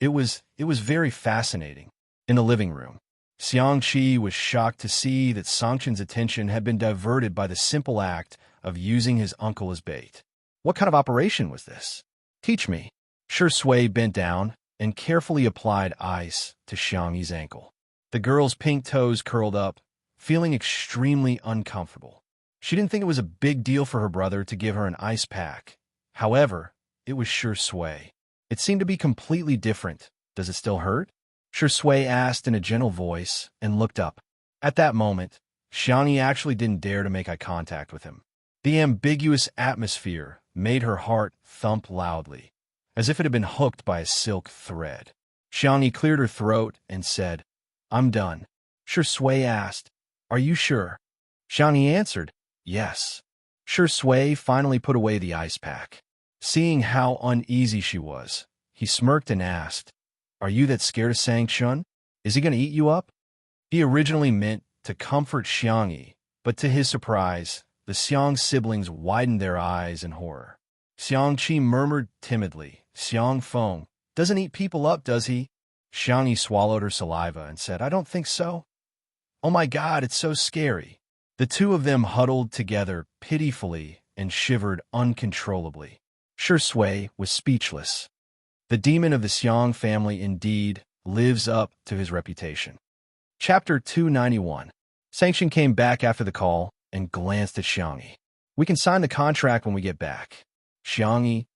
A: It was very fascinating. In the living room, Xiangqi was shocked to see that Sangchen's attention had been diverted by the simple act of using his uncle as bait. What kind of operation was this? Teach me. Shi Sui bent down and carefully applied ice to Xiangyi's ankle. The girl's pink toes curled up, feeling extremely uncomfortable. She didn't think it was a big deal for her brother to give her an ice pack. However, it was Shui. It seemed to be completely different. Does it still hurt? Shui asked in a gentle voice and looked up. At that moment, Xiangyi actually didn't dare to make eye contact with him. The ambiguous atmosphere made her heart thump loudly, as if it had been hooked by a silk thread. Xiangyi cleared her throat and said, "I'm done." Shui asked, "Are you sure?" Xiangyi answered, "Yes." Shui finally put away the ice pack. Seeing how uneasy she was, he smirked and asked, "Are you that scared of Sang-chun? Is he going to eat you up?" He originally meant to comfort Xiangyi, but to his surprise, the Xiang siblings widened their eyes in horror. Xiangqi murmured timidly, "Xiang Feng doesn't eat people up, does he?" Xiangyi swallowed her saliva and said, "I don't think so." "Oh my God, it's so scary." The two of them huddled together pitifully and shivered uncontrollably. Shui was speechless. The demon of the Xiang family indeed lives up to his reputation. Chapter 291. Sanction came back after the call and glanced at Xiangyi. "We can sign the contract when we get back." Xiangyi,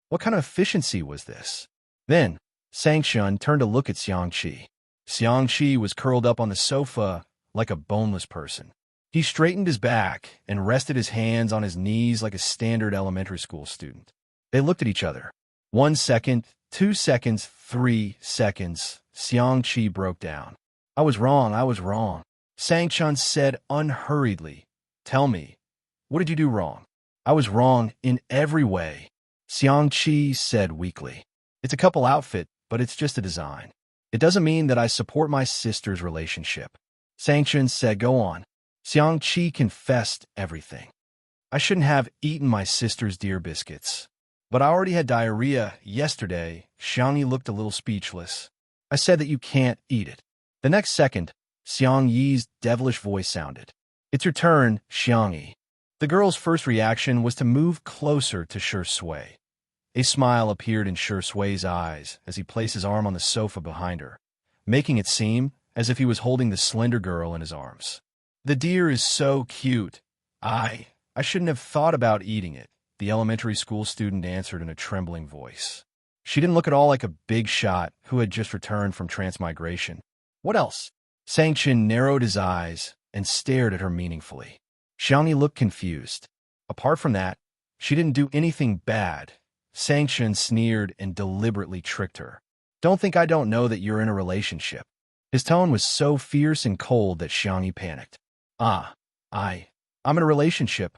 A: what kind of efficiency was this? Then, Sanction turned to look at Xiangqi. Xiangqi was curled up on the sofa like a boneless person. He straightened his back and rested his hands on his knees like a standard elementary school student. They looked at each other. 1 second, 2 seconds, 3 seconds. Xiangqi broke down. I was wrong. Sang-chun said unhurriedly, "Tell me, what did you do wrong?" "I was wrong in every way," Xiangqi said weakly. "It's a couple outfit, but it's just a design. It doesn't mean that I support my sister's relationship." Sang-chun said, "Go on." Xiangqi confessed everything. "I shouldn't have eaten my sister's deer biscuits. But I already had diarrhea yesterday." Xiangyi looked a little speechless. "I said that you can't eat it." The next second, Xiangyi's devilish voice sounded. "It's your turn, Xiangyi." The girl's first reaction was to move closer to Shui. A smile appeared in Shui's eyes as he placed his arm on the sofa behind her, making it seem as if he was holding the slender girl in his arms. "The deer is so cute. I shouldn't have thought about eating it," the elementary school student answered in a trembling voice. She didn't look at all like a big shot who had just returned from transmigration. "What else?" Sang-Chin narrowed his eyes and stared at her meaningfully. Xiangyi looked confused. Apart from that, she didn't do anything bad. Sang-Chin sneered and deliberately tricked her. "Don't think I don't know that you're in a relationship." His tone was so fierce and cold that Xiangyi panicked. I'm in a relationship."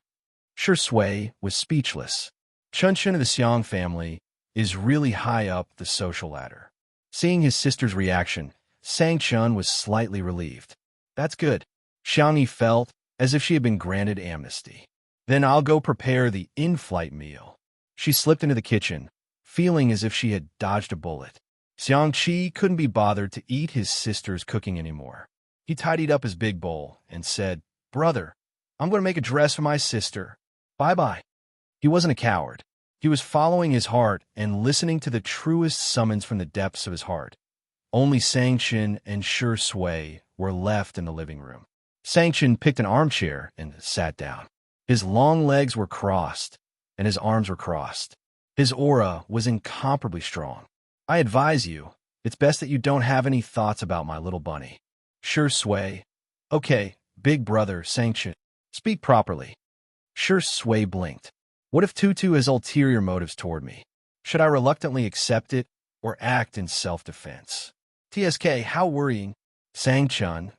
A: Shui was speechless. Chun-Chun of the Xiang family is really high up the social ladder. Seeing his sister's reaction, Sang-Chun was slightly relieved. "That's good." Xiangyi felt as if she had been granted amnesty. "Then I'll go prepare the in-flight meal." She slipped into the kitchen, feeling as if she had dodged a bullet. Xiangqi couldn't be bothered to eat his sister's cooking anymore. He tidied up his big bowl and said, "Brother, I'm going to make a dress for my sister. Bye-bye." He wasn't a coward. He was following his heart and listening to the truest summons from the depths of his heart. Only Sang-Chin and Shui were left in the living room. Sang-Chin picked an armchair and sat down. His long legs were crossed, and his arms were crossed. His aura was incomparably strong. "I advise you, it's best that you don't have any thoughts about my little bunny." Shui. "Okay, big brother Sang-Chin. Speak properly." Shui blinked. "What if Tutu has ulterior motives toward me? Should I reluctantly accept it or act in self-defense?" "TSK, how worrying." Sang-Chun.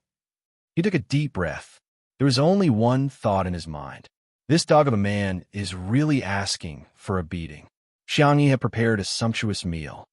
A: He took a deep breath. There was only one thought in his mind. This dog of a man is really asking for a beating. Xiangyi had prepared a sumptuous meal.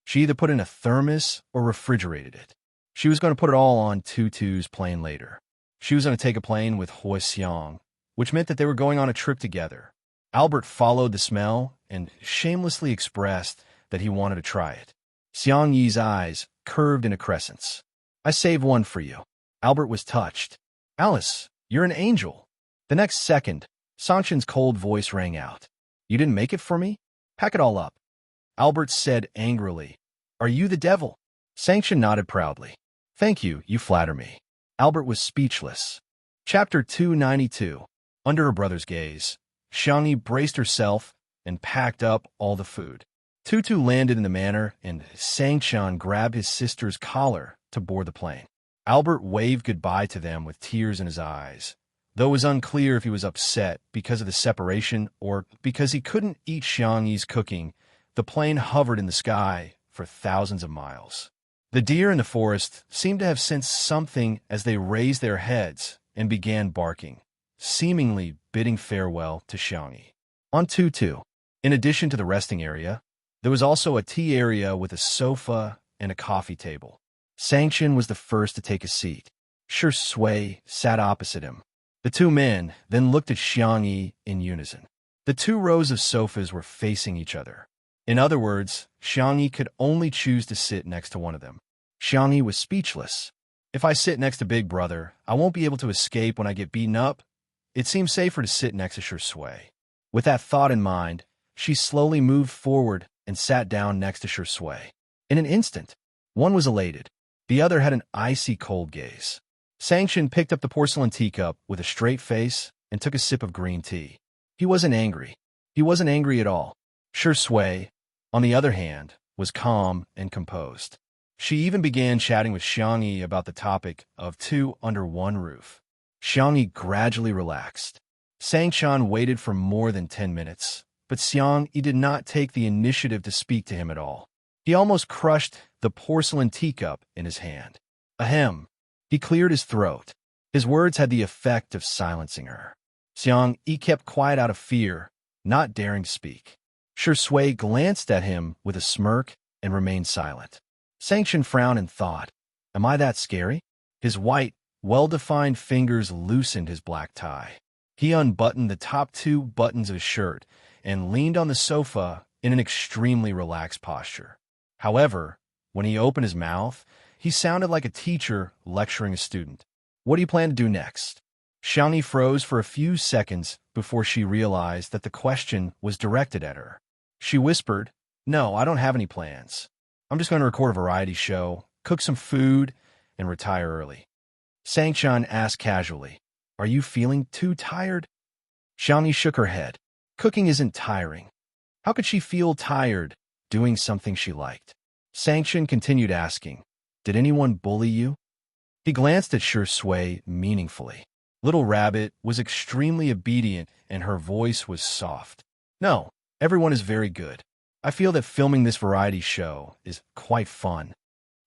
A: She either put in a thermos or refrigerated it. She was going to put it all on Tutu's plane later. She was going to take a plane with Hui Xiang, which meant that they were going on a trip together. Albert followed the smell and shamelessly expressed that he wanted to try it. Xiang Yi's eyes curved in a crescent. "I saved one for you." Albert was touched. "Alice, you're an angel." The next second, Sanchin's cold voice rang out. "You didn't make it for me? Pack it all up." Albert said angrily, "Are you the devil?" Sanchin nodded proudly. Thank you, you flatter me. Albert was speechless. Chapter 292. Under her brother's gaze, Xiangyi braced herself and packed up all the food. Tutu landed in the manor, and Sangshan grabbed his sister's collar to board the plane. Albert waved goodbye to them with tears in his eyes, though it was unclear if he was upset because of the separation or because he couldn't eat Xiangyi's cooking. The plane hovered in the sky for thousands of miles. The deer in the forest seemed to have sensed something as they raised their heads and began barking, seemingly bidding farewell to Xiangyi. On Tutu, in addition to the resting area, there was also a tea area with a sofa and a coffee table. Sangshan was the first to take a seat. Shi Sui sat opposite him. The two men then looked at Xiangyi in unison. The two rows of sofas were facing each other. In other words, Xiangyi could only choose to sit next to one of them. Xiangyi was speechless. If I sit next to Big Brother, I won't be able to escape when I get beaten up. It seems safer to sit next to Shi Sui. With that thought in mind, she slowly moved forward and sat down next to Shi Sui. In an instant, one was elated. The other had an icy cold gaze. Sangshan picked up the porcelain teacup with a straight face and took a sip of green tea. He wasn't angry. He wasn't angry at all. Shi Sui, on the other hand, was calm and composed. She even began chatting with Xiangyi about the topic of two under one roof. Xiangyi gradually relaxed. Sangshan waited for more than 10 minutes, but Xiangyi did not take the initiative to speak to him at all. He almost crushed the porcelain teacup in his hand. Ahem. He cleared his throat. His words had the effect of silencing her. Xiangyi kept quiet out of fear, not daring to speak. Shi Sui glanced at him with a smirk and remained silent. Sangshan frowned and thought, am I that scary? His white, well-defined fingers loosened his black tie. He unbuttoned the top two buttons of his shirt and leaned on the sofa in an extremely relaxed posture. However, when he opened his mouth, he sounded like a teacher lecturing a student. What do you plan to do next? Xiangyi froze for a few seconds before she realized that the question was directed at her. She whispered, no, I don't have any plans. I'm just going to record a variety show, cook some food, and retire early. Sangshan asked casually, are you feeling too tired? Xiangyi shook her head. Cooking isn't tiring. How could she feel tired doing something she liked? Sangshan continued asking, did anyone bully you? He glanced at Shi Sui meaningfully. Little Rabbit was extremely obedient and her voice was soft. No, everyone is very good. I feel that filming this variety show is quite fun.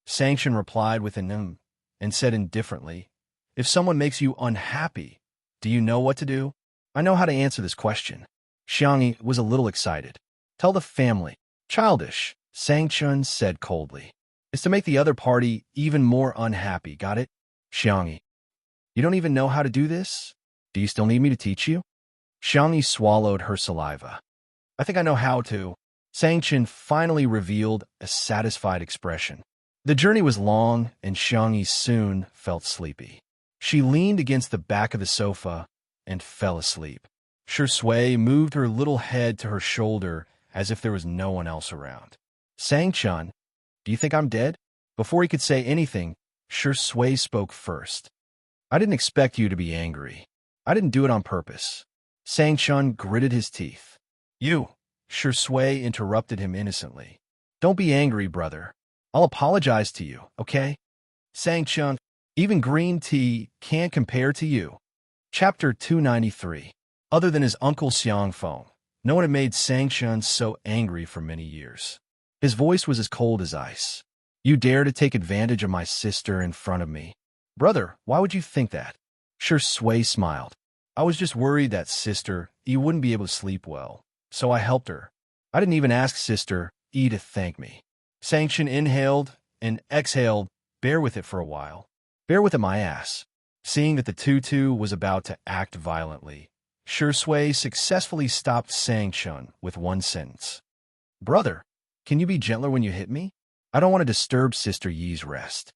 A: Sangshan replied with an and said indifferently, if someone makes you unhappy, do you know what to do? I know how to answer this question. Xiangyi was a little excited. Tell the family. Childish, Sangshan said coldly. It's to make the other party even more unhappy, got it? Xiangyi, you don't even know how to do this? Do you still need me to teach you? Xiangyi swallowed her saliva. I think I know how to. Sangshan finally revealed a satisfied expression. The journey was long, and Xiangyi soon felt sleepy. She leaned against the back of the sofa and fell asleep. Shi Sui moved her little head to her shoulder as if there was no one else around. Sangshan, do you think I'm dead? Before he could say anything, Shi Sui spoke first. I didn't expect you to be angry. I didn't do it on purpose. Sangshan gritted his teeth. You, Shi Sui interrupted him innocently. Don't be angry, brother. I'll apologize to you, okay? Sangshan, even green tea can't compare to you. Chapter 293. Other than his uncle Xiangfeng, no one had made Sangshan so angry for many years. His voice was as cold as ice. You dare to take advantage of my sister in front of me. Brother, why would you think that? Shi Sui smiled. I was just worried that sister, you wouldn't be able to sleep well, so I helped her. I didn't even ask sister E to thank me. Sangshan inhaled and exhaled. Bear with it for a while. Bear with it, my ass. Seeing that the tutu was about to act violently, Shi Sui successfully stopped Sangshan with one sentence. Brother, can you be gentler when you hit me? I don't want to disturb Sister Yi's rest.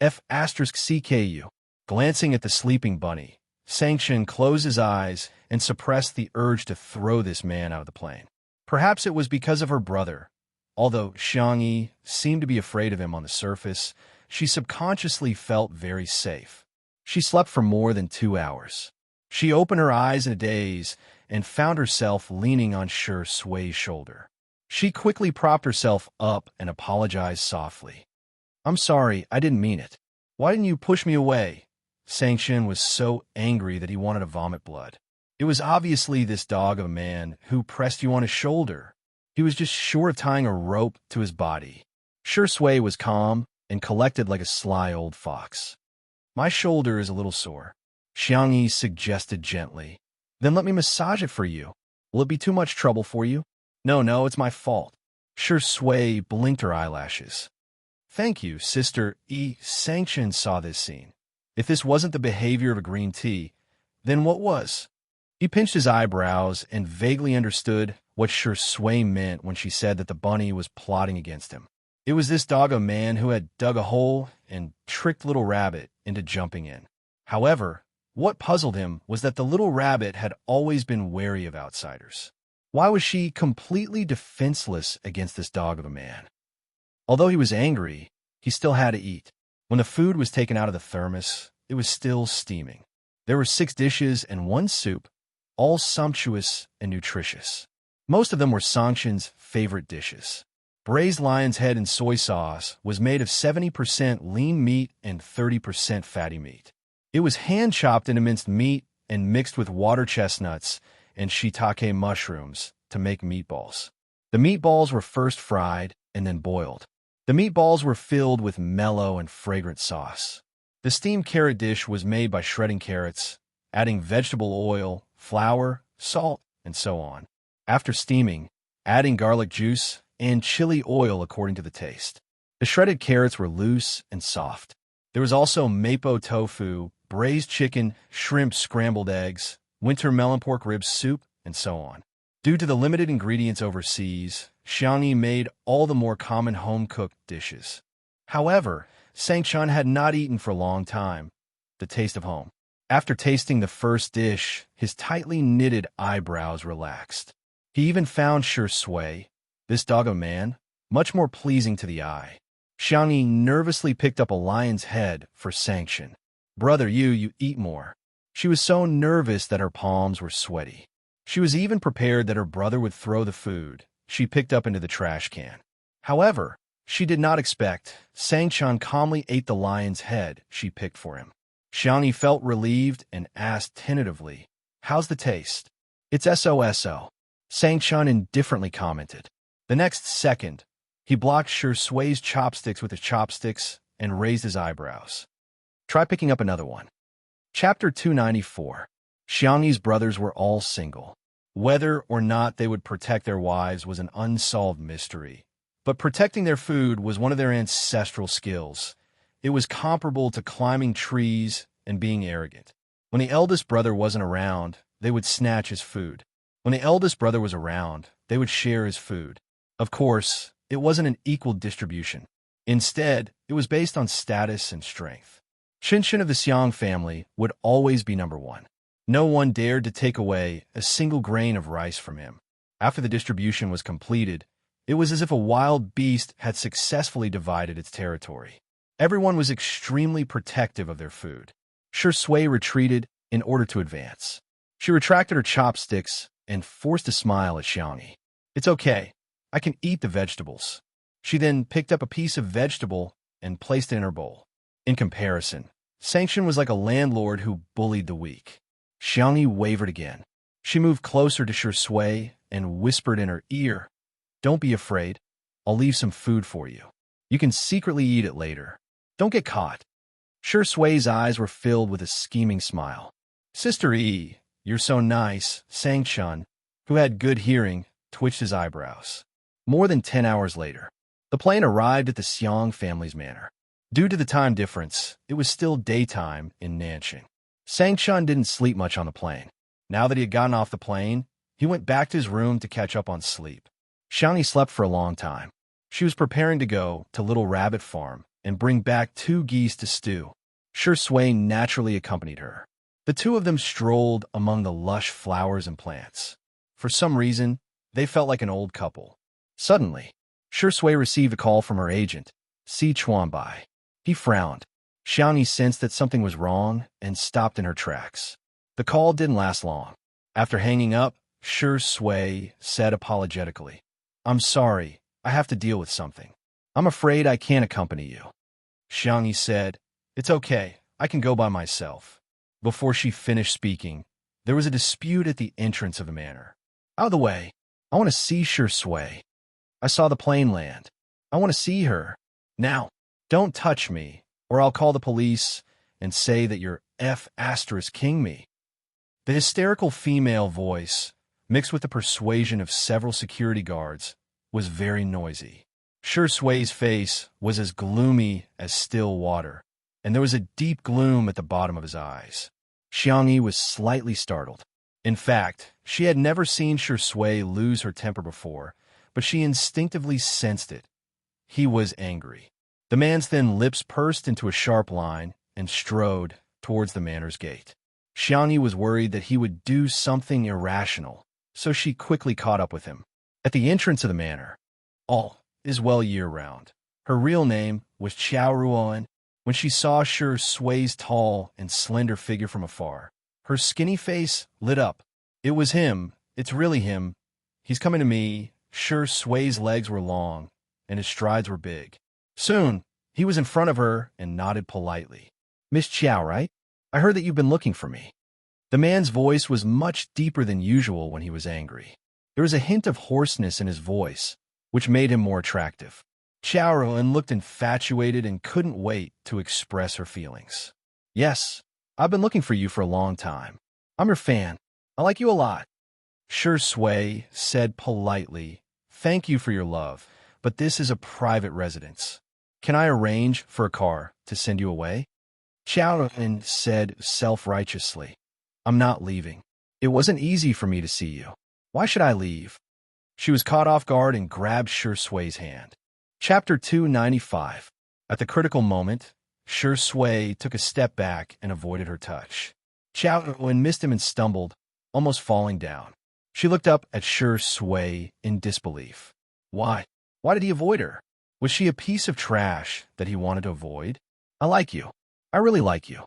A: F***CKU. Glancing at the sleeping bunny, Sangshan closed his eyes and suppressed the urge to throw this man out of the plane. Perhaps it was because of her brother. Although Xiangyi seemed to be afraid of him on the surface, she subconsciously felt very safe. She slept for more than 2 hours. She opened her eyes in a daze and found herself leaning on Sui's shoulder. She quickly propped herself up and apologized softly. "I'm sorry, I didn't mean it. Why didn't you push me away?" Sangshan was so angry that he wanted to vomit blood. It was obviously this dog of a man who pressed you on his shoulder. He was just short of tying a rope to his body. Sui was calm and collected like a sly old fox. "My shoulder is a little sore," Xiangyi suggested gently. "Then let me massage it for you. Will it be too much trouble for you?" No, it's my fault." Sui blinked her eyelashes. "Thank you, Sister E." Sangshan saw this scene. If this wasn't the behavior of a green tea, then what was? He pinched his eyebrows and vaguely understood what Sui meant when she said that the bunny was plotting against him. It was this dog of a man who had dug a hole and tricked Little Rabbit into jumping in. However, what puzzled him was that the little rabbit had always been wary of outsiders. Why was she completely defenseless against this dog of a man? Although he was angry, he still had to eat. When the food was taken out of the thermos, it was still steaming. There were 6 dishes and 1 soup, all sumptuous and nutritious. Most of them were Sangshan's favorite dishes. Braised lion's head in soy sauce was made of 70% lean meat and 30% fatty meat. It was hand-chopped into minced meat and mixed with water chestnuts and shiitake mushrooms to make meatballs. The meatballs were first fried and then boiled. The meatballs were filled with mellow and fragrant sauce. The steamed carrot dish was made by shredding carrots, adding vegetable oil, flour, salt, and so on. After steaming, adding garlic juice and chili oil according to the taste. The shredded carrots were loose and soft. There was also mapo tofu, braised chicken, shrimp scrambled eggs, winter melon pork rib soup, and so on. Due to the limited ingredients overseas, Xiangyi made all the more common home-cooked dishes. However, Sangshan had not eaten for a long time. The taste of home. After tasting the first dish, his tightly knitted eyebrows relaxed. He even found Sui, this dog of a man, much more pleasing to the eye. Xiangyi nervously picked up a lion's head for Sangshan. "Brother, you eat more." She was so nervous that her palms were sweaty. She was even prepared that her brother would throw the food she picked up into the trash can. However, she did not expect Sangshan calmly ate the lion's head she picked for him. Xiangyi felt relieved and asked tentatively, "How's the taste?" "It's SOSO," Sangshan indifferently commented. The next second, he blocked Sui's chopsticks with his chopsticks and raised his eyebrows. "Try picking up another one." Chapter 294. Xiangyi's brothers were all single. Whether or not they would protect their wives was an unsolved mystery. But protecting their food was one of their ancestral skills. It was comparable to climbing trees and being arrogant. When the eldest brother wasn't around, they would snatch his food. When the eldest brother was around, they would share his food. Of course, it wasn't an equal distribution. Instead, it was based on status and strength. Shinshin of the Xiang family would always be number 1. No one dared to take away a single grain of rice from him. After the distribution was completed, it was as if a wild beast had successfully divided its territory. Everyone was extremely protective of their food. Sui retreated in order to advance. She retracted her chopsticks and forced a smile at Xiangyi. "It's okay. I can eat the vegetables." She then picked up a piece of vegetable and placed it in her bowl. In comparison, Sangshan was like a landlord who bullied the weak. Xiangyi wavered again. She moved closer to Sui and whispered in her ear, "Don't be afraid. I'll leave some food for you. You can secretly eat it later. Don't get caught." Sui's eyes were filled with a scheming smile. "Sister E, you're so nice." Sangshan, who had good hearing, twitched his eyebrows. More than 10 hours later, the plane arrived at the Xiang family's manor. Due to the time difference, it was still daytime in Nanxing. Sangshan didn't sleep much on the plane. Now that he had gotten off the plane, he went back to his room to catch up on sleep. Xiangyi slept for a long time. She was preparing to go to Little Rabbit Farm and bring back 2 geese to stew. Sui naturally accompanied her. The two of them strolled among the lush flowers and plants. For some reason, they felt like an old couple. Suddenly, Sui received a call from her agent, Si Chuanbai. He frowned. Xiangyi sensed that something was wrong and stopped in her tracks. The call didn't last long. After hanging up, Shi Sui said apologetically, "I'm sorry, I have to deal with something. I'm afraid I can't accompany you." Xiangyi said, "It's okay, I can go by myself." Before she finished speaking, there was a dispute at the entrance of the manor. "Out of the way, I want to see Shi Sui. I saw the plane land. I want to see her. Now, don't touch me, or I'll call the police and say that you're King me." The hysterical female voice, mixed with the persuasion of several security guards, was very noisy. Shi Sui's face was as gloomy as still water, and there was a deep gloom at the bottom of his eyes. Xiangyi was slightly startled. In fact, she had never seen Shi Sui lose her temper before, but she instinctively sensed it. He was angry. The man's thin lips pursed into a sharp line and strode towards the manor's gate. Xiangyi was worried that he would do something irrational, so she quickly caught up with him. At the entrance of the manor, all is well year-round. Her real name was Qiao Ruoan. When she saw Shi Sui's tall and slender figure from afar, her skinny face lit up. "It was him. It's really him. He's coming to me." Shi Sui's legs were long, and his strides were big. Soon, he was in front of her and nodded politely. "Miss Qiao, right? I heard that you've been looking for me." The man's voice was much deeper than usual when he was angry. There was a hint of hoarseness in his voice, which made him more attractive. Qiao Ruoan looked infatuated and couldn't wait to express her feelings. "Yes, I've been looking for you for a long time. I'm your fan. I like you a lot." Shi Sui said politely, "Thank you for your love, but this is a private residence. Can I arrange for a car to send you away?" Qiao Ruoan said self-righteously, "I'm not leaving. It wasn't easy for me to see you. Why should I leave?" She was caught off guard and grabbed Shi Sui's hand. Chapter 295. At the critical moment, Shi Sui took a step back and avoided her touch. Qiao Ruoan missed him and stumbled, almost falling down. She looked up at Shi Sui in disbelief. Why? Why did he avoid her? Was she a piece of trash that he wanted to avoid? "I like you. I really like you."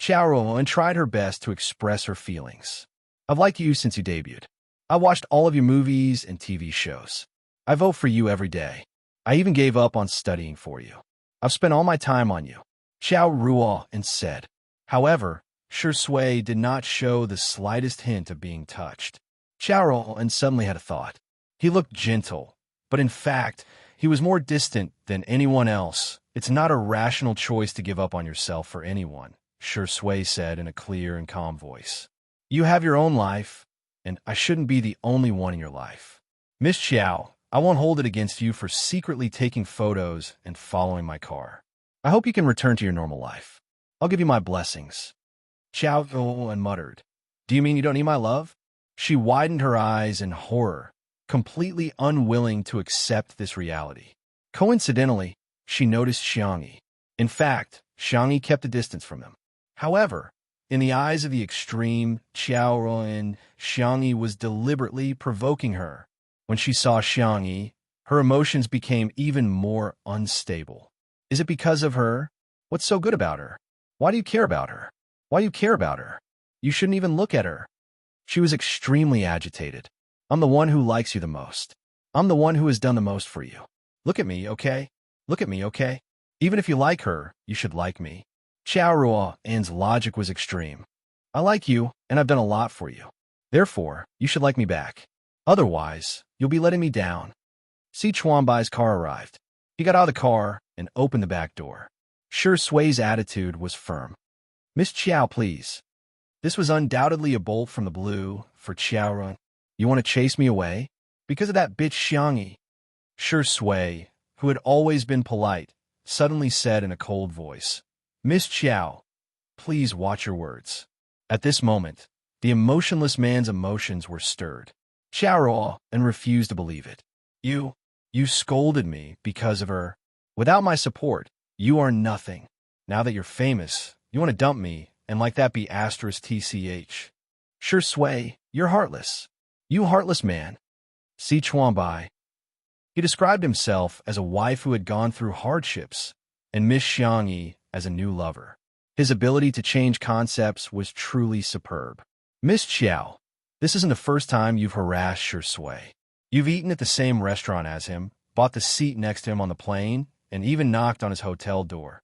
A: Qiao Ruoan tried her best to express her feelings. "I've liked you since you debuted. I watched all of your movies and TV shows. I vote for you every day. I even gave up on studying for you. I've spent all my time on you," Qiao Ruoan said. However, Shi Sui did not show the slightest hint of being touched. Qiao Ruoan suddenly had a thought. He looked gentle, but in fact, he was more distant than anyone else. "It's not a rational choice to give up on yourself for anyone," Shi Sui said in a clear and calm voice. "You have your own life, and I shouldn't be the only one in your life. Miss Qiao, I won't hold it against you for secretly taking photos and following my car. I hope you can return to your normal life. I'll give you my blessings." Qiao Ruoan muttered, "Do you mean you don't need my love?" She widened her eyes in horror, completely unwilling to accept this reality. Coincidentally, she noticed Xiangyi. In fact, Xiangyi kept a distance from them. However, in the eyes of the extreme Qiao Ruoan, Xiangyi was deliberately provoking her. When she saw Xiangyi, her emotions became even more unstable. Is it because of her? What's so good about her? Why do you care about her? Why do you care about her? You shouldn't even look at her. She was extremely agitated. "I'm the one who likes you the most. I'm the one who has done the most for you. Look at me, okay? Look at me, okay? Even if you like her, you should like me." Qiao Ruoan's logic was extreme. "I like you, and I've done a lot for you. Therefore, you should like me back. Otherwise, you'll be letting me down." Si Chuanbai's car arrived. He got out of the car and opened the back door. Shi Sui's attitude was firm. "Miss Qiao, please." This was undoubtedly a bolt from the blue for Qiao Ruoan. "You want to chase me away? Because of that bitch Xiangyi?" Shi Sui, who had always been polite, suddenly said in a cold voice, "Miss Qiao, please watch your words." At this moment, the emotionless man's emotions were stirred. Qiao Ruoan refused to believe it. You scolded me because of her. Without my support, you are nothing. Now that you're famous, you want to dump me and like that be *TCH. Shi Sui, you're heartless. You heartless man. Si Chuanbai. He described himself as a wife who had gone through hardships and Miss Xiangyi as a new lover. His ability to change concepts was truly superb. Miss Chiao, this isn't the first time you've harassed Shui. You've eaten at the same restaurant as him, bought the seat next to him on the plane, and even knocked on his hotel door.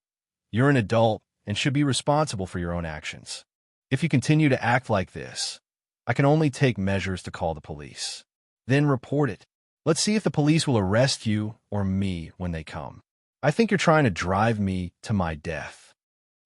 A: You're an adult and should be responsible for your own actions. If you continue to act like this, I can only take measures to call the police. Then report it. Let's see if the police will arrest you or me when they come. I think you're trying to drive me to my death.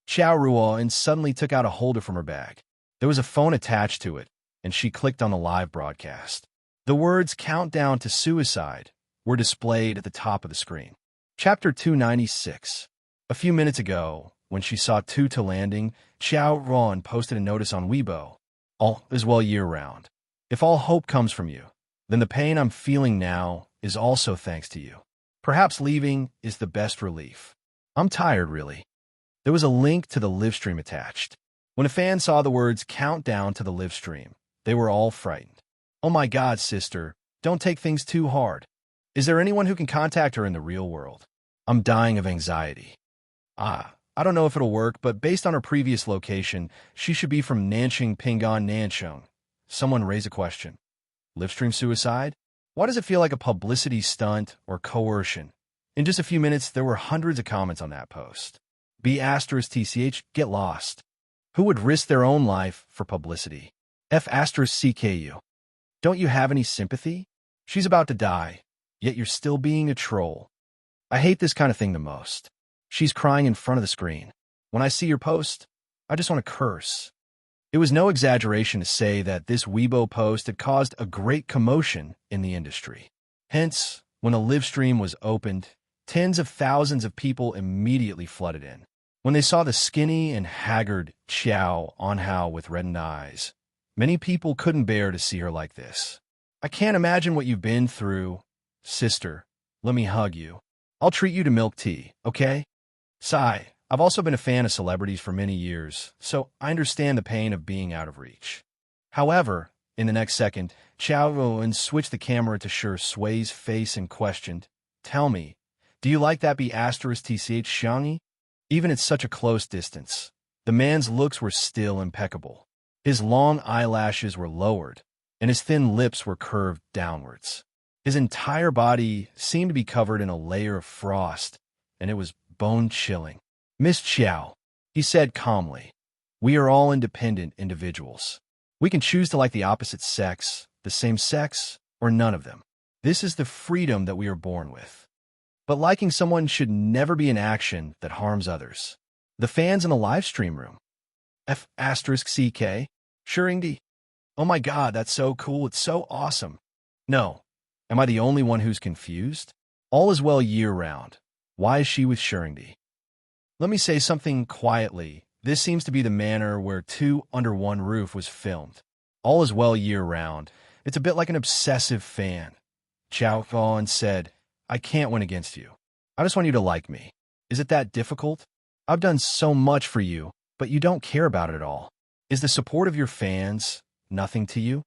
A: Xiao Ruoan suddenly took out a holder from her bag. There was a phone attached to it, and she clicked on the live broadcast. The words "Countdown to Suicide" were displayed at the top of the screen. Chapter 296. A few minutes ago, when she saw Tuta landing, Xiao Ruoan posted a notice on Weibo. All is well year-round. If all hope comes from you, then the pain I'm feeling now is also thanks to you. Perhaps leaving is the best relief. I'm tired, really. There was a link to the live stream attached. When a fan saw the words "Countdown to the live stream," they were all frightened. Oh my God, sister, don't take things too hard. Is there anyone who can contact her in the real world? I'm dying of anxiety. I don't know if it'll work, but based on her previous location, she should be from Nanjing, Pinggan, Nancheng. Someone raised a question. Livestream suicide? Why does it feel like a publicity stunt or coercion? In just a few minutes, there were hundreds of comments on that post. B*TCH, get lost. Who would risk their own life for publicity? F*CKU. Don't you have any sympathy? She's about to die, yet you're still being a troll. I hate this kind of thing the most. She's crying in front of the screen. When I see your post, I just want to curse. It was no exaggeration to say that this Weibo post had caused a great commotion in the industry. Hence, when a live stream was opened, tens of thousands of people immediately flooded in. When they saw the skinny and haggard Xiao Anhao with reddened eyes, many people couldn't bear to see her like this. I can't imagine what you've been through. Sister, let me hug you. I'll treat you to milk tea, okay? Sigh. I've also been a fan of celebrities for many years, so I understand the pain of being out of reach. However, in the next second, Xiao Ruoan switched the camera to Shui's face and questioned, "Tell me, do you like that B*TCH Xiangyi?" Even at such a close distance, the man's looks were still impeccable. His long eyelashes were lowered, and his thin lips were curved downwards. His entire body seemed to be covered in a layer of frost, and it was bone-chilling. "Miss Chiao," he said calmly, "we are all independent individuals. We can choose to like the opposite sex, the same sex, or none of them. This is the freedom that we are born with. But liking someone should never be an action that harms others." The fans in the live stream room. F*CK, Shuringdi. Oh my God, that's so cool, it's so awesome. No, am I the only one who's confused? All is well year-round. Why is she with Shuringdi? Let me say something quietly. This seems to be the manner where Two Under One Roof was filmed. All is well year-round. It's a bit like an obsessive fan. Xiao Ruoan said, "I can't win against you. I just want you to like me. Is it that difficult? I've done so much for you, but you don't care about it at all. Is the support of your fans nothing to you?"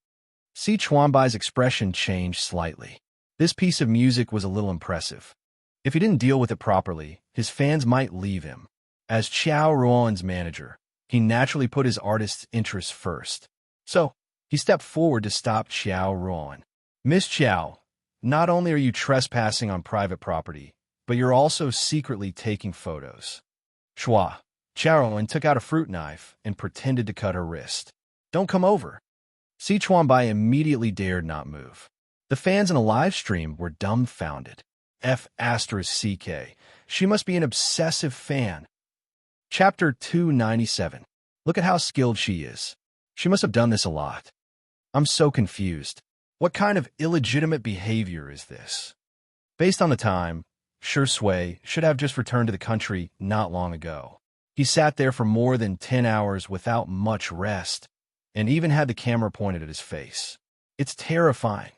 A: Si Chuanbai's expression changed slightly. This piece of music was a little impressive. If he didn't deal with it properly, his fans might leave him. As Xiao Ruoan's manager, he naturally put his artist's interests first. So, he stepped forward to stop Xiao Ruoan. "Miss Xiao, not only are you trespassing on private property, but you're also secretly taking photos." Xiao Ruoan took out a fruit knife and pretended to cut her wrist. "Don't come over." Si Chuanbai immediately dared not move. The fans in the live stream were dumbfounded. F*CK, she must be an obsessive fan. Chapter 297. Look at how skilled she is. She must have done this a lot. I'm so confused. What kind of illegitimate behavior is this? Based on the time, Shui should have just returned to the country not long ago. He sat there for more than 10 hours without much rest, and even had the camera pointed at his face. It's terrifying.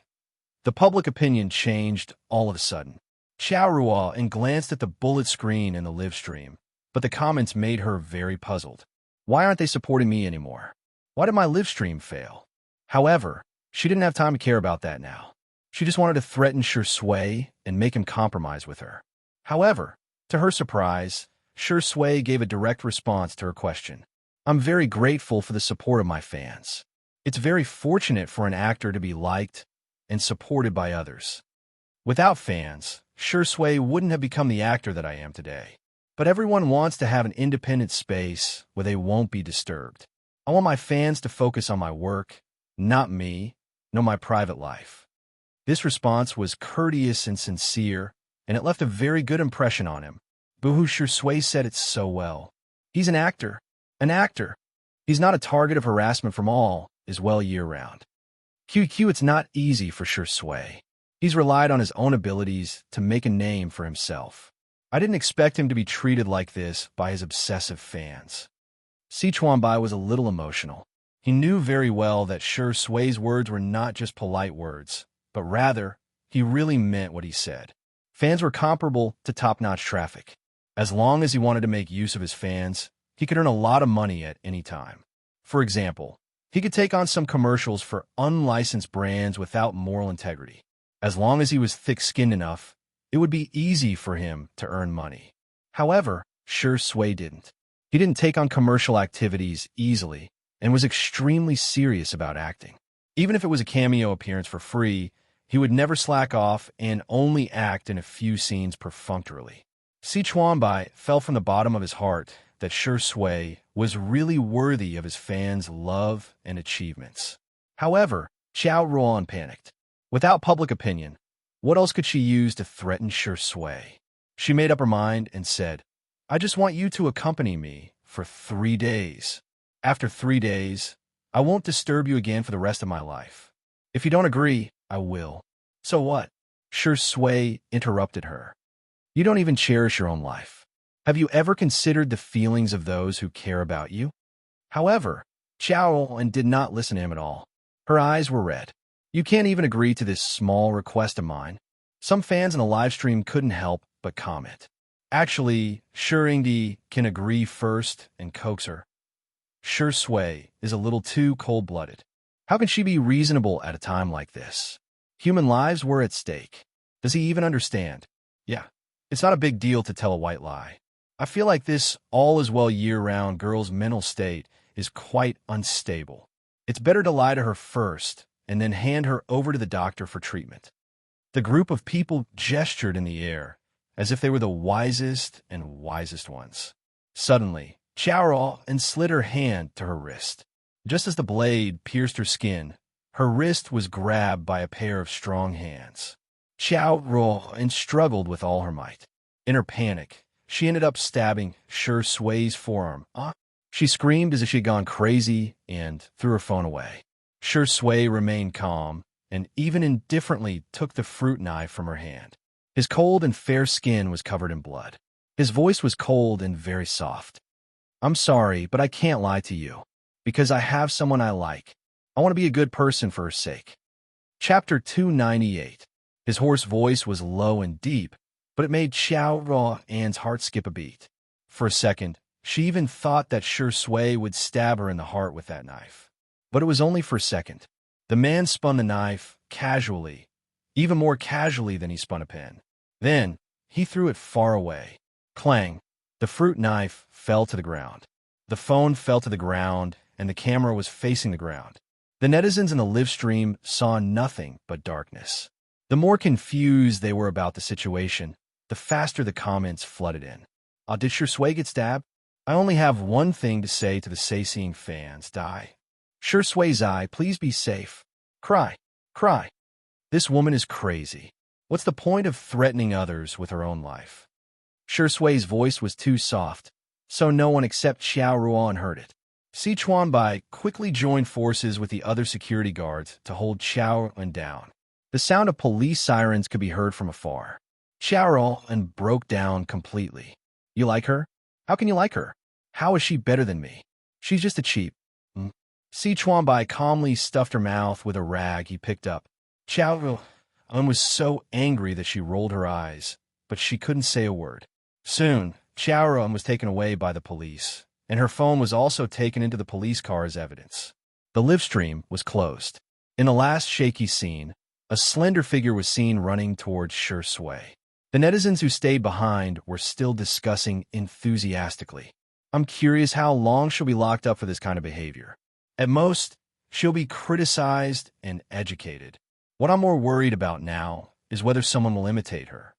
A: The public opinion changed all of a sudden. Xiao Ruoan glanced at the bullet screen in the live stream, but the comments made her very puzzled. Why aren't they supporting me anymore? Why did my live stream fail? However, she didn't have time to care about that now. She just wanted to threaten Shui and make him compromise with her. However, to her surprise, Sure Sui gave a direct response to her question. I'm very grateful for the support of my fans. It's very fortunate for an actor to be liked and supported by others. Without fans, Sure Sui wouldn't have become the actor that I am today. But everyone wants to have an independent space where they won't be disturbed. I want my fans to focus on my work, not me, nor my private life. This response was courteous and sincere, and it left a very good impression on him. Boohoo, Sure Sui said it so well. He's an actor. An actor. He's not a target of harassment from all, as well year-round. QQ, it's not easy for Sure Sui. He's relied on his own abilities to make a name for himself. I didn't expect him to be treated like this by his obsessive fans. Sichuanbai was a little emotional. He knew very well that Sure Sui's words were not just polite words, but rather, he really meant what he said. Fans were comparable to top-notch traffic. As long as he wanted to make use of his fans, he could earn a lot of money at any time. For example, he could take on some commercials for unlicensed brands without moral integrity. As long as he was thick-skinned enough, it would be easy for him to earn money. However, Sure Sui didn't. He didn't take on commercial activities easily and was extremely serious about acting. Even if it was a cameo appearance for free, he would never slack off and only act in a few scenes perfunctorily. Sichuanbai felt from the bottom of his heart that Sure Sui was really worthy of his fans' love and achievements. However, Xiao Ruan panicked. Without public opinion, what else could she use to threaten Sure Sui? She made up her mind and said, I just want you to accompany me for 3 days. After 3 days, I won't disturb you again for the rest of my life. If you don't agree, I will. So what? Sure Sui interrupted her. You don't even cherish your own life. Have you ever considered the feelings of those who care about you? However, Xiao did not listen to him at all. Her eyes were red. You can't even agree to this small request of mine. Some fans in the live stream couldn't help but comment. Actually, Shurindi can agree first and coax her. Sure Sui is a little too cold-blooded. How can she be reasonable at a time like this? Human lives were at stake. Does he even understand? Yeah, it's not a big deal to tell a white lie. I feel like this all-is-well year-round girl's mental state is quite unstable. It's better to lie to her first and then hand her over to the doctor for treatment. The group of people gestured in the air, as if they were the wisest and wisest ones. Suddenly, Xiao slid her hand to her wrist. Just as the blade pierced her skin, her wrist was grabbed by a pair of strong hands. Xiao struggled with all her might. In her panic, she ended up stabbing Sure Sui's forearm. She screamed as if she had gone crazy and threw her phone away. Sure Sui remained calm and even indifferently took the fruit knife from her hand. His cold and fair skin was covered in blood. His voice was cold and very soft. I'm sorry, but I can't lie to you, because I have someone I like. I want to be a good person for her sake. Chapter 298. His hoarse voice was low and deep, but it made Xiao An's heart skip a beat. For a second, she even thought that Sure Sui would stab her in the heart with that knife. But it was only for a second. The man spun the knife casually, even more casually than he spun a pen. Then, he threw it far away. Clang! The fruit knife fell to the ground. The phone fell to the ground, and the camera was facing the ground. The netizens in the live stream saw nothing but darkness. The more confused they were about the situation, the faster the comments flooded in. Did Sure Sui get stabbed? I only have one thing to say to the Say-Seeing fans. Die. Sure Sui Zai, please be safe. Cry. Cry. This woman is crazy. What's the point of threatening others with her own life? Sure Sui's voice was too soft, so no one except Xiao Ruan heard it. Sichuanbai quickly joined forces with the other security guards to hold Xiao down. The sound of police sirens could be heard from afar. Xiao broke down completely. You like her? How can you like her? How is she better than me? She's just a cheap. Sichuanbai calmly stuffed her mouth with a rag he picked up. Xiao was so angry that she rolled her eyes, but she couldn't say a word. Soon, Xiao was taken away by the police, and her phone was also taken into the police car as evidence. The live stream was closed. In the last shaky scene, a slender figure was seen running towards Sure Sui. The netizens who stayed behind were still discussing enthusiastically. I'm curious, how long she'll be locked up for this kind of behavior. At most, she'll be criticized and educated. What I'm more worried about now is whether someone will imitate her.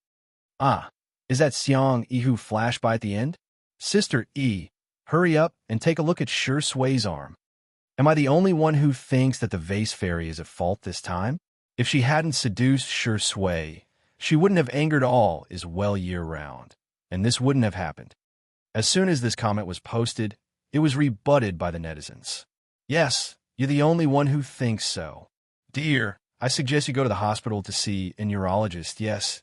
A: Ah, is that Xiang Yi who flashed by at the end? Sister Yi, hurry up and take a look at Shi Sui's arm. Am I the only one who thinks that the vase fairy is at fault this time? If she hadn't seduced Shi Sui, she wouldn't have angered all as well year-round, and this wouldn't have happened. As soon as this comment was posted, it was rebutted by the netizens. Yes, you're the only one who thinks so. Dear, I suggest you go to the hospital to see a neurologist. Yes,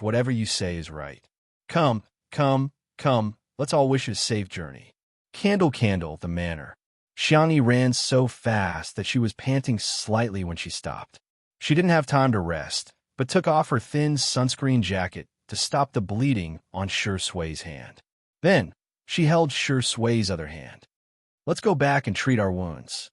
A: whatever you say is right. Come, let's all wish you a safe journey. Candle, the manor. Xiangyi ran so fast that she was panting slightly when she stopped. She didn't have time to rest, but took off her thin sunscreen jacket to stop the bleeding on Shi Sui's hand. Then, she held Shi Sui's other hand. Let's go back and treat our wounds.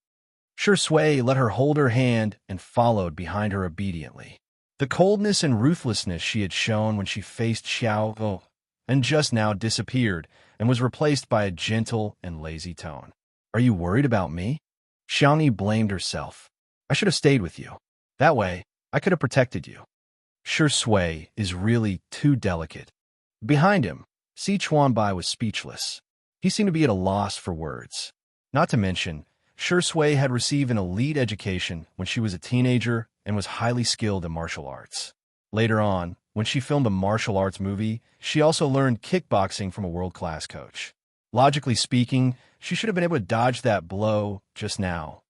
A: Shi Sui let her hold her hand and followed behind her obediently. The coldness and ruthlessness she had shown when she faced Xiao and just now disappeared and was replaced by a gentle and lazy tone. Are you worried about me? Xiangyi blamed herself. I should have stayed with you. That way, I could have protected you. Shi Sui is really too delicate. Behind him, Si Chuanbai was speechless. He seemed to be at a loss for words. Not to mention, Shi Sui had received an elite education when she was a teenager and was highly skilled in martial arts. Later on, when she filmed a martial arts movie, she also learned kickboxing from a world-class coach. Logically speaking, she should have been able to dodge that blow just now.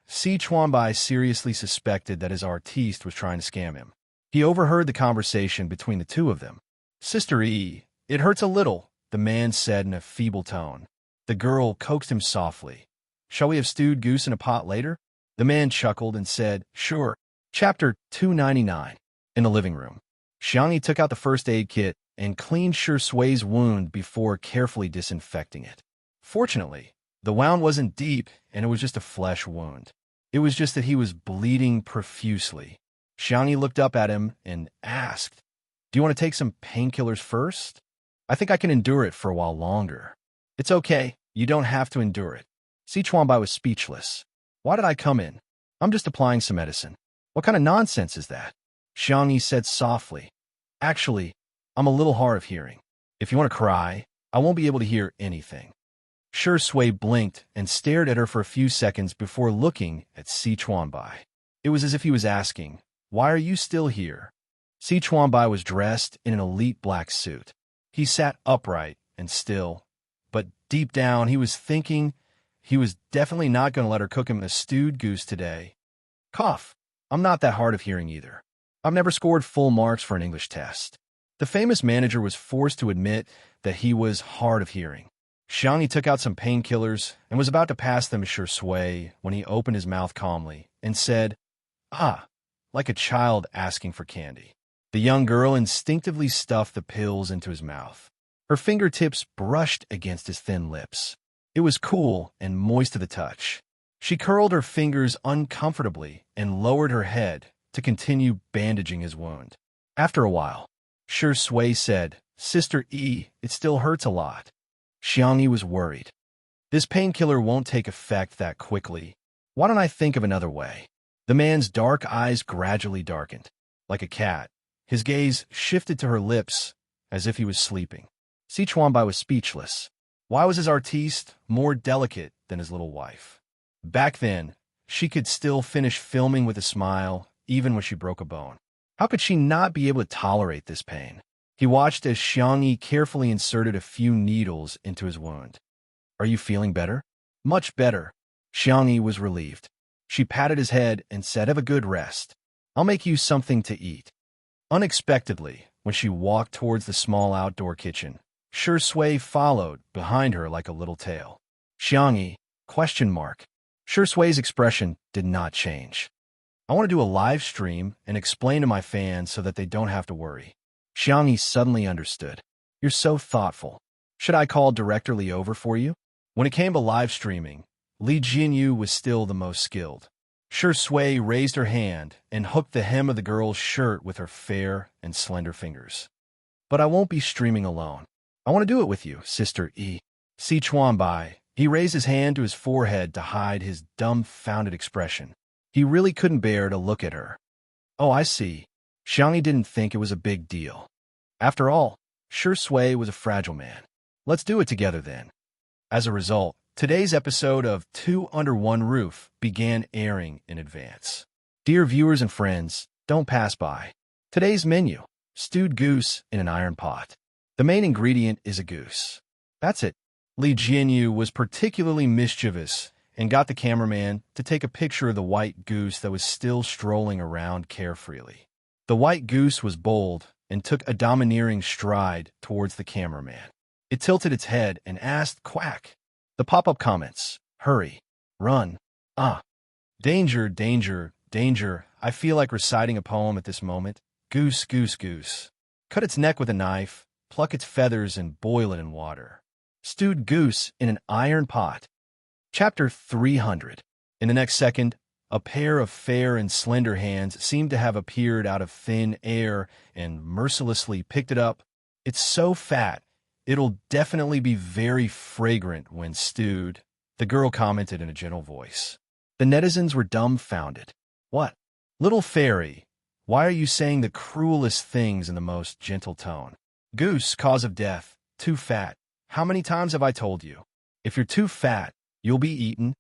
A: Si Chuanbai seriously suspected that his artiste was trying to scam him. He overheard the conversation between the two of them. Sister Yi, it hurts a little, the man said in a feeble tone. The girl coaxed him softly. Shall we have stewed goose in a pot later? The man chuckled and said, sure. Chapter 299. In the living room, Xiangyi took out the first aid kit and cleaned Shi Sui's wound before carefully disinfecting it. Fortunately, the wound wasn't deep and it was just a flesh wound. It was just that he was bleeding profusely. Xiangyi looked up at him and asked, do you want to take some painkillers first? I think I can endure it for a while longer. It's okay, you don't have to endure it. Si Chuanbai was speechless. Why did I come in? I'm just applying some medicine. What kind of nonsense is that? Xiangyi said softly. Actually, I'm a little hard of hearing. If you want to cry, I won't be able to hear anything. Shi Sui blinked and stared at her for a few seconds before looking at Si Chuanbai. It was as if he was asking, why are you still here? Si Chuanbai was dressed in an elite black suit. He sat upright and still, but deep down he was thinking he was definitely not going to let her cook him a stewed goose today. Cough. I'm not that hard of hearing either. I've never scored full marks for an English test. The famous manager was forced to admit that he was hard of hearing. Xiangyi took out some painkillers and was about to pass them to Shi Sui when he opened his mouth calmly and said, like a child asking for candy. The young girl instinctively stuffed the pills into his mouth. Her fingertips brushed against his thin lips. It was cool and moist to the touch. She curled her fingers uncomfortably and lowered her head to continue bandaging his wound. After a while, Shi Sui said, Sister Yi, it still hurts a lot. Xiangyi was worried. This painkiller won't take effect that quickly. Why don't I think of another way? The man's dark eyes gradually darkened. Like a cat, his gaze shifted to her lips as if he was sleeping. Si Chuanbai was speechless. Why was his artiste more delicate than his little wife? Back then, she could still finish filming with a smile, even when she broke a bone. How could she not be able to tolerate this pain? He watched as Xiangyi carefully inserted a few needles into his wound. Are you feeling better? Much better. Xiangyi was relieved. She patted his head and said, have a good rest. I'll make you something to eat. Unexpectedly, when she walked towards the small outdoor kitchen, Shi Sui followed behind her like a little tail. Xiangyi, ? Shi Sui's expression did not change. I want to do a live stream and explain to my fans so that they don't have to worry. Xiangyi suddenly understood. You're so thoughtful. Should I call Director Li over for you? When it came to live streaming, Li Jinyu was still the most skilled. Shi Sui raised her hand and hooked the hem of the girl's shirt with her fair and slender fingers. but I won't be streaming alone. I want to do it with you, Sister E. Si Chuan Bai. He raised his hand to his forehead to hide his dumbfounded expression. He really couldn't bear to look at her. Oh, I see. Xiangyi didn't think it was a big deal. After all, Shi Sui was a fragile man. Let's do it together then. As a result, today's episode of Two Under One Roof began airing in advance. Dear viewers and friends, don't pass by. Today's menu: stewed goose in an iron pot. The main ingredient is a goose. That's it. Li Jianyu was particularly mischievous and got the cameraman to take a picture of the white goose that was still strolling around carefreely. The white goose was bold and took a domineering stride towards the cameraman. It tilted its head and asked, "Quack." The pop-up comments: "Hurry. Run. Ah. Danger, danger, danger. I feel like reciting a poem at this moment. Goose, goose, goose. Cut its neck with a knife, pluck its feathers and boil it in water." Stewed goose in an iron pot. Chapter 300. In the next second, a pair of fair and slender hands seemed to have appeared out of thin air and mercilessly picked it up. "It's so fat, it'll definitely be very fragrant when stewed," the girl commented in a gentle voice. The netizens were dumbfounded. "What? Little fairy, why are you saying the cruelest things in the most gentle tone? Goose, cause of death, too fat. How many times have I told you? If you're too fat, you'll be eaten."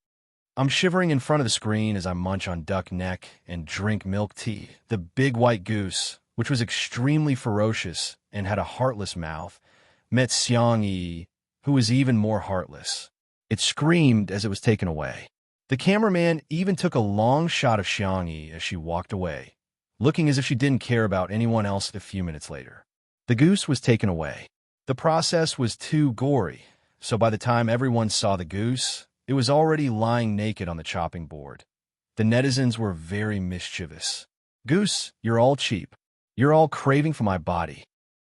A: I'm shivering in front of the screen as I munch on duck neck and drink milk tea. The big white goose, which was extremely ferocious and had a heartless mouth, met Xiangyi, who was even more heartless. It screamed as it was taken away. The cameraman even took a long shot of Xiangyi as she walked away, looking as if she didn't care about anyone else. A few minutes later, the goose was taken away. The process was too gory, so by the time everyone saw the goose, it was already lying naked on the chopping board. The netizens were very mischievous. "Goose, you're all cheap. You're all craving for my body.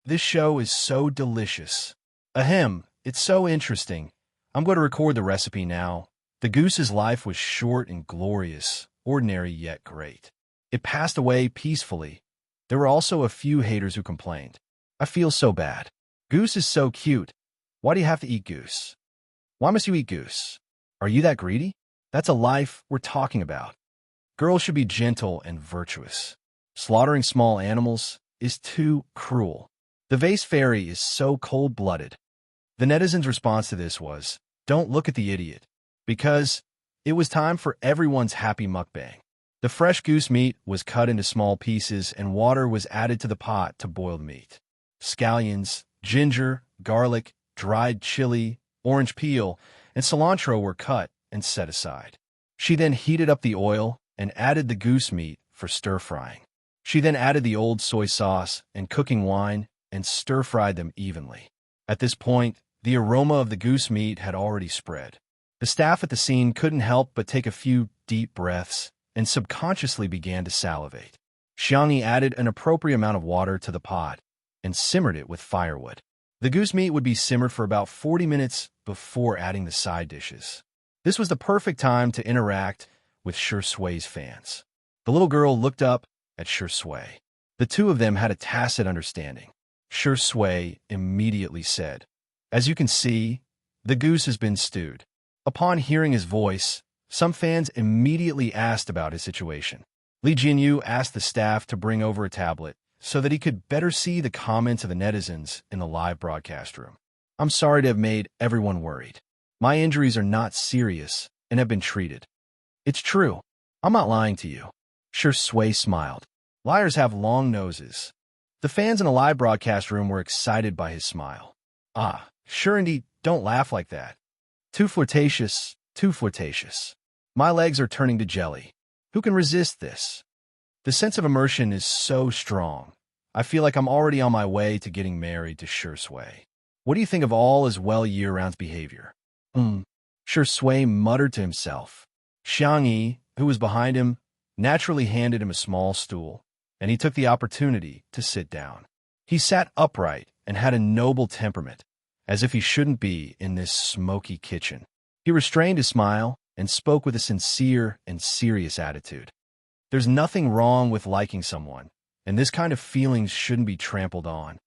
A: This show is so delicious. Ahem, it's so interesting. I'm going to record the recipe now." The goose's life was short and glorious, ordinary yet great. It passed away peacefully. There were also a few haters who complained. "I feel so bad. Goose is so cute. Why do you have to eat goose? Why must you eat goose? Are you that greedy? That's a life we're talking about. Girls should be gentle and virtuous. Slaughtering small animals is too cruel. The vase fairy is so cold-blooded." The netizens' response to this was, "Don't look at the idiot," because it was time for everyone's happy mukbang. The fresh goose meat was cut into small pieces and water was added to the pot to boil the meat. Scallions, ginger, garlic, dried chili, orange peel, and cilantro were cut and set aside. She then heated up the oil and added the goose meat for stir-frying. She then added the old soy sauce and cooking wine and stir-fried them evenly. At this point, the aroma of the goose meat had already spread. The staff at the scene couldn't help but take a few deep breaths and subconsciously began to salivate. Xiangyi added an appropriate amount of water to the pot and simmered it with firewood. The goose meat would be simmered for about 40 minutes before adding the side dishes. This was the perfect time to interact with Shi Sui's fans. The little girl looked up at Shi Sui. The two of them had a tacit understanding. Shi Sui immediately said, "As you can see, the goose has been stewed." Upon hearing his voice, some fans immediately asked about his situation. Li Jianyu asked the staff to bring over a tablet so that he could better see the comments of the netizens in the live broadcast room. "I'm sorry to have made everyone worried. My injuries are not serious and have been treated." "It's true. I'm not lying to you." Shi Sui smiled. Liars have long noses. The fans in the live broadcast room were excited by his smile. "Ah, sure indeed, don't laugh like that. Too flirtatious, too flirtatious. My legs are turning to jelly. Who can resist this? The sense of immersion is so strong. I feel like I'm already on my way to getting married to Shi Sui. What do you think of all as well year-round's behavior?" Shi Sui muttered to himself. Xiangyi, who was behind him, naturally handed him a small stool, and he took the opportunity to sit down. He sat upright and had a noble temperament, as if he shouldn't be in this smoky kitchen. He restrained his smile and spoke with a sincere and serious attitude. "There's nothing wrong with liking someone, and this kind of feelings shouldn't be trampled on.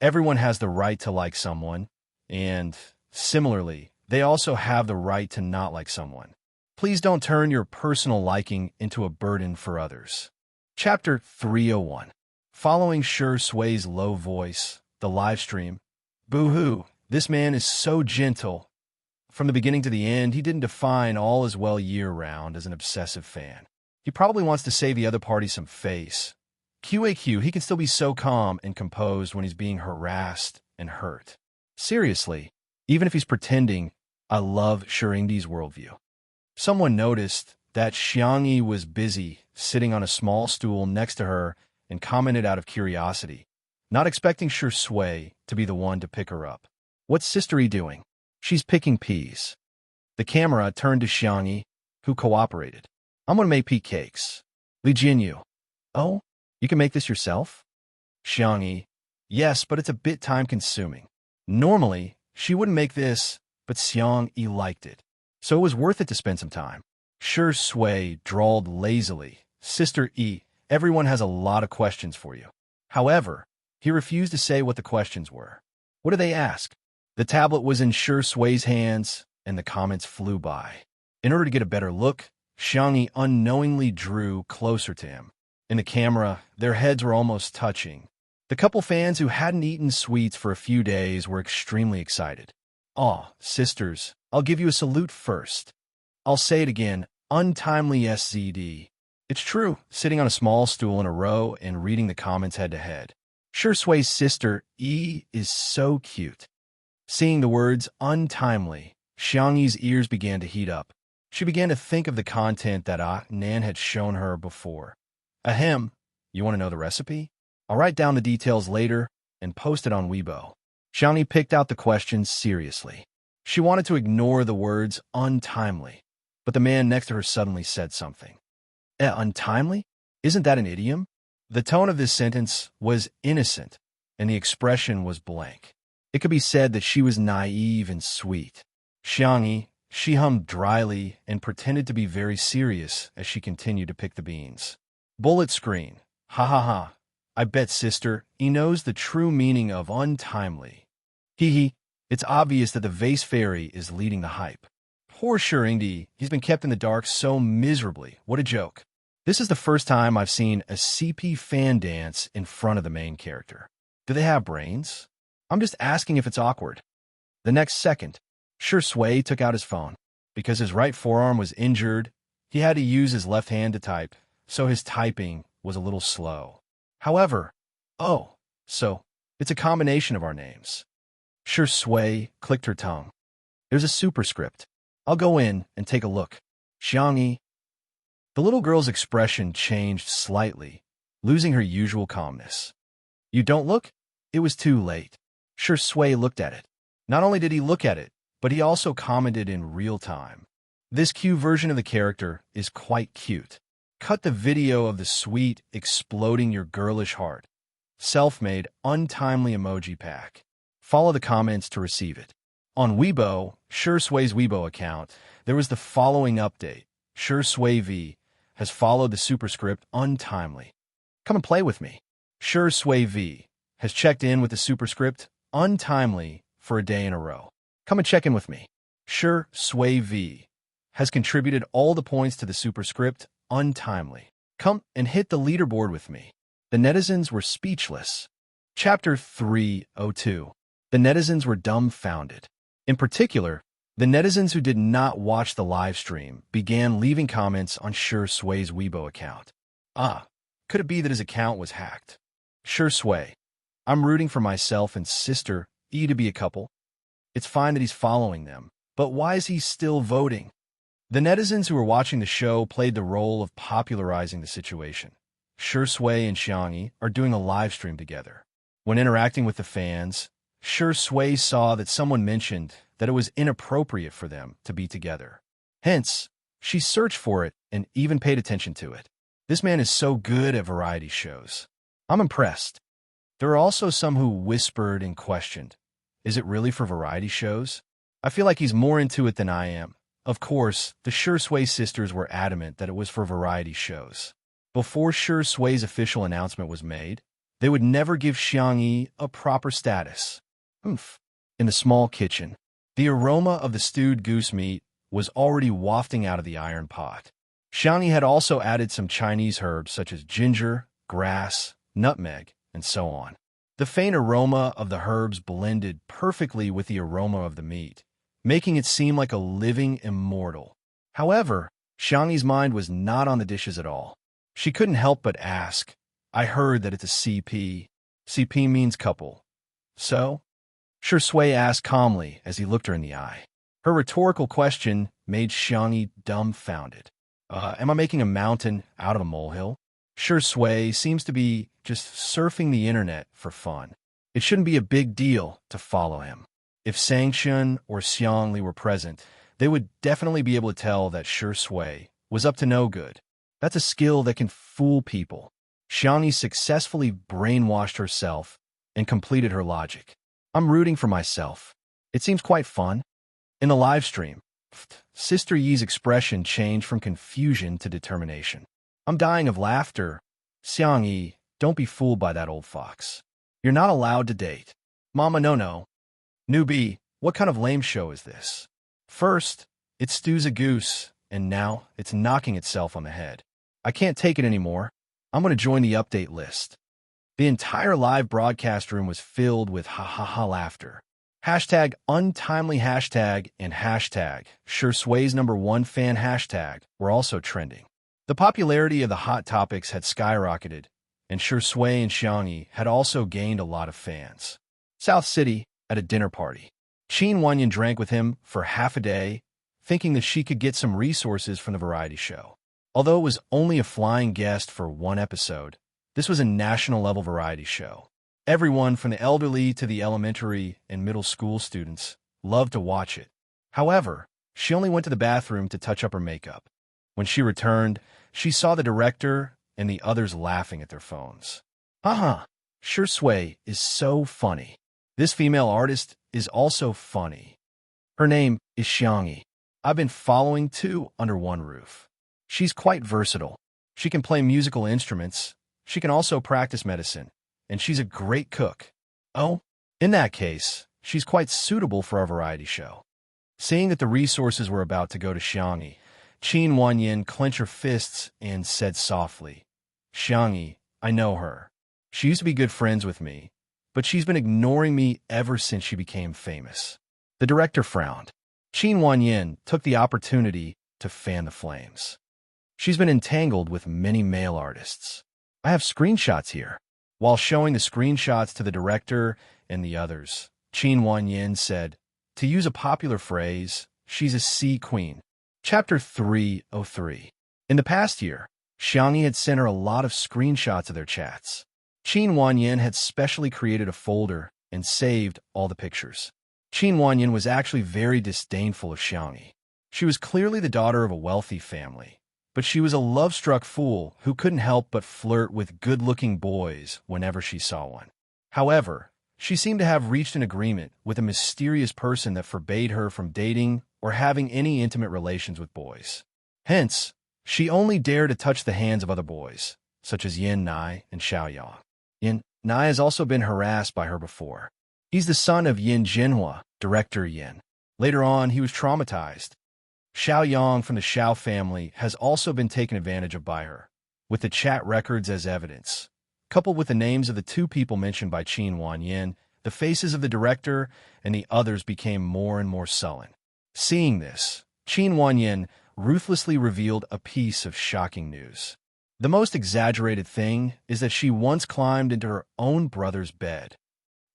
A: Everyone has the right to like someone, and similarly, they also have the right to not like someone. Please don't turn your personal liking into a burden for others. Chapter 301. Following Sure Sway's low voice, the live stream. Boo-hoo, this man is so gentle. From the beginning to the end, he didn't define all is well year-round as an obsessive fan. He probably wants to save the other party some face. QAQ, he can still be so calm and composed when he's being harassed and hurt. Seriously, even if he's pretending, I love Shuringdi's worldview. Someone noticed that Xiangyi was busy sitting on a small stool next to her and commented out of curiosity, not expecting Sure Sway to be the one to pick her up. What's Sister-y doing? She's picking peas. The camera turned to Xiangyi, who cooperated. I'm going to make pea cakes. Li Jinyu. Oh, you can make this yourself? Xiangyi. Yes, but it's a bit time-consuming. Normally, she wouldn't make this, but Xiangyi liked it, so it was worth it to spend some time. Sure Sway drawled lazily. Sister E, everyone has a lot of questions for you. However, he refused to say what the questions were. What did they ask? The tablet was in Sure Sway's hands, and the comments flew by. In order to get a better look, Xiangyi unknowingly drew closer to him. In the camera, their heads were almost touching. The couple fans who hadn't eaten sweets for a few days were extremely excited. Aw, sisters, I'll give you a salute first. I'll say it again, untimely SZD. It's true, sitting on a small stool in a row and reading the comments head-to-head. Sure Sway's sister, E, is so cute. Seeing the words untimely, Xiangyi's ears began to heat up. She began to think of the content that Nan had shown her before. Ahem, you want to know the recipe? I'll write down the details later and post it on Weibo. Xiangyi picked out the questions seriously. She wanted to ignore the words untimely, but the man next to her suddenly said something. Untimely? Isn't that an idiom? The tone of this sentence was innocent, and the expression was blank. It could be said that she was naive and sweet. Xiangyi, she hummed dryly and pretended to be very serious as she continued to pick the beans. Bullet screen. Ha ha ha. I bet Sister E knows the true meaning of untimely. Hee hee. It's obvious that the vase fairy is leading the hype. Poor Shuringdi, he's been kept in the dark so miserably. What a joke. This is the first time I've seen a CP fan dance in front of the main character. Do they have brains? I'm just asking if it's awkward. The next second, Sure Sway took out his phone. Because his right forearm was injured, he had to use his left hand to type, so his typing was a little slow. However, so it's a combination of our names. Sure Sway clicked her tongue. There's a superscript. I'll go in and take a look. Xiangyi. The little girl's expression changed slightly, losing her usual calmness. You don't look? It was too late. Sure Sway looked at it. Not only did he look at it, but he also commented in real time. This Q version of the character is quite cute. Cut the video of the sweet, exploding your girlish heart. Self-made, untimely emoji pack. Follow the comments to receive it. On Weibo, Sure Sway's Weibo account, there was the following update. Sure Sway V has followed the superscript untimely. Come and play with me. Sure Sway V has checked in with the superscript untimely for a day in a row. Come and check in with me. Sure Sway V has contributed all the points to the superscript untimely. Come and hit the leaderboard with me. The netizens were speechless. Chapter 302. The netizens were dumbfounded. In particular, the netizens who did not watch the live stream began leaving comments on Sure Sway's Weibo account. Could it be that his account was hacked? Sure Sway, I'm rooting for myself and Sister E to be a couple. It's fine that he's following them, but why is he still voting? The netizens who were watching the show played the role of popularizing the situation. Sure Sway and Xiangyi are doing a live stream together. When interacting with the fans, Sure Sway saw that someone mentioned that it was inappropriate for them to be together. Hence, she searched for it and even paid attention to it. This man is so good at variety shows. I'm impressed. There are also some who whispered and questioned, is it really for variety shows? I feel like he's more into it than I am. Of course, the Sure Sway sisters were adamant that it was for variety shows. Before Sure Sway's official announcement was made, They would never give Xiangyi a proper status. Oomph. In the small kitchen, the aroma of the stewed goose meat was already wafting out of the iron pot. Xiangyi had also added some Chinese herbs such as ginger, grass, nutmeg, and so on. The faint aroma of the herbs blended perfectly with the aroma of the meat, making it seem like a living immortal. However, Xiangyi's mind was not on the dishes at all. She couldn't help but ask, "I heard that it's a CP. CP means couple. So?" Sure Sui asked calmly as he looked her in the eye. Her rhetorical question made Xiangyi dumbfounded. Am I making a mountain out of a molehill? Sure Sui seems to be just surfing the internet for fun. It shouldn't be a big deal to follow him. If Sangshun or Xiangli were present, they would definitely be able to tell that Sure Sui was up to no good. That's a skill that can fool people. Xiangyi successfully brainwashed herself and completed her logic. I'm rooting for myself. It seems quite fun. In the live stream, Sister Yi's expression changed from confusion to determination. I'm dying of laughter. Xiangyi, don't be fooled by that old fox. You're not allowed to date. Mama, no. Newbie, what kind of lame show is this? First, it stews a goose, and now it's knocking itself on the head. I can't take it anymore. I'm going to join the update list. The entire live broadcast room was filled with ha-ha-ha laughter. Hashtag untimely hashtag and hashtag Sure Sui's #1 fan hashtag were also trending. The popularity of the hot topics had skyrocketed, and Sure Sui and Xiangyi had also gained a lot of fans. South City, at a dinner party. Qin Wanyan drank with him for half a day, thinking that she could get some resources from the variety show. Although it was only a flying guest for one episode, this was a national-level variety show. Everyone from the elderly to the elementary and middle school students loved to watch it. However, she only went to the bathroom to touch up her makeup. When she returned, she saw the director and the others laughing at their phones. Sure Sui is so funny. This female artist is also funny. Her name is Xiangyi. I've been following two under one roof. She's quite versatile. She can play musical instruments. She can also practice medicine. And she's a great cook. Oh, in that case, she's quite suitable for our variety show. Seeing that the resources were about to go to Xiangyi, Qin Wanyan clenched her fists and said softly, "Xiangyi, I know her. She used to be good friends with me, but she's been ignoring me ever since she became famous." The director frowned. Qin Wanyan took the opportunity to fan the flames. She's been entangled with many male artists. I have screenshots here. While showing the screenshots to the director and the others, Qin Wanyan said, to use a popular phrase, she's a sea queen. Chapter 303. In the past year, Xiangyi had sent her a lot of screenshots of their chats. Qin Wanyan had specially created a folder and saved all the pictures. Qin Wanyan was actually very disdainful of Xiangyi. She was clearly the daughter of a wealthy family, but she was a love-struck fool who couldn't help but flirt with good-looking boys whenever she saw one. However, she seemed to have reached an agreement with a mysterious person that forbade her from dating or having any intimate relations with boys. Hence, she only dared to touch the hands of other boys, such as Yin Nai and Xiaoyang. Yin Nai has also been harassed by her before. He's the son of Yin Jinhua, director Yin. Later on, he was traumatized. Xiaoyang from the Xiao family has also been taken advantage of by her, with the chat records as evidence. Coupled with the names of the two people mentioned by Qin Wanyan, the faces of the director and the others became more and more sullen. Seeing this, Qin Wanyan ruthlessly revealed a piece of shocking news. The most exaggerated thing is that she once climbed into her own brother's bed.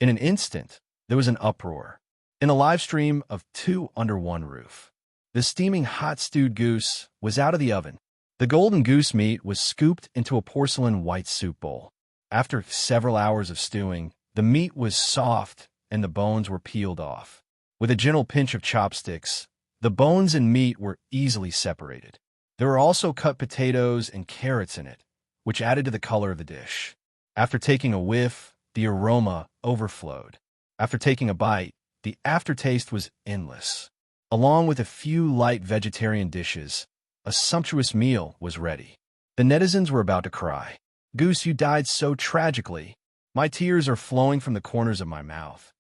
A: In an instant, there was an uproar. In a live stream of two under one roof, the steaming hot stewed goose was out of the oven. The golden goose meat was scooped into a porcelain white soup bowl. After several hours of stewing, the meat was soft and the bones were peeled off. With a gentle pinch of chopsticks, the bones and meat were easily separated. There were also cut potatoes and carrots in it, which added to the color of the dish. After taking a whiff, the aroma overflowed. After taking a bite, the aftertaste was endless. Along with a few light vegetarian dishes, a sumptuous meal was ready. The netizens were about to cry. "Goose, you died so tragically." My tears are flowing from the corners of my mouth.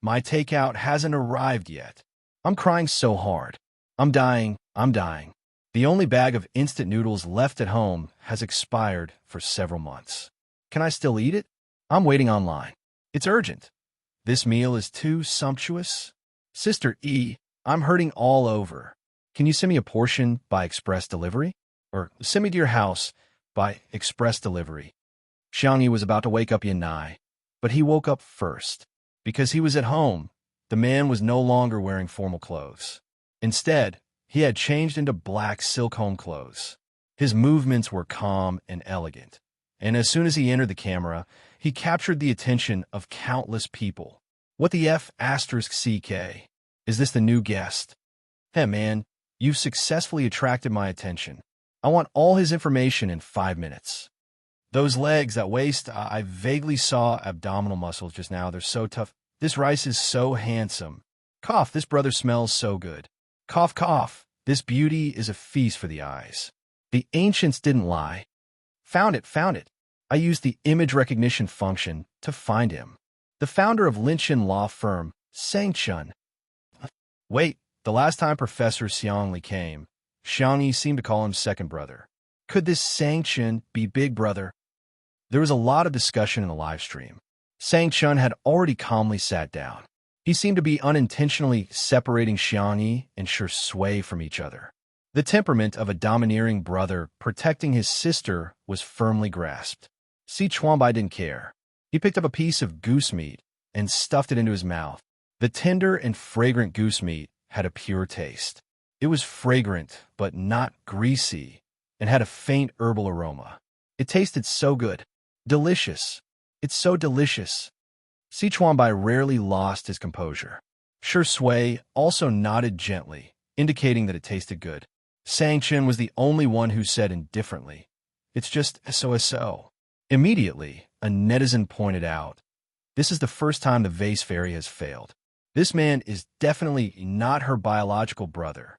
A: My takeout hasn't arrived yet. I'm crying so hard. I'm dying. I'm dying. The only bag of instant noodles left at home has expired for several months. Can I still eat it? I'm waiting online. It's urgent. This meal is too sumptuous. Sister E, I'm hurting all over. Can you send me a portion by express delivery? Or send me to your house by express delivery. Xiangyi was about to wake up Yanai, but he woke up first. Because he was at home, the man was no longer wearing formal clothes. Instead, he had changed into black silk home clothes. His movements were calm and elegant, and as soon as he entered the camera, he captured the attention of countless people. What the F*** CK? Is this the new guest? Hey man, you've successfully attracted my attention. I want all his information in 5 minutes. Those legs, that waist, I vaguely saw abdominal muscles just now. They're so tough. This rice is so handsome. Cough, this brother smells so good. Cough, cough, this beauty is a feast for the eyes. The ancients didn't lie. Found it, found it. I used the image recognition function to find him. The founder of Linshin law firm, Sangchun. Wait, the last time Professor Xiangli came, Xiangyi seemed to call him second brother. Could this Sangchun be big brother? There was a lot of discussion in the live stream. Sangchun had already calmly sat down. He seemed to be unintentionally separating Xiangyi and Shui from each other. The temperament of a domineering brother protecting his sister was firmly grasped. Si Chuanbai didn't care. He picked up a piece of goose meat and stuffed it into his mouth. The tender and fragrant goose meat had a pure taste. It was fragrant, but not greasy, and had a faint herbal aroma. It tasted so good. Delicious. It's so delicious. Si Chuanbai rarely lost his composure. Shui also nodded gently, indicating that it tasted good. Sangchun was the only one who said indifferently, "It's just so." Immediately, a netizen pointed out, "This is the first time the vase fairy has failed. This man is definitely not her biological brother."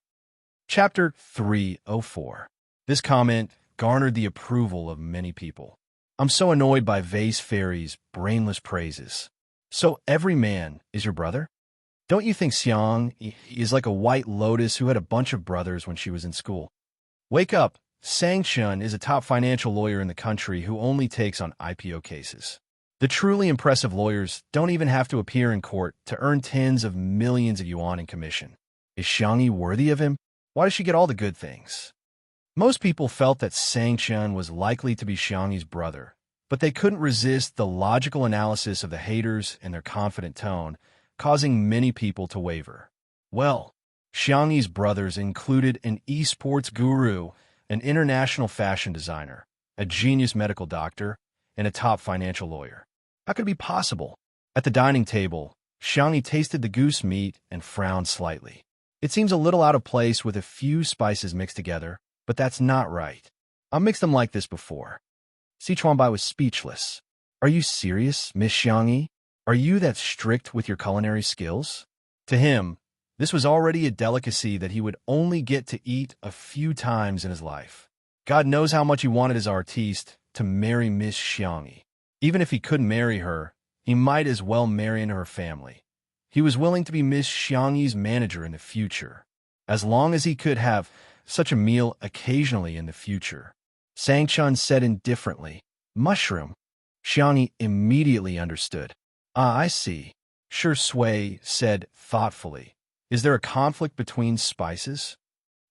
A: Chapter 304. This comment garnered the approval of many people. I'm so annoyed by vase fairy's brainless praises. So every man is your brother? Don't you think Xiang is like a white lotus who had a bunch of brothers when she was in school? Wake up. Sangchun is a top financial lawyer in the country who only takes on IPO cases. The truly impressive lawyers don't even have to appear in court to earn tens of millions of yuan in commission. Is Xiangyi worthy of him? Why does she get all the good things? Most people felt that Sangchun was likely to be Xiangyi's brother, but they couldn't resist the logical analysis of the haters and their confident tone, causing many people to waver. Well, Xiangyi's brothers included an esports guru, an international fashion designer, a genius medical doctor, and a top financial lawyer. How could it be possible? At the dining table, Xiangyi tasted the goose meat and frowned slightly. It seems a little out of place with a few spices mixed together, but that's not right. I've mixed them like this before. Si Chuanbai was speechless. Are you serious, Miss Xiangyi? Are you that strict with your culinary skills? To him, this was already a delicacy that he would only get to eat a few times in his life. God knows how much he wanted his artiste to marry Miss Xiangyi. Even if he couldn't marry her, he might as well marry into her family. He was willing to be Miss Xiangyi's manager in the future, as long as he could have such a meal occasionally in the future. Sangchun said indifferently, "Mushroom." Xiangyi immediately understood. "Ah, I see." Shui said thoughtfully, "Is there a conflict between spices?"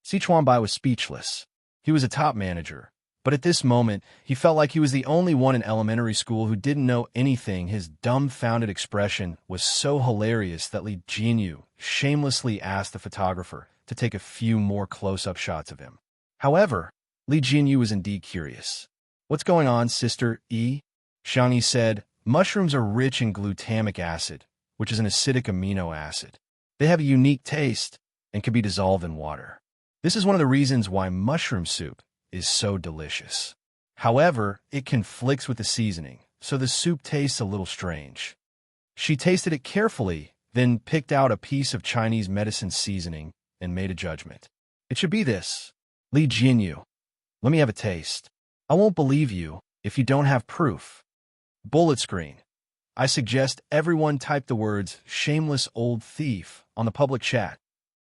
A: Si Chuanbai was speechless. He was a top manager, but at this moment, he felt like he was the only one in elementary school who didn't know anything. His dumbfounded expression was so hilarious that Li Jinyu shamelessly asked the photographer to take a few more close-up shots of him. However, Li Jinyu was indeed curious. "What's going on, Sister E?" Xiangyi said, "Mushrooms are rich in glutamic acid, which is an acidic amino acid. They have a unique taste and can be dissolved in water. This is one of the reasons why mushroom soup is so delicious. However, it conflicts with the seasoning, so the soup tastes a little strange." She tasted it carefully, then picked out a piece of Chinese medicine seasoning and made a judgment. "It should be this. Li Jinyu, let me have a taste. I won't believe you if you don't have proof." Bullet screen. I suggest everyone type the words shameless old thief on the public chat.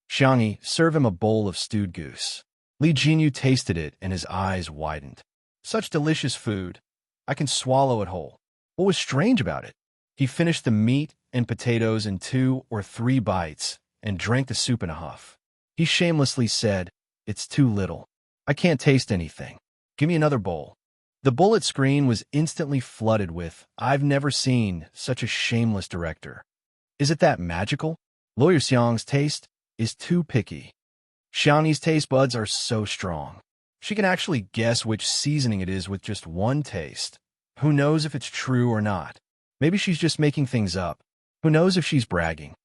A: Xiangyi, serve him a bowl of stewed goose. Li Jinyu tasted it and his eyes widened. Such delicious food. I can swallow it whole. What was strange about it? He finished the meat and potatoes in 2 or 3 bites and drank the soup in a huff. He shamelessly said, "It's too little. I can't taste anything. Give me another bowl." The bullet screen was instantly flooded with, "I've never seen such a shameless director. Is it that magical? Lawyer Xiang's taste is too picky. Xiangyi's taste buds are so strong. She can actually guess which seasoning it is with just one taste. Who knows if it's true or not? Maybe she's just making things up. Who knows if she's bragging?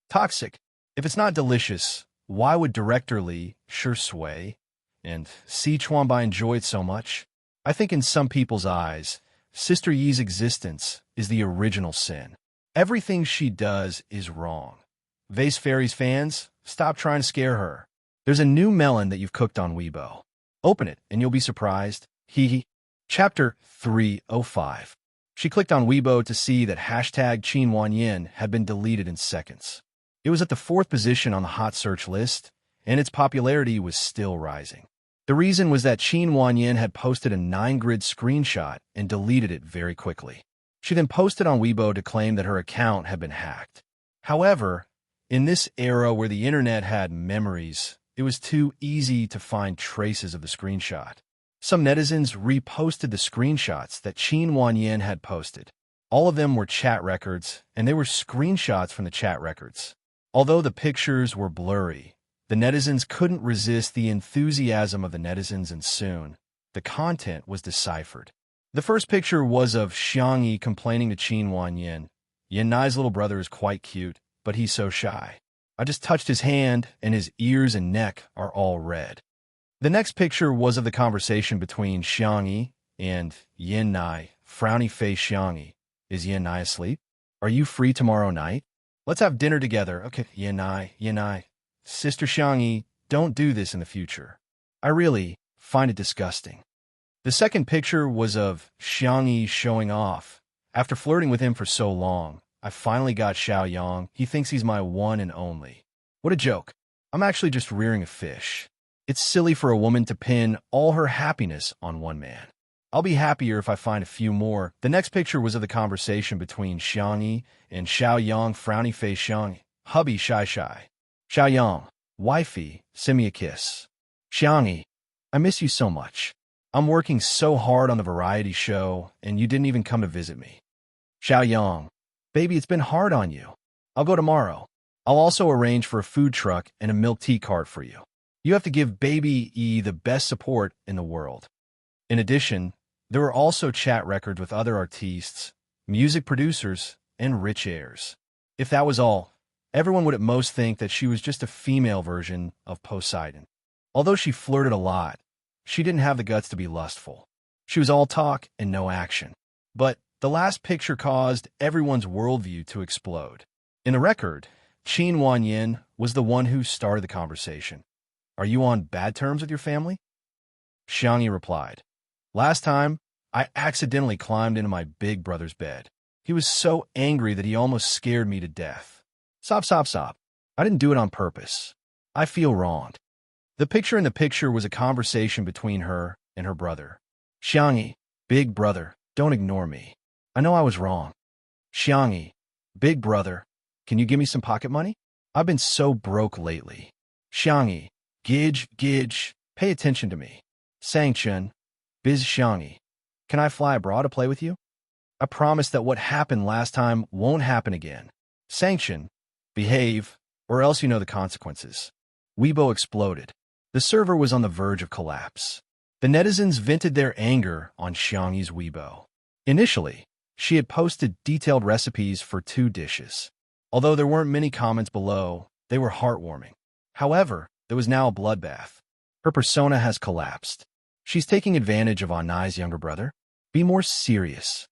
A: Toxic. If it's not delicious, why would director Li, Shui, and Si Chuanbai enjoy it so much? I think in some people's eyes, Sister Yi's existence is the original sin. Everything she does is wrong. Vase Fairies fans, stop trying to scare her. There's a new melon that you've cooked on Weibo. Open it and you'll be surprised. Hee. Chapter 305. She clicked on Weibo to see that hashtag Qin Wanyin had been deleted in seconds. It was at the 4th position on the hot search list, and its popularity was still rising. The reason was that Qin Wanyin had posted a 9-grid screenshot and deleted it very quickly. She then posted on Weibo to claim that her account had been hacked. However, in this era where the internet had memories, it was too easy to find traces of the screenshot. Some netizens reposted the screenshots that Qin Wanyin had posted. All of them were chat records, and they were screenshots from the chat records. Although the pictures were blurry, the netizens couldn't resist the enthusiasm of the netizens, and soon, the content was deciphered. The first picture was of Xiangyi complaining to Qin Wanyin. "Yin Nai's little brother is quite cute, but he's so shy. I just touched his hand, and his ears and neck are all red." The next picture was of the conversation between Xiangyi and Yin Nai. Frowny face Xiangyi. "Is Yin Nai asleep? Are you free tomorrow night? Let's have dinner together." "Okay, Yin Nai. Sister Xiangyi, don't do this in the future. I really find it disgusting." The second picture was of Xiangyi showing off. "After flirting with him for so long, I finally got Xiao Yang. He thinks he's my one and only. What a joke. I'm actually just rearing a fish. It's silly for a woman to pin all her happiness on one man. I'll be happier if I find a few more." The next picture was of the conversation between Xiangyi and Xiao Yang. Frowny face Xiangyi. "Hubby shy. Xiao Yang, wifey, send me a kiss." "Xiangyi, I miss you so much. I'm working so hard on the variety show, and you didn't even come to visit me." Xiao Yang, "Baby, it's been hard on you. I'll go tomorrow. I'll also arrange for a food truck and a milk tea cart for you. You have to give Baby E the best support in the world." In addition, there were also chat records with other artists, music producers, and rich heirs. If that was all, everyone would at most think that she was just a female version of Poseidon. Although she flirted a lot, she didn't have the guts to be lustful. She was all talk and no action. But the last picture caused everyone's worldview to explode. In the record, Qin Wanyin was the one who started the conversation. "Are you on bad terms with your family?" Xiangyi replied, "Last time, I accidentally climbed into my big brother's bed. He was so angry that he almost scared me to death. Stop. I didn't do it on purpose. I feel wronged." The picture in the picture was a conversation between her and her brother. "Xiangyi, big brother, don't ignore me. I know I was wrong." "Xiangyi, big brother, can you give me some pocket money? I've been so broke lately." "Xiangyi, Gidge, pay attention to me." "Sangchen, Biz Xiangyi, can I fly abroad to play with you? I promise that what happened last time won't happen again." "Sangchen, behave, or else you know the consequences." Weibo exploded. The server was on the verge of collapse. The netizens vented their anger on Xiangyi's Weibo. Initially, she had posted detailed recipes for 2 dishes. Although there weren't many comments below, they were heartwarming. However, there was now a bloodbath. Her persona has collapsed. She's taking advantage of Anai's younger brother. Be more serious.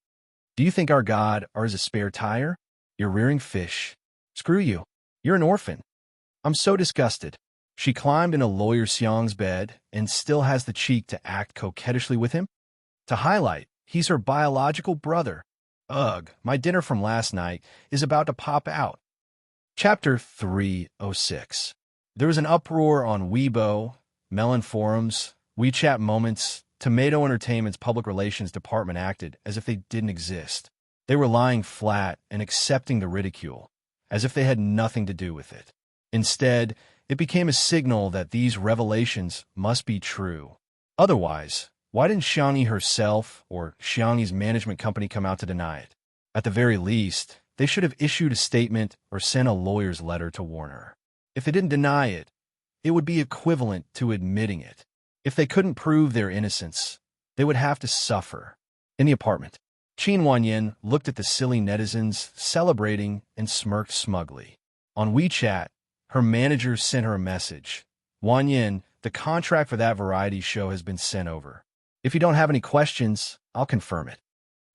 A: Do you think our god is a spare tire? You're rearing fish. Screw you. You're an orphan. I'm so disgusted. She climbed into Lawyer Xiang's bed and still has the cheek to act coquettishly with him. To highlight, he's her biological brother. Ugh, my dinner from last night is about to pop out. Chapter 306. There was an uproar on Weibo, Melon forums, WeChat moments. Tomato Entertainment's public relations department acted as if they didn't exist. They were lying flat and accepting the ridicule, as if they had nothing to do with it. Instead, it became a signal that these revelations must be true. Otherwise, why didn't Xiangyi herself or Xiangyi's management company come out to deny it? At the very least, they should have issued a statement or sent a lawyer's letter to warn her. If they didn't deny it, it would be equivalent to admitting it. If they couldn't prove their innocence, they would have to suffer. In the apartment, Qin Wanyan looked at the silly netizens celebrating and smirked smugly. On WeChat, her manager sent her a message. Wanyan, the contract for that variety show has been sent over. If you don't have any questions, I'll confirm it.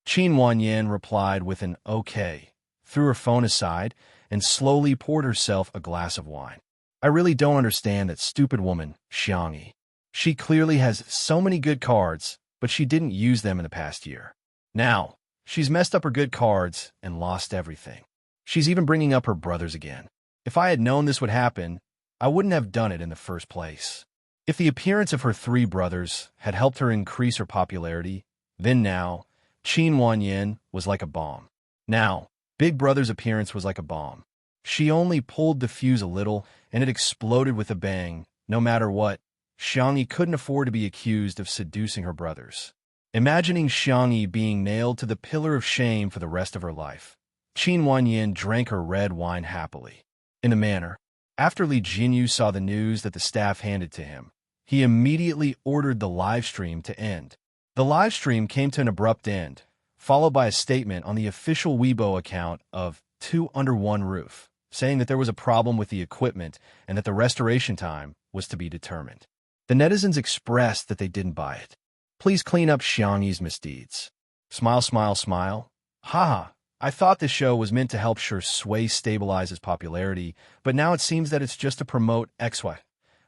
A: Qin Wanyan replied with an okay, threw her phone aside, and slowly poured herself a glass of wine. I really don't understand that stupid woman, Xiangyi. She clearly has so many good cards, but she didn't use them in the past year. Now, she's messed up her good cards and lost everything. She's even bringing up her brothers again. If I had known this would happen, I wouldn't have done it in the first place. If the appearance of her 3 brothers had helped her increase her popularity, then now, Qin Wanyan was like a bomb. Now, Big Brother's appearance was like a bomb. She only pulled the fuse a little, and it exploded with a bang. No matter what, Xiangyi couldn't afford to be accused of seducing her brothers. Imagining Xiangyi being nailed to the pillar of shame for the rest of her life, Qin Wanyan drank her red wine happily. In a manner, after Li Jinyu saw the news that the staff handed to him, he immediately ordered the live stream to end. The live stream came to an abrupt end, followed by a statement on the official Weibo account of 2 Under One Roof, saying that there was a problem with the equipment and that the restoration time was to be determined. The netizens expressed that they didn't buy it. Please clean up Xiangyi's misdeeds. Smile, smile, smile. Haha, I thought this show was meant to help Shui stabilize his popularity, but now it seems that it's just to promote XY.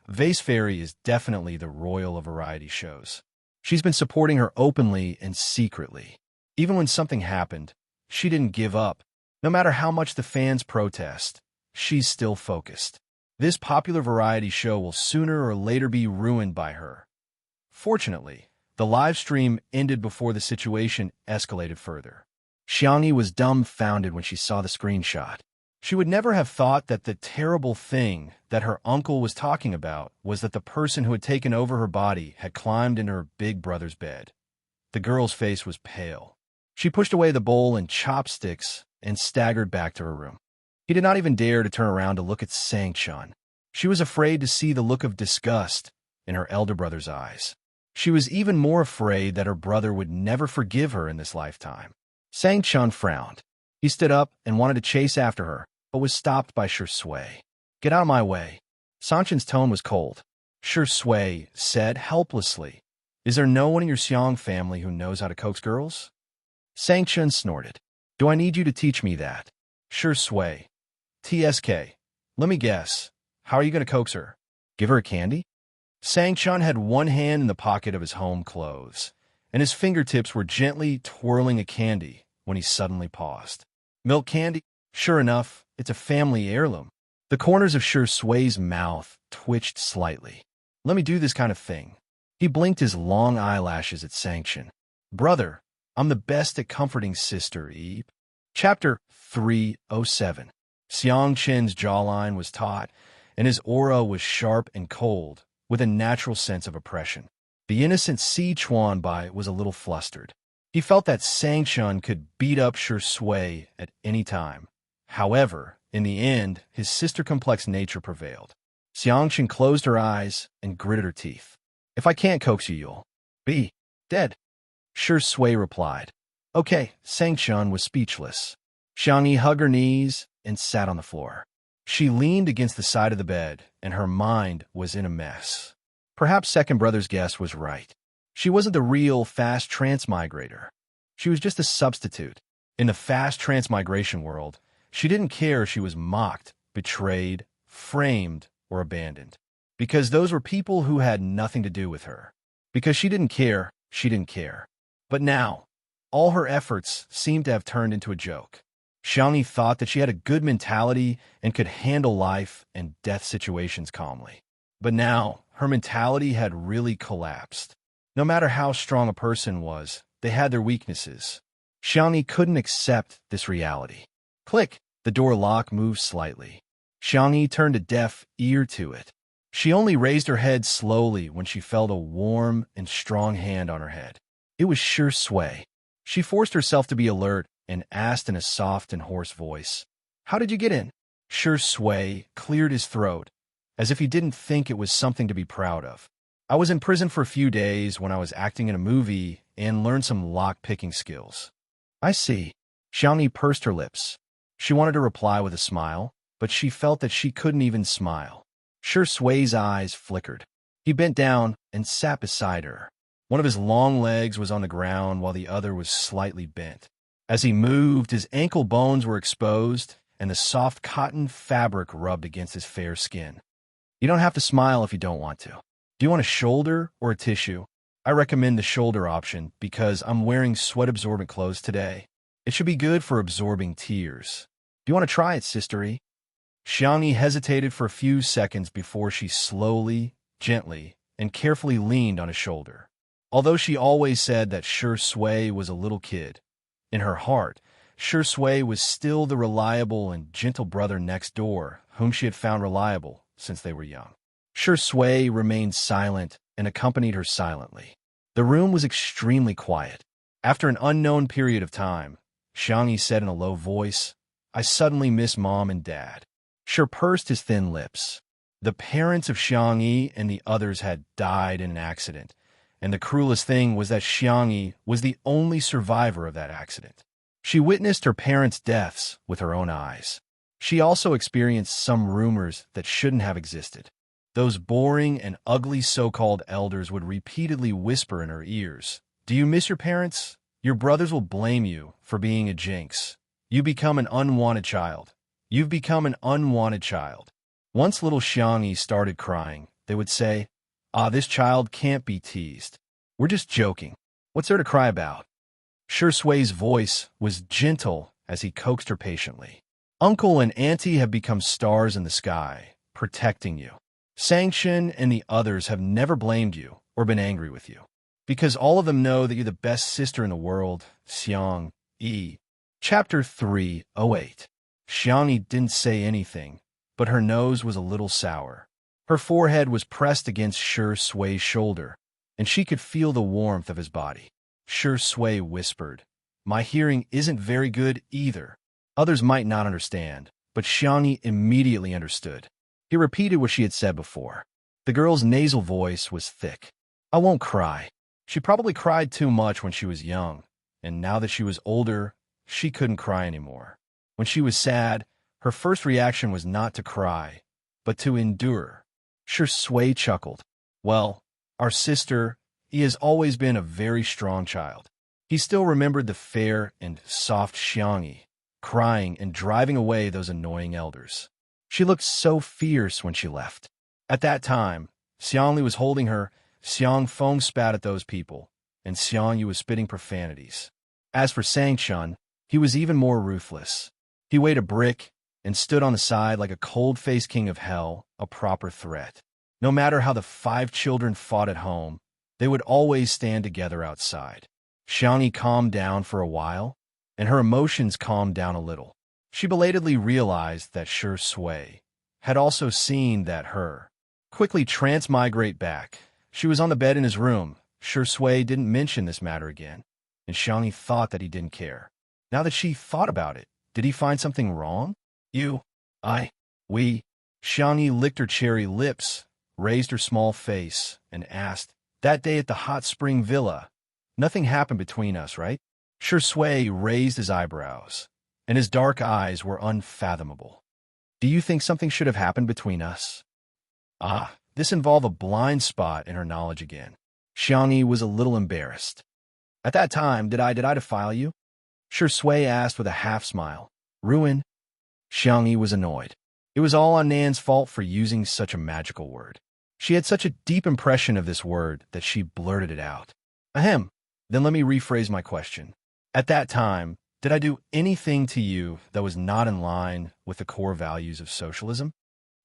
A: Vase Fairy is definitely the royal of variety shows. She's been supporting her openly and secretly. Even when something happened, she didn't give up. No matter how much the fans protest, she's still focused. This popular variety show will sooner or later be ruined by her. Fortunately, the live stream ended before the situation escalated further. Xiangyi was dumbfounded when she saw the screenshot. She would never have thought that the terrible thing that her uncle was talking about was that the person who had taken over her body had climbed into her big brother's bed. The girl's face was pale. She pushed away the bowl and chopsticks and staggered back to her room. He did not even dare to turn around to look at Sang-chan. She was afraid to see the look of disgust in her elder brother's eyes. She was even more afraid that her brother would never forgive her in this lifetime. Sang-chan frowned. He stood up and wanted to chase after her, but was stopped by Shui. Get out of my way. Sang-chan's tone was cold. Shui said helplessly, Is there no one in your Xiang family who knows how to coax girls? Sang-chan snorted. Do I need you to teach me that? Shui. TSK. Let me guess. How are you going to coax her? Give her a candy? Sang-chan had one hand in the pocket of his home clothes, and his fingertips were gently twirling a candy when he suddenly paused. Milk candy? Sure enough, it's a family heirloom. The corners of Shui's mouth twitched slightly. Let me do this kind of thing. He blinked his long eyelashes at Sang-chan. Brother, I'm the best at comforting sister, Eve. Chapter 307. Xiang-chen's jawline was taut, and his aura was sharp and cold, with a natural sense of oppression. The innocent Si Chuanbai was a little flustered. He felt that Sang-chan could beat up Shui at any time. However, in the end, his sister-complex nature prevailed. Xiang-chan closed her eyes and gritted her teeth. If I can't coax you, you'll be dead. Shui replied. Okay, Sang-chan was speechless. Xiangyi hugged her knees and sat on the floor. She leaned against the side of the bed, and her mind was in a mess. Perhaps second brother's guess was right. She wasn't the real fast transmigrator. She was just a substitute. In the fast transmigration world, she didn't care if she was mocked, betrayed, framed, or abandoned. Because those were people who had nothing to do with her. Because she didn't care, she didn't care. But now, All her efforts seemed to have turned into a joke. Xiangyi thought that she had a good mentality and could handle life and death situations calmly. But now, her mentality had really collapsed. No matter how strong a person was, they had their weaknesses. Xiangyi couldn't accept this reality. Click! The door lock moved slightly. Xiangyi turned a deaf ear to it. She only raised her head slowly when she felt a warm and strong hand on her head. It was Shui. She forced herself to be alert and asked in a soft and hoarse voice, "How did you get in?" Shui cleared his throat, as if he didn't think it was something to be proud of. "I was in prison for a few days when I was acting in a movie and learned some lock-picking skills." "I see." Xiangyi pursed her lips. She wanted to reply with a smile, but she felt that she couldn't even smile. Shui's eyes flickered. He bent down and sat beside her. One of his long legs was on the ground while the other was slightly bent. As he moved, his ankle bones were exposed, and the soft cotton fabric rubbed against his fair skin. "You don't have to smile if you don't want to. Do you want a shoulder or a tissue?" "I recommend the shoulder option because I'm wearing sweat-absorbent clothes today. It should be good for absorbing tears. Do you want to try it, sistery?" Xiangyi hesitated for a few seconds before she slowly, gently, and carefully leaned on his shoulder. Although she always said that Shui was a little kid, in her heart, Shui was still the reliable and gentle brother next door, whom she had found reliable since they were young. Shui remained silent and accompanied her silently. The room was extremely quiet. After an unknown period of time, Xiangyi said in a low voice, "I suddenly miss Mom and Dad." Shui pursed his thin lips. The parents of Xiangyi and the others had died in an accident, and the cruelest thing was that Xiangyi was the only survivor of that accident. She witnessed her parents' deaths with her own eyes. She also experienced some rumors that shouldn't have existed. Those boring and ugly so-called elders would repeatedly whisper in her ears, "Do you miss your parents? Your brothers will blame you for being a jinx. You become an unwanted child. You've become an unwanted child." Once little Xiangyi started crying, they would say, "Ah, this child can't be teased. We're just joking. What's there to cry about?" Shui's voice was gentle as he coaxed her patiently. "Uncle and Auntie have become stars in the sky, protecting you. Sangshan and the others have never blamed you or been angry with you, because all of them know that you're the best sister in the world, Xiang Yi." Chapter 308. Xiangyi didn't say anything, but her nose was a little sour. Her forehead was pressed against Shui's shoulder, and she could feel the warmth of his body. Shui whispered, "My hearing isn't very good either." Others might not understand, but Xiangyi immediately understood. He repeated what she had said before. The girl's nasal voice was thick. "I won't cry." She probably cried too much when she was young, and now that she was older, she couldn't cry anymore. When she was sad, her first reaction was not to cry, but to endure. Shui chuckled. "Well, our sister, he has always been a very strong child." He still remembered the fair and soft Xiangyi, crying and driving away those annoying elders. She looked so fierce when she left. At that time, Xiangli was holding her, Xiang Feng spat at those people, and Xiangyu was spitting profanities. As for Sangchun, he was even more ruthless. He weighed a brick and stood on the side like a cold-faced king of hell, a proper threat. No matter how the 5 children fought at home, they would always stand together outside. Xiangyi calmed down for a while, and her emotions calmed down a little. She belatedly realized that Shui had also seen that her quickly transmigrate back. She was on the bed in his room. Shui didn't mention this matter again, and Xiangyi thought that he didn't care. Now that she thought about it, did he find something wrong? We. Xiangyi licked her cherry lips, raised her small face, and asked, "That day at the hot spring villa, nothing happened between us, right?" Shui raised his eyebrows, and his dark eyes were unfathomable. "Do you think something should have happened between us?" This involved a blind spot in her knowledge again. Xiangyi was a little embarrassed. "At that time, did I defile you?" Shui asked with a half-smile. "Ruin?" Xiangyi was annoyed. It was all on Nan's fault for using such a magical word. She had such a deep impression of this word that she blurted it out. "Ahem. Then let me rephrase my question. At that time, did I do anything to you that was not in line with the core values of socialism?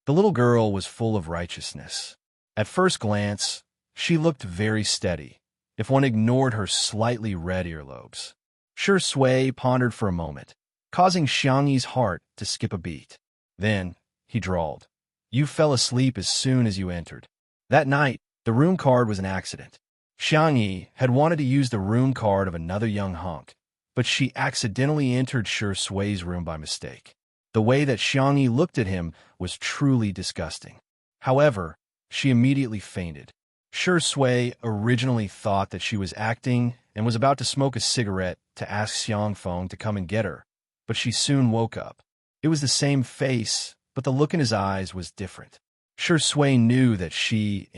A: The little girl was full of righteousness. At first glance, she looked very steady, if one ignored her slightly red earlobes. Sure Sui pondered for a moment, causing Xiangyi's heart to skip a beat. Then, he drawled, "You fell asleep as soon as you entered." That night, the room card was an accident. Xiangyi had wanted to use the room card of another young hunk, but she accidentally entered Sure Sui's room by mistake. The way that Xiangyi looked at him was truly disgusting. However, she immediately fainted. Sure Sui originally thought that she was acting and was about to smoke a cigarette to ask Xiangfeng to come and get her, but she soon woke up. It was the same face, but the look in his eyes was different. Sure Sui knew that she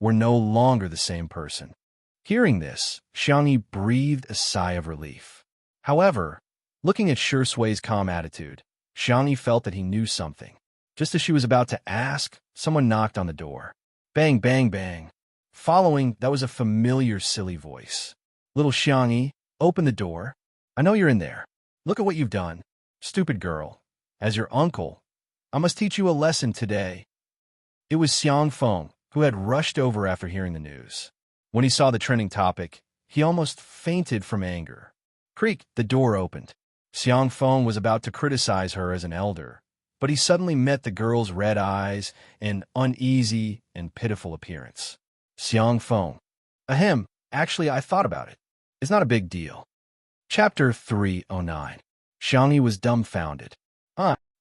A: were no longer the same person. Hearing this, Xiangyi breathed a sigh of relief. However, looking at Sure Sui's calm attitude, Xiangyi felt that he knew something. Just as she was about to ask, someone knocked on the door. Bang, bang, bang. Following, that was a familiar, silly voice. "Little Xiangyi, open the door. I know you're in there. Look at what you've done. Stupid girl. As your uncle, I must teach you a lesson today." It was Xiangfeng, who had rushed over after hearing the news. When he saw the trending topic, he almost fainted from anger. Creak, the door opened. Xiangfeng was about to criticize her as an elder, but he suddenly met the girl's red eyes and uneasy and pitiful appearance. Xiangfeng. Ahem, actually I thought about it. It's not a big deal. Chapter 309. Xiangyi was dumbfounded.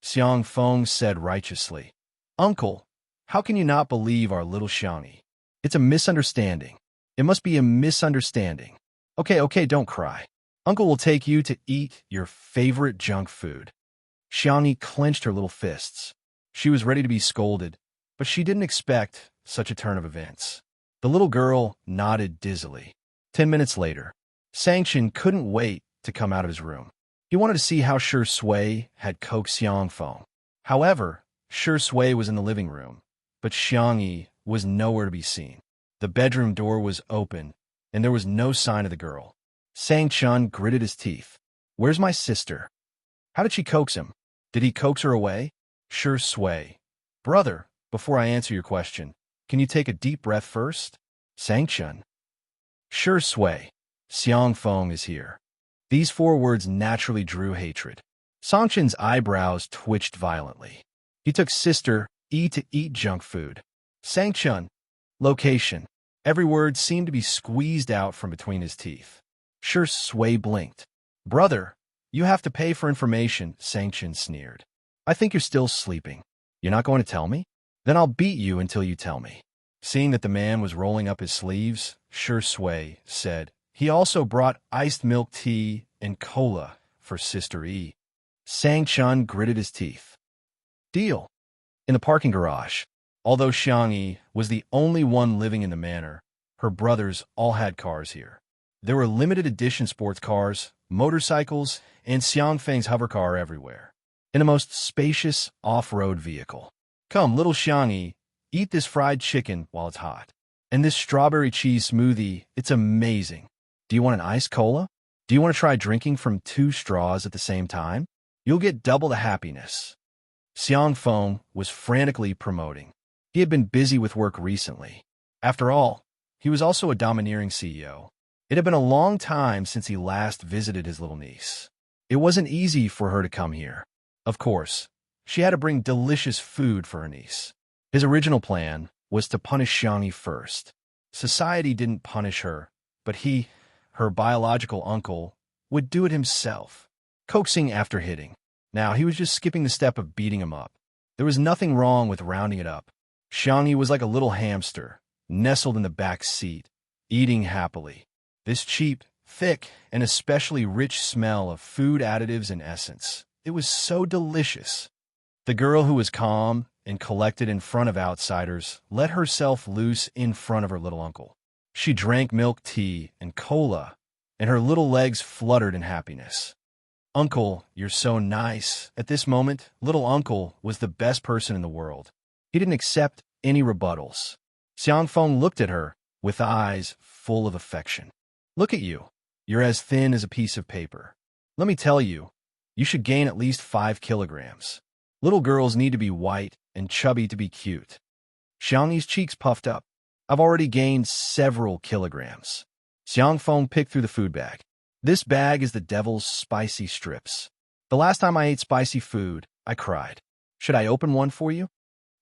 A: Xiangfeng said righteously. "Uncle, how can you not believe our little Xiangyi? It's a misunderstanding. It must be a misunderstanding. Okay, don't cry. Uncle will take you to eat your favorite junk food." Xiangyi clenched her little fists. She was ready to be scolded, but she didn't expect such a turn of events. The little girl nodded dizzily. 10 minutes later, Sanction couldn't wait to come out of his room. He wanted to see how Sure Sui had coaxed Xiangfeng. However, Sure Sui was in the living room, but Xiangyi was nowhere to be seen. The bedroom door was open, and there was no sign of the girl. Sang-chun gritted his teeth. "Where's my sister? How did she coax him? Did he coax her away?" Sure Sui. "Brother, before I answer your question, can you take a deep breath first?" Sang-chun. Sure Sui. Xiangfeng is here. These 4 words naturally drew hatred. Sang-chun's eyebrows twitched violently. He took sister to eat junk food. Sang-chun. Location. Every word seemed to be squeezed out from between his teeth. Sure Sui blinked. "Brother, you have to pay for information," Sang-chun sneered. "I think you're still sleeping. You're not going to tell me? Then I'll beat you until you tell me." Seeing that the man was rolling up his sleeves, Sure Sui said, "He also brought iced milk tea and cola for Sister E." Sang-chun gritted his teeth. "Deal." In the parking garage, although Xiangyi was the only one living in the manor, her brothers all had cars here. There were limited edition sports cars, motorcycles, and Xiangfeng's hover car everywhere. In a most spacious off-road vehicle. "Come, little Xiangyi, eat this fried chicken while it's hot. And this strawberry cheese smoothie, it's amazing. Do you want an iced cola? Do you want to try drinking from 2 straws at the same time? You'll get double the happiness." Xiangfeng was frantically promoting. He had been busy with work recently. After all, he was also a domineering CEO. It had been a long time since he last visited his little niece. It wasn't easy for her to come here. Of course, she had to bring delicious food for her niece. His original plan was to punish Xiangyi first. Society didn't punish her, but he, her biological uncle, would do it himself, coaxing after hitting. Now he was just skipping the step of beating him up. There was nothing wrong with rounding it up. Xiangyi was like a little hamster, nestled in the back seat, eating happily. This cheap, thick, and especially rich smell of food additives and essence. It was so delicious. The girl, who was calm and collected in front of outsiders, let herself loose in front of her little uncle. She drank milk tea and cola, and her little legs fluttered in happiness. "Uncle, you're so nice." At this moment, little uncle was the best person in the world. He didn't accept any rebuttals. Xiangfeng looked at her with eyes full of affection. "Look at you. You're as thin as a piece of paper. Let me tell you, you should gain at least 5 kilograms. Little girls need to be white and chubby to be cute. Xiangyi's cheeks puffed up. I've already gained several kilograms. Xiang Feng picked through the food bag. This bag is the devil's spicy strips. The last time I ate spicy food, I cried. Should I open one for you?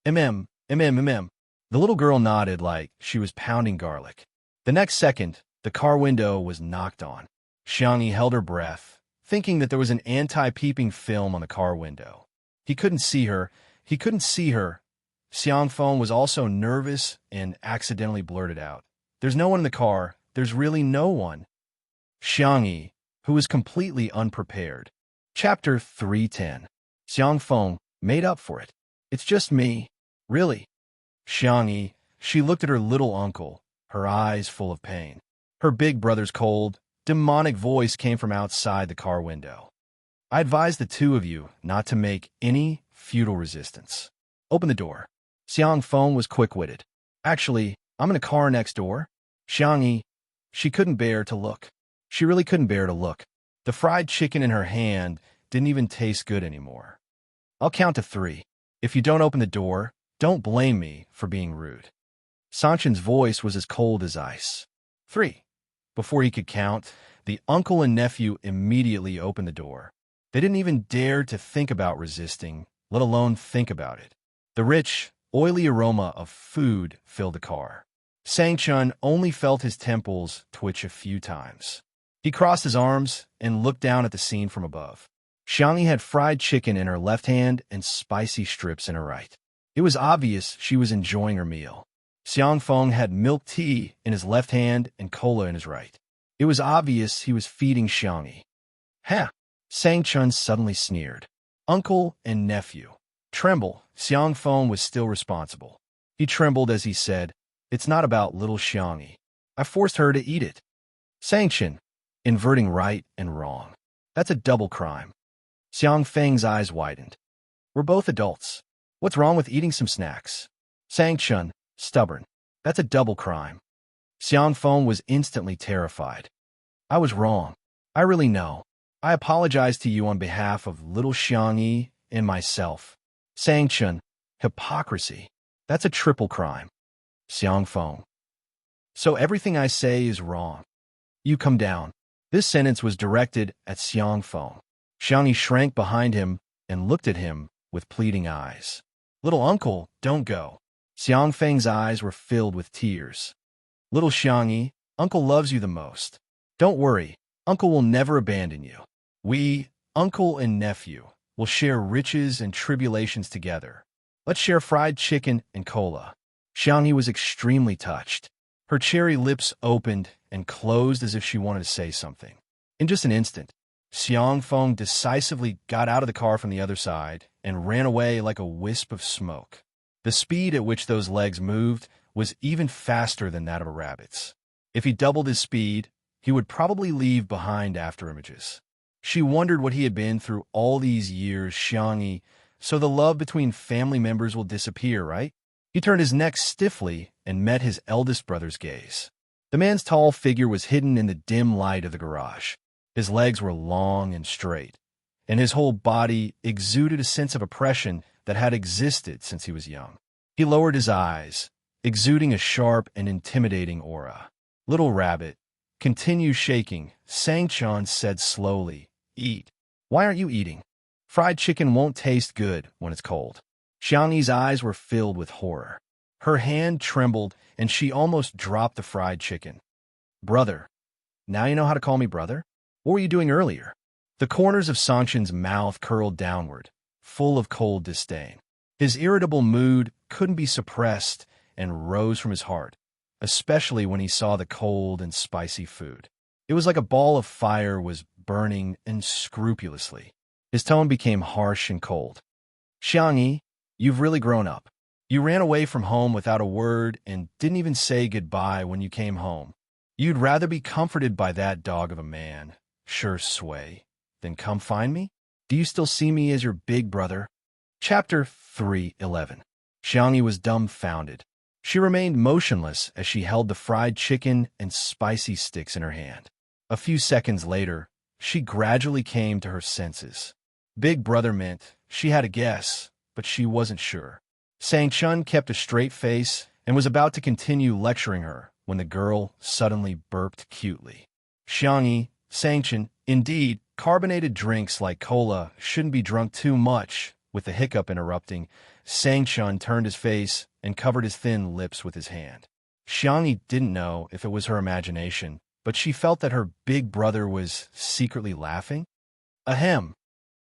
A: Mm. The little girl nodded like she was pounding garlic. The next second, the car window was knocked on. Xiangyi held her breath, thinking that there was an anti-peeping film on the car window. He couldn't see her. Xiang Feng was also nervous and accidentally blurted out, "There's no one in the car. There's really no one." Xiangyi, who was completely unprepared. Chapter 310. Xiang Feng made up for it. "It's just me." "Really?" Xiangyi, she looked at her little uncle, her eyes full of pain. Her big brother's cold, demonic voice came from outside the car window. "I advise the two of you not to make any futile resistance. Open the door." Xiang Feng was quick-witted. "Actually, I'm in a car next door." Xiangyi, she couldn't bear to look. She really couldn't bear to look. The fried chicken in her hand didn't even taste good anymore. "I'll count to 3. If you don't open the door, don't blame me for being rude." Sanchin's voice was as cold as ice. 3. Before he could count, the uncle and nephew immediately opened the door. They didn't even dare to think about resisting, let alone think about it. The rich, oily aroma of food filled the car. Sangchun only felt his temples twitch a few times. He crossed his arms and looked down at the scene from above. Xiangyi had fried chicken in her left hand and spicy strips in her right. It was obvious she was enjoying her meal. Xiang Feng had milk tea in his left hand and cola in his right. It was obvious he was feeding Xiangyi. "Ha!" Sangchun suddenly sneered. Uncle and nephew. Tremble. Xiang Feng was still responsible. He trembled as he said, "It's not about little Xiangyi. I forced her to eat it." Sangchun, inverting right and wrong. That's a double crime. Xiang Feng's eyes widened. "We're both adults. What's wrong with eating some snacks?" Sangchun, stubborn. "That's a double crime." Xiang Feng was instantly terrified. "I was wrong. I really know. I apologize to you on behalf of little Xiangyi and myself." Sangchun, hypocrisy. "That's a triple crime." Xiang Feng. "So everything I say is wrong. You come down." This sentence was directed at Xiang Feng. Xiangyi shrank behind him and looked at him with pleading eyes. "Little uncle, don't go." Xiang Feng's eyes were filled with tears. "Little Xiangyi, uncle loves you the most. Don't worry, uncle will never abandon you. We, uncle and nephew, will share riches and tribulations together. Let's share fried chicken and cola." Xiangyi was extremely touched. Her cherry lips opened and closed as if she wanted to say something. In just an instant, Xiang Feng decisively got out of the car from the other side and ran away like a wisp of smoke. The speed at which those legs moved was even faster than that of a rabbit's. If he doubled his speed, he would probably leave behind afterimages. She wondered what he had been through all these years. Xiangyi, so the love between family members will disappear, right? He turned his neck stiffly and met his eldest brother's gaze. The man's tall figure was hidden in the dim light of the garage. His legs were long and straight, and his whole body exuded a sense of oppression that had existed since he was young. He lowered his eyes, exuding a sharp and intimidating aura. "Little rabbit, continue shaking," Sangchun said slowly. "Eat." "Why aren't you eating? Fried chicken won't taste good when it's cold." Xiangyi's eyes were filled with horror. Her hand trembled, and she almost dropped the fried chicken. "Brother. Now you know how to call me brother? What were you doing earlier?" The corners of Sangchun's mouth curled downward, full of cold disdain. His irritable mood couldn't be suppressed and rose from his heart, especially when he saw the cold and spicy food. It was like a ball of fire was burning unscrupulously. His tone became harsh and cold. "Xiangyi, you've really grown up. You ran away from home without a word and didn't even say goodbye when you came home. You'd rather be comforted by that dog of a man, sure sway, than come find me? Do you still see me as your big brother?" Chapter 311. Xiangyi was dumbfounded. She remained motionless as she held the fried chicken and spicy sticks in her hand. A few seconds later, she gradually came to her senses. Big Brother meant she had a guess, but she wasn't sure. Sang-chun kept a straight face and was about to continue lecturing her when the girl suddenly burped cutely. Xiangyi, Sang-chun, indeed, carbonated drinks like cola shouldn't be drunk too much. With the hiccup interrupting, Sang-chun turned his face and covered his thin lips with his hand. Xiangyi didn't know if it was her imagination, but she felt that her big brother was secretly laughing. Ahem.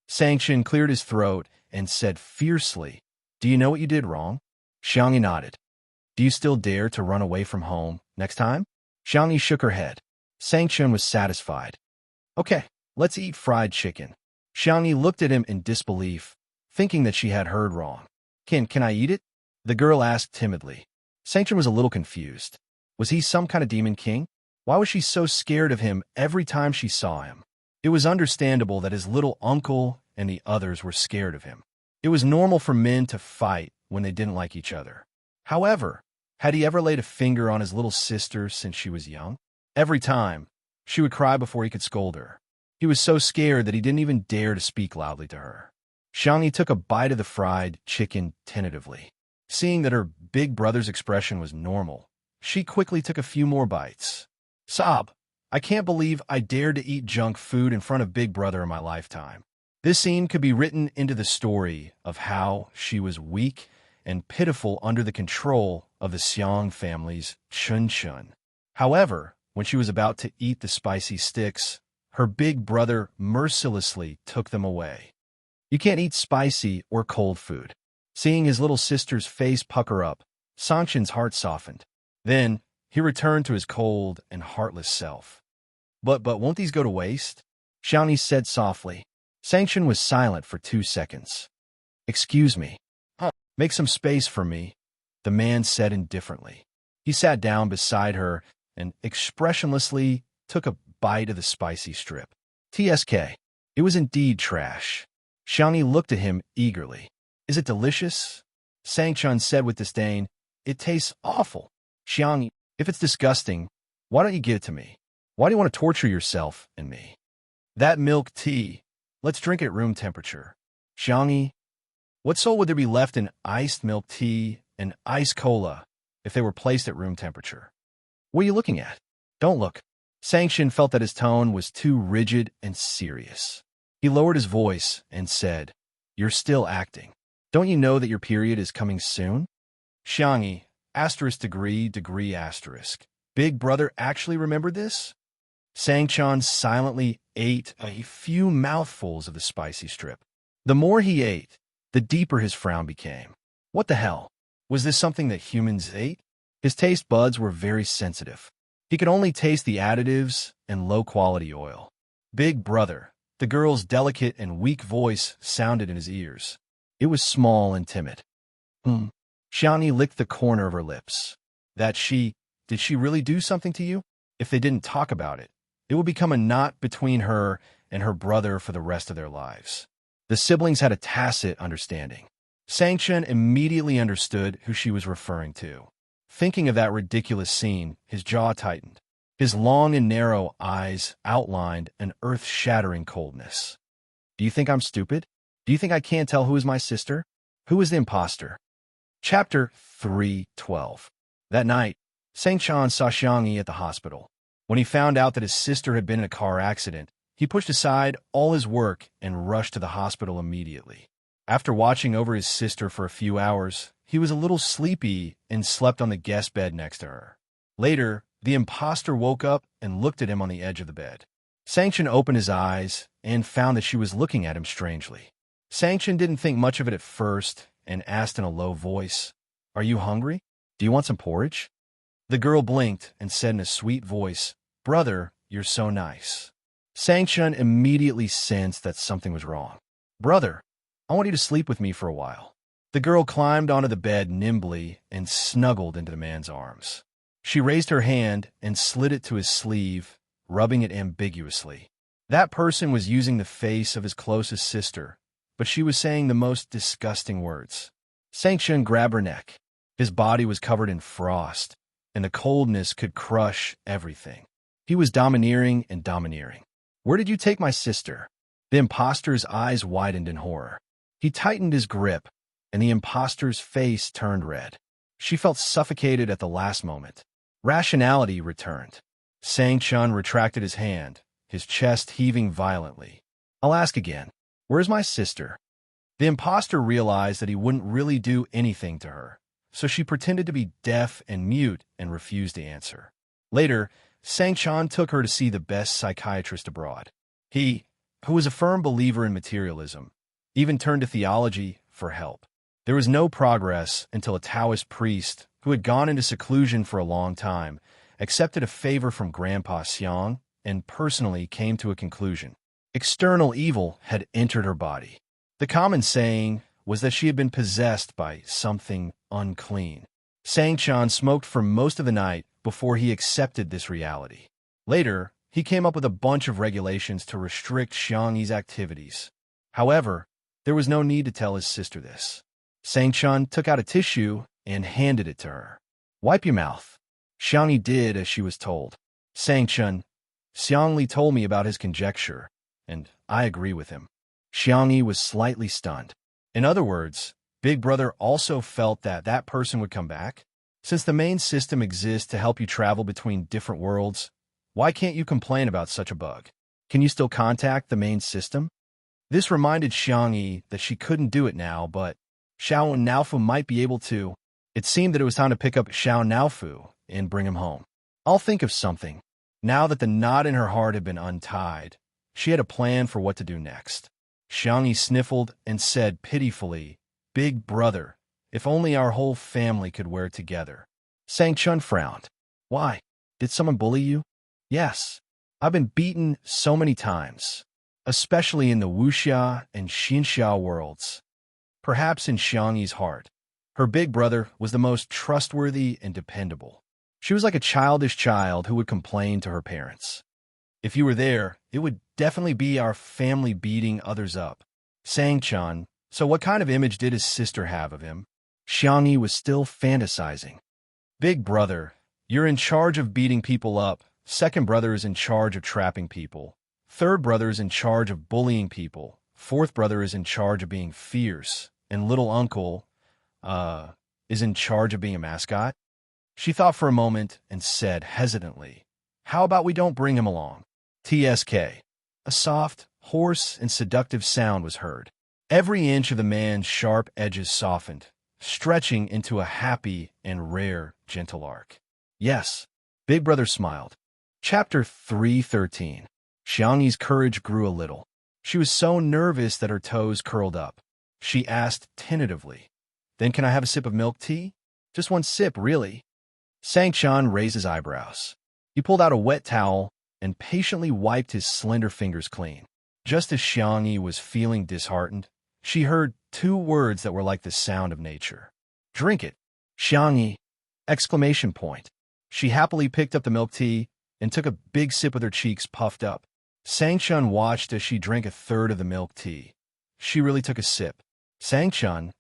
A: Sang-chun cleared his throat and said fiercely, "Do you know what you did wrong?" Xiangyi nodded. "Do you still dare to run away from home next time?" Xiangyi shook her head. Sang-chun was satisfied. "Okay, let's eat fried chicken." Xiangyi looked at him in disbelief, thinking that she had heard wrong. Can I eat it?" the girl asked timidly. Sang-chun was a little confused. Was he some kind of demon king? Why was she so scared of him every time she saw him? It was understandable that his little uncle and the others were scared of him. It was normal for men to fight when they didn't like each other. However, had he ever laid a finger on his little sister since she was young? Every time, she would cry before he could scold her. He was so scared that he didn't even dare to speak loudly to her. Xiangyi took a bite of the fried chicken tentatively. Seeing that her big brother's expression was normal, she quickly took a few more bites. Sob, I can't believe I dared to eat junk food in front of Big Brother in my lifetime. This scene could be written into the story of how she was weak and pitiful under the control of the Xiang family's Chun-chun. However, when she was about to eat the spicy sticks, her big brother mercilessly took them away. You can't eat spicy or cold food. Seeing his little sister's face pucker up, Sang-chun's heart softened. Then, he returned to his cold and heartless self. But won't these go to waste?" Xiangyi said softly. Sang-chun was silent for 2 seconds. "Excuse me. Make some space for me," the man said indifferently. He sat down beside her and expressionlessly took a bite of the spicy strip. TSK. It was indeed trash. Xiangyi looked at him eagerly. "Is it delicious?" Sang-chun said with disdain. "It tastes awful." Xiangyi, if it's disgusting, why don't you give it to me? Why do you want to torture yourself and me? That milk tea, let's drink it at room temperature. Xiangyi, what soul would there be left in iced milk tea and iced cola if they were placed at room temperature? What are you looking at? Don't look. Sang-chun felt that his tone was too rigid and serious. He lowered his voice and said, "You're still acting. Don't you know that your period is coming soon?" Xiangyi, degree asterisk. Big Brother actually remembered this? Sang-chun silently ate a few mouthfuls of the spicy strip. The more he ate, the deeper his frown became. What the hell? Was this something that humans ate? His taste buds were very sensitive. He could only taste the additives and low-quality oil. Big Brother, the girl's delicate and weak voice sounded in his ears. It was small and timid. Xiangyi licked the corner of her lips. Did she really do something to you? If they didn't talk about it, it would become a knot between her and her brother for the rest of their lives. The siblings had a tacit understanding. Sang-chun immediately understood who she was referring to. Thinking of that ridiculous scene, his jaw tightened. His long and narrow eyes outlined an earth-shattering coldness. Do you think I'm stupid? Do you think I can't tell who is my sister? Who is the imposter? Chapter 3:12. That night, Sang-chun saw Xiangyi at the hospital. When he found out that his sister had been in a car accident, he pushed aside all his work and rushed to the hospital immediately. After watching over his sister for a few hours, he was a little sleepy and slept on the guest bed next to her. Later, the imposter woke up and looked at him on the edge of the bed. Sang-chun opened his eyes and found that she was looking at him strangely. Sang-chun didn't think much of it at first and asked in a low voice, "Are you hungry? Do you want some porridge?" The girl blinked and said in a sweet voice, "Brother, you're so nice." Sang-chun immediately sensed that something was wrong. "Brother, I want you to sleep with me for a while." The girl climbed onto the bed nimbly and snuggled into the man's arms. She raised her hand and slid it to his sleeve, rubbing it ambiguously. That person was using the face of his closest sister, but she was saying the most disgusting words. Sang-chun grabbed her neck. His body was covered in frost, and the coldness could crush everything. He was domineering and domineering. "Where did you take my sister?" The imposter's eyes widened in horror. He tightened his grip, and the imposter's face turned red. She felt suffocated at the last moment. Rationality returned. Sang-chun retracted his hand, his chest heaving violently. "I'll ask again. Where's my sister?" The imposter realized that he wouldn't really do anything to her, so she pretended to be deaf and mute and refused to answer. Later, Sang-chun took her to see the best psychiatrist abroad. He, who was a firm believer in materialism, even turned to theology for help. There was no progress until a Taoist priest, who had gone into seclusion for a long time, accepted a favor from Grandpa Xiang and personally came to a conclusion. External evil had entered her body. The common saying was that she had been possessed by something unclean. Sang-chun smoked for most of the night before he accepted this reality. Later, he came up with a bunch of regulations to restrict Xiangyi's activities. However, there was no need to tell his sister this. Sang-chun took out a tissue and handed it to her. "Wipe your mouth." Xiangyi did as she was told. "Sang-chun, Xiangli told me about his conjecture, and I agree with him." Xiangyi was slightly stunned. In other words, Big Brother also felt that that person would come back? Since the main system exists to help you travel between different worlds, why can't you complain about such a bug? Can you still contact the main system? This reminded Xiangyi that she couldn't do it now, but Xiao Naofu might be able to. It seemed that it was time to pick up Xiao Naofu and bring him home. "I'll think of something." Now that the knot in her heart had been untied, she had a plan for what to do next. Xiangyi sniffled and said pitifully, "Big Brother, if only our whole family could wear it together." Sang-chun frowned. "Why? Did someone bully you?" "Yes. I've been beaten so many times, especially in the wuxia and xinxia worlds." Perhaps in Xiangyi's heart, her big brother was the most trustworthy and dependable. She was like a childish child who would complain to her parents. "If you were there, it would definitely be our family beating others up." Sang-chun, so what kind of image did his sister have of him? Xiangyi was still fantasizing. "Big brother, you're in charge of beating people up. Second brother is in charge of trapping people. Third brother is in charge of bullying people. Fourth brother is in charge of being fierce. And little uncle, is in charge of being a mascot." She thought for a moment and said hesitantly, "How about we don't bring him along?" TSK. A soft, hoarse, and seductive sound was heard. Every inch of the man's sharp edges softened, stretching into a happy and rare gentle arc. "Yes." Big Brother smiled. Chapter 313. Xiangyi's courage grew a little. She was so nervous that her toes curled up. She asked tentatively, "Then can I have a sip of milk tea?" "Just one sip, really." Sang-chun raised his eyebrows. He pulled out a wet towel and patiently wiped his slender fingers clean. Just as Xiangyi was feeling disheartened, she heard two words that were like the sound of nature. "Drink it." "Xiangyi!" Exclamation point. She happily picked up the milk tea and took a big sip with her cheeks puffed up. Sang-chun watched as she drank a third of the milk tea. She really took a sip. Sang-chun,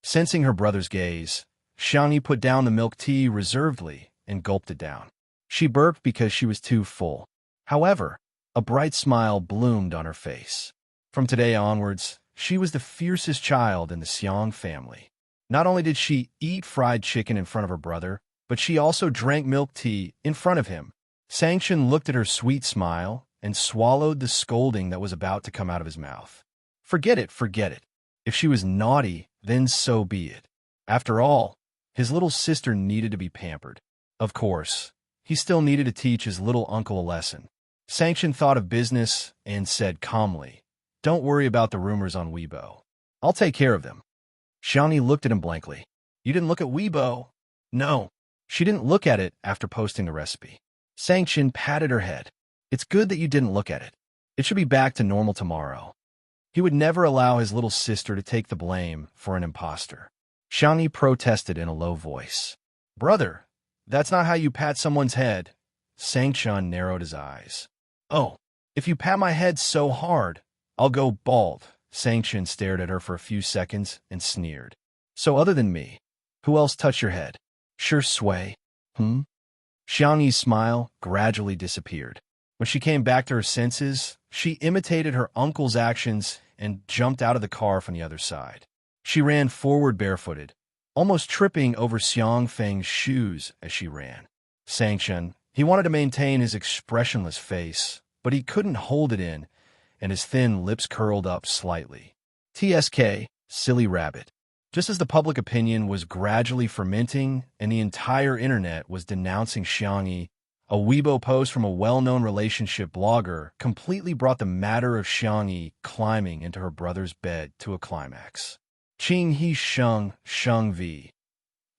A: sensing her brother's gaze, Xiangyi put down the milk tea reservedly and gulped it down. She burped because she was too full. However, a bright smile bloomed on her face. From today onwards, she was the fiercest child in the Xiang family. Not only did she eat fried chicken in front of her brother, but she also drank milk tea in front of him. Sang-chun looked at her sweet smile and swallowed the scolding that was about to come out of his mouth. Forget it, forget it. If she was naughty, then so be it. After all, his little sister needed to be pampered. Of course, he still needed to teach his little uncle a lesson. Sang-chun thought of business and said calmly, "Don't worry about the rumors on Weibo. I'll take care of them." Xiangyi looked at him blankly. "You didn't look at Weibo?" "No." She didn't look at it after posting the recipe. Sang-chun patted her head. "It's good that you didn't look at it. It should be back to normal tomorrow." He would never allow his little sister to take the blame for an imposter. Xiangyi protested in a low voice. "Brother, that's not how you pat someone's head." Sang-chun narrowed his eyes. "Oh, if you pat my head so hard, I'll go bald." Sang-chun stared at her for a few seconds and sneered. "So other than me, who else touched your head?" "Sure, Sway." Xiangyi's smile gradually disappeared. When she came back to her senses, she imitated her uncle's actions and jumped out of the car from the other side. She ran forward barefooted, almost tripping over Xiang Feng's shoes as she ran. Sanction, he wanted to maintain his expressionless face, but he couldn't hold it in, and his thin lips curled up slightly. TSK, silly rabbit. Just as the public opinion was gradually fermenting and the entire internet was denouncing Xiangyi, a Weibo post from a well-known relationship blogger completely brought the matter of Xiangyi climbing into her brother's bed to a climax. Qing He Sheng, Sheng Vi.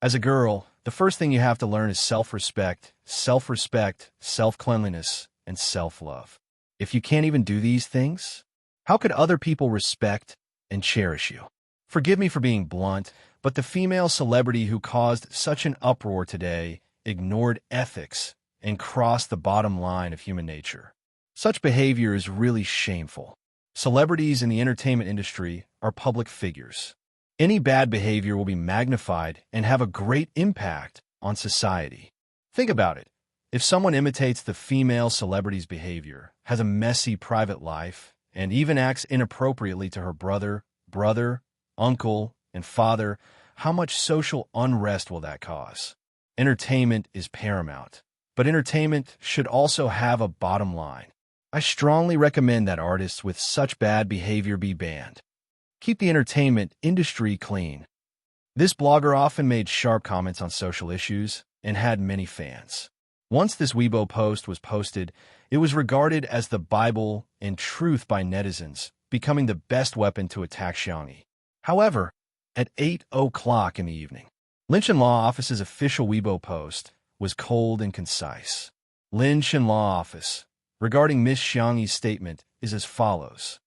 A: As a girl, the first thing you have to learn is self-respect, self-cleanliness, and self-love. If you can't even do these things, how could other people respect and cherish you? Forgive me for being blunt, but the female celebrity who caused such an uproar today ignored ethics and crossed the bottom line of human nature. Such behavior is really shameful. Celebrities in the entertainment industry are public figures. Any bad behavior will be magnified and have a great impact on society. Think about it. If someone imitates the female celebrity's behavior, has a messy private life, and even acts inappropriately to her brother, uncle, and father, how much social unrest will that cause? Entertainment is paramount, but entertainment should also have a bottom line. I strongly recommend that artists with such bad behavior be banned. Keep the entertainment industry clean. This blogger often made sharp comments on social issues and had many fans. Once this Weibo post was posted, it was regarded as the Bible and truth by netizens, becoming the best weapon to attack Xiangyi. However, at 8:00 in the evening, Linshan Law Office's official Weibo post was cold and concise. Linshan Law Office, regarding Miss Xiangyi's statement, is as follows.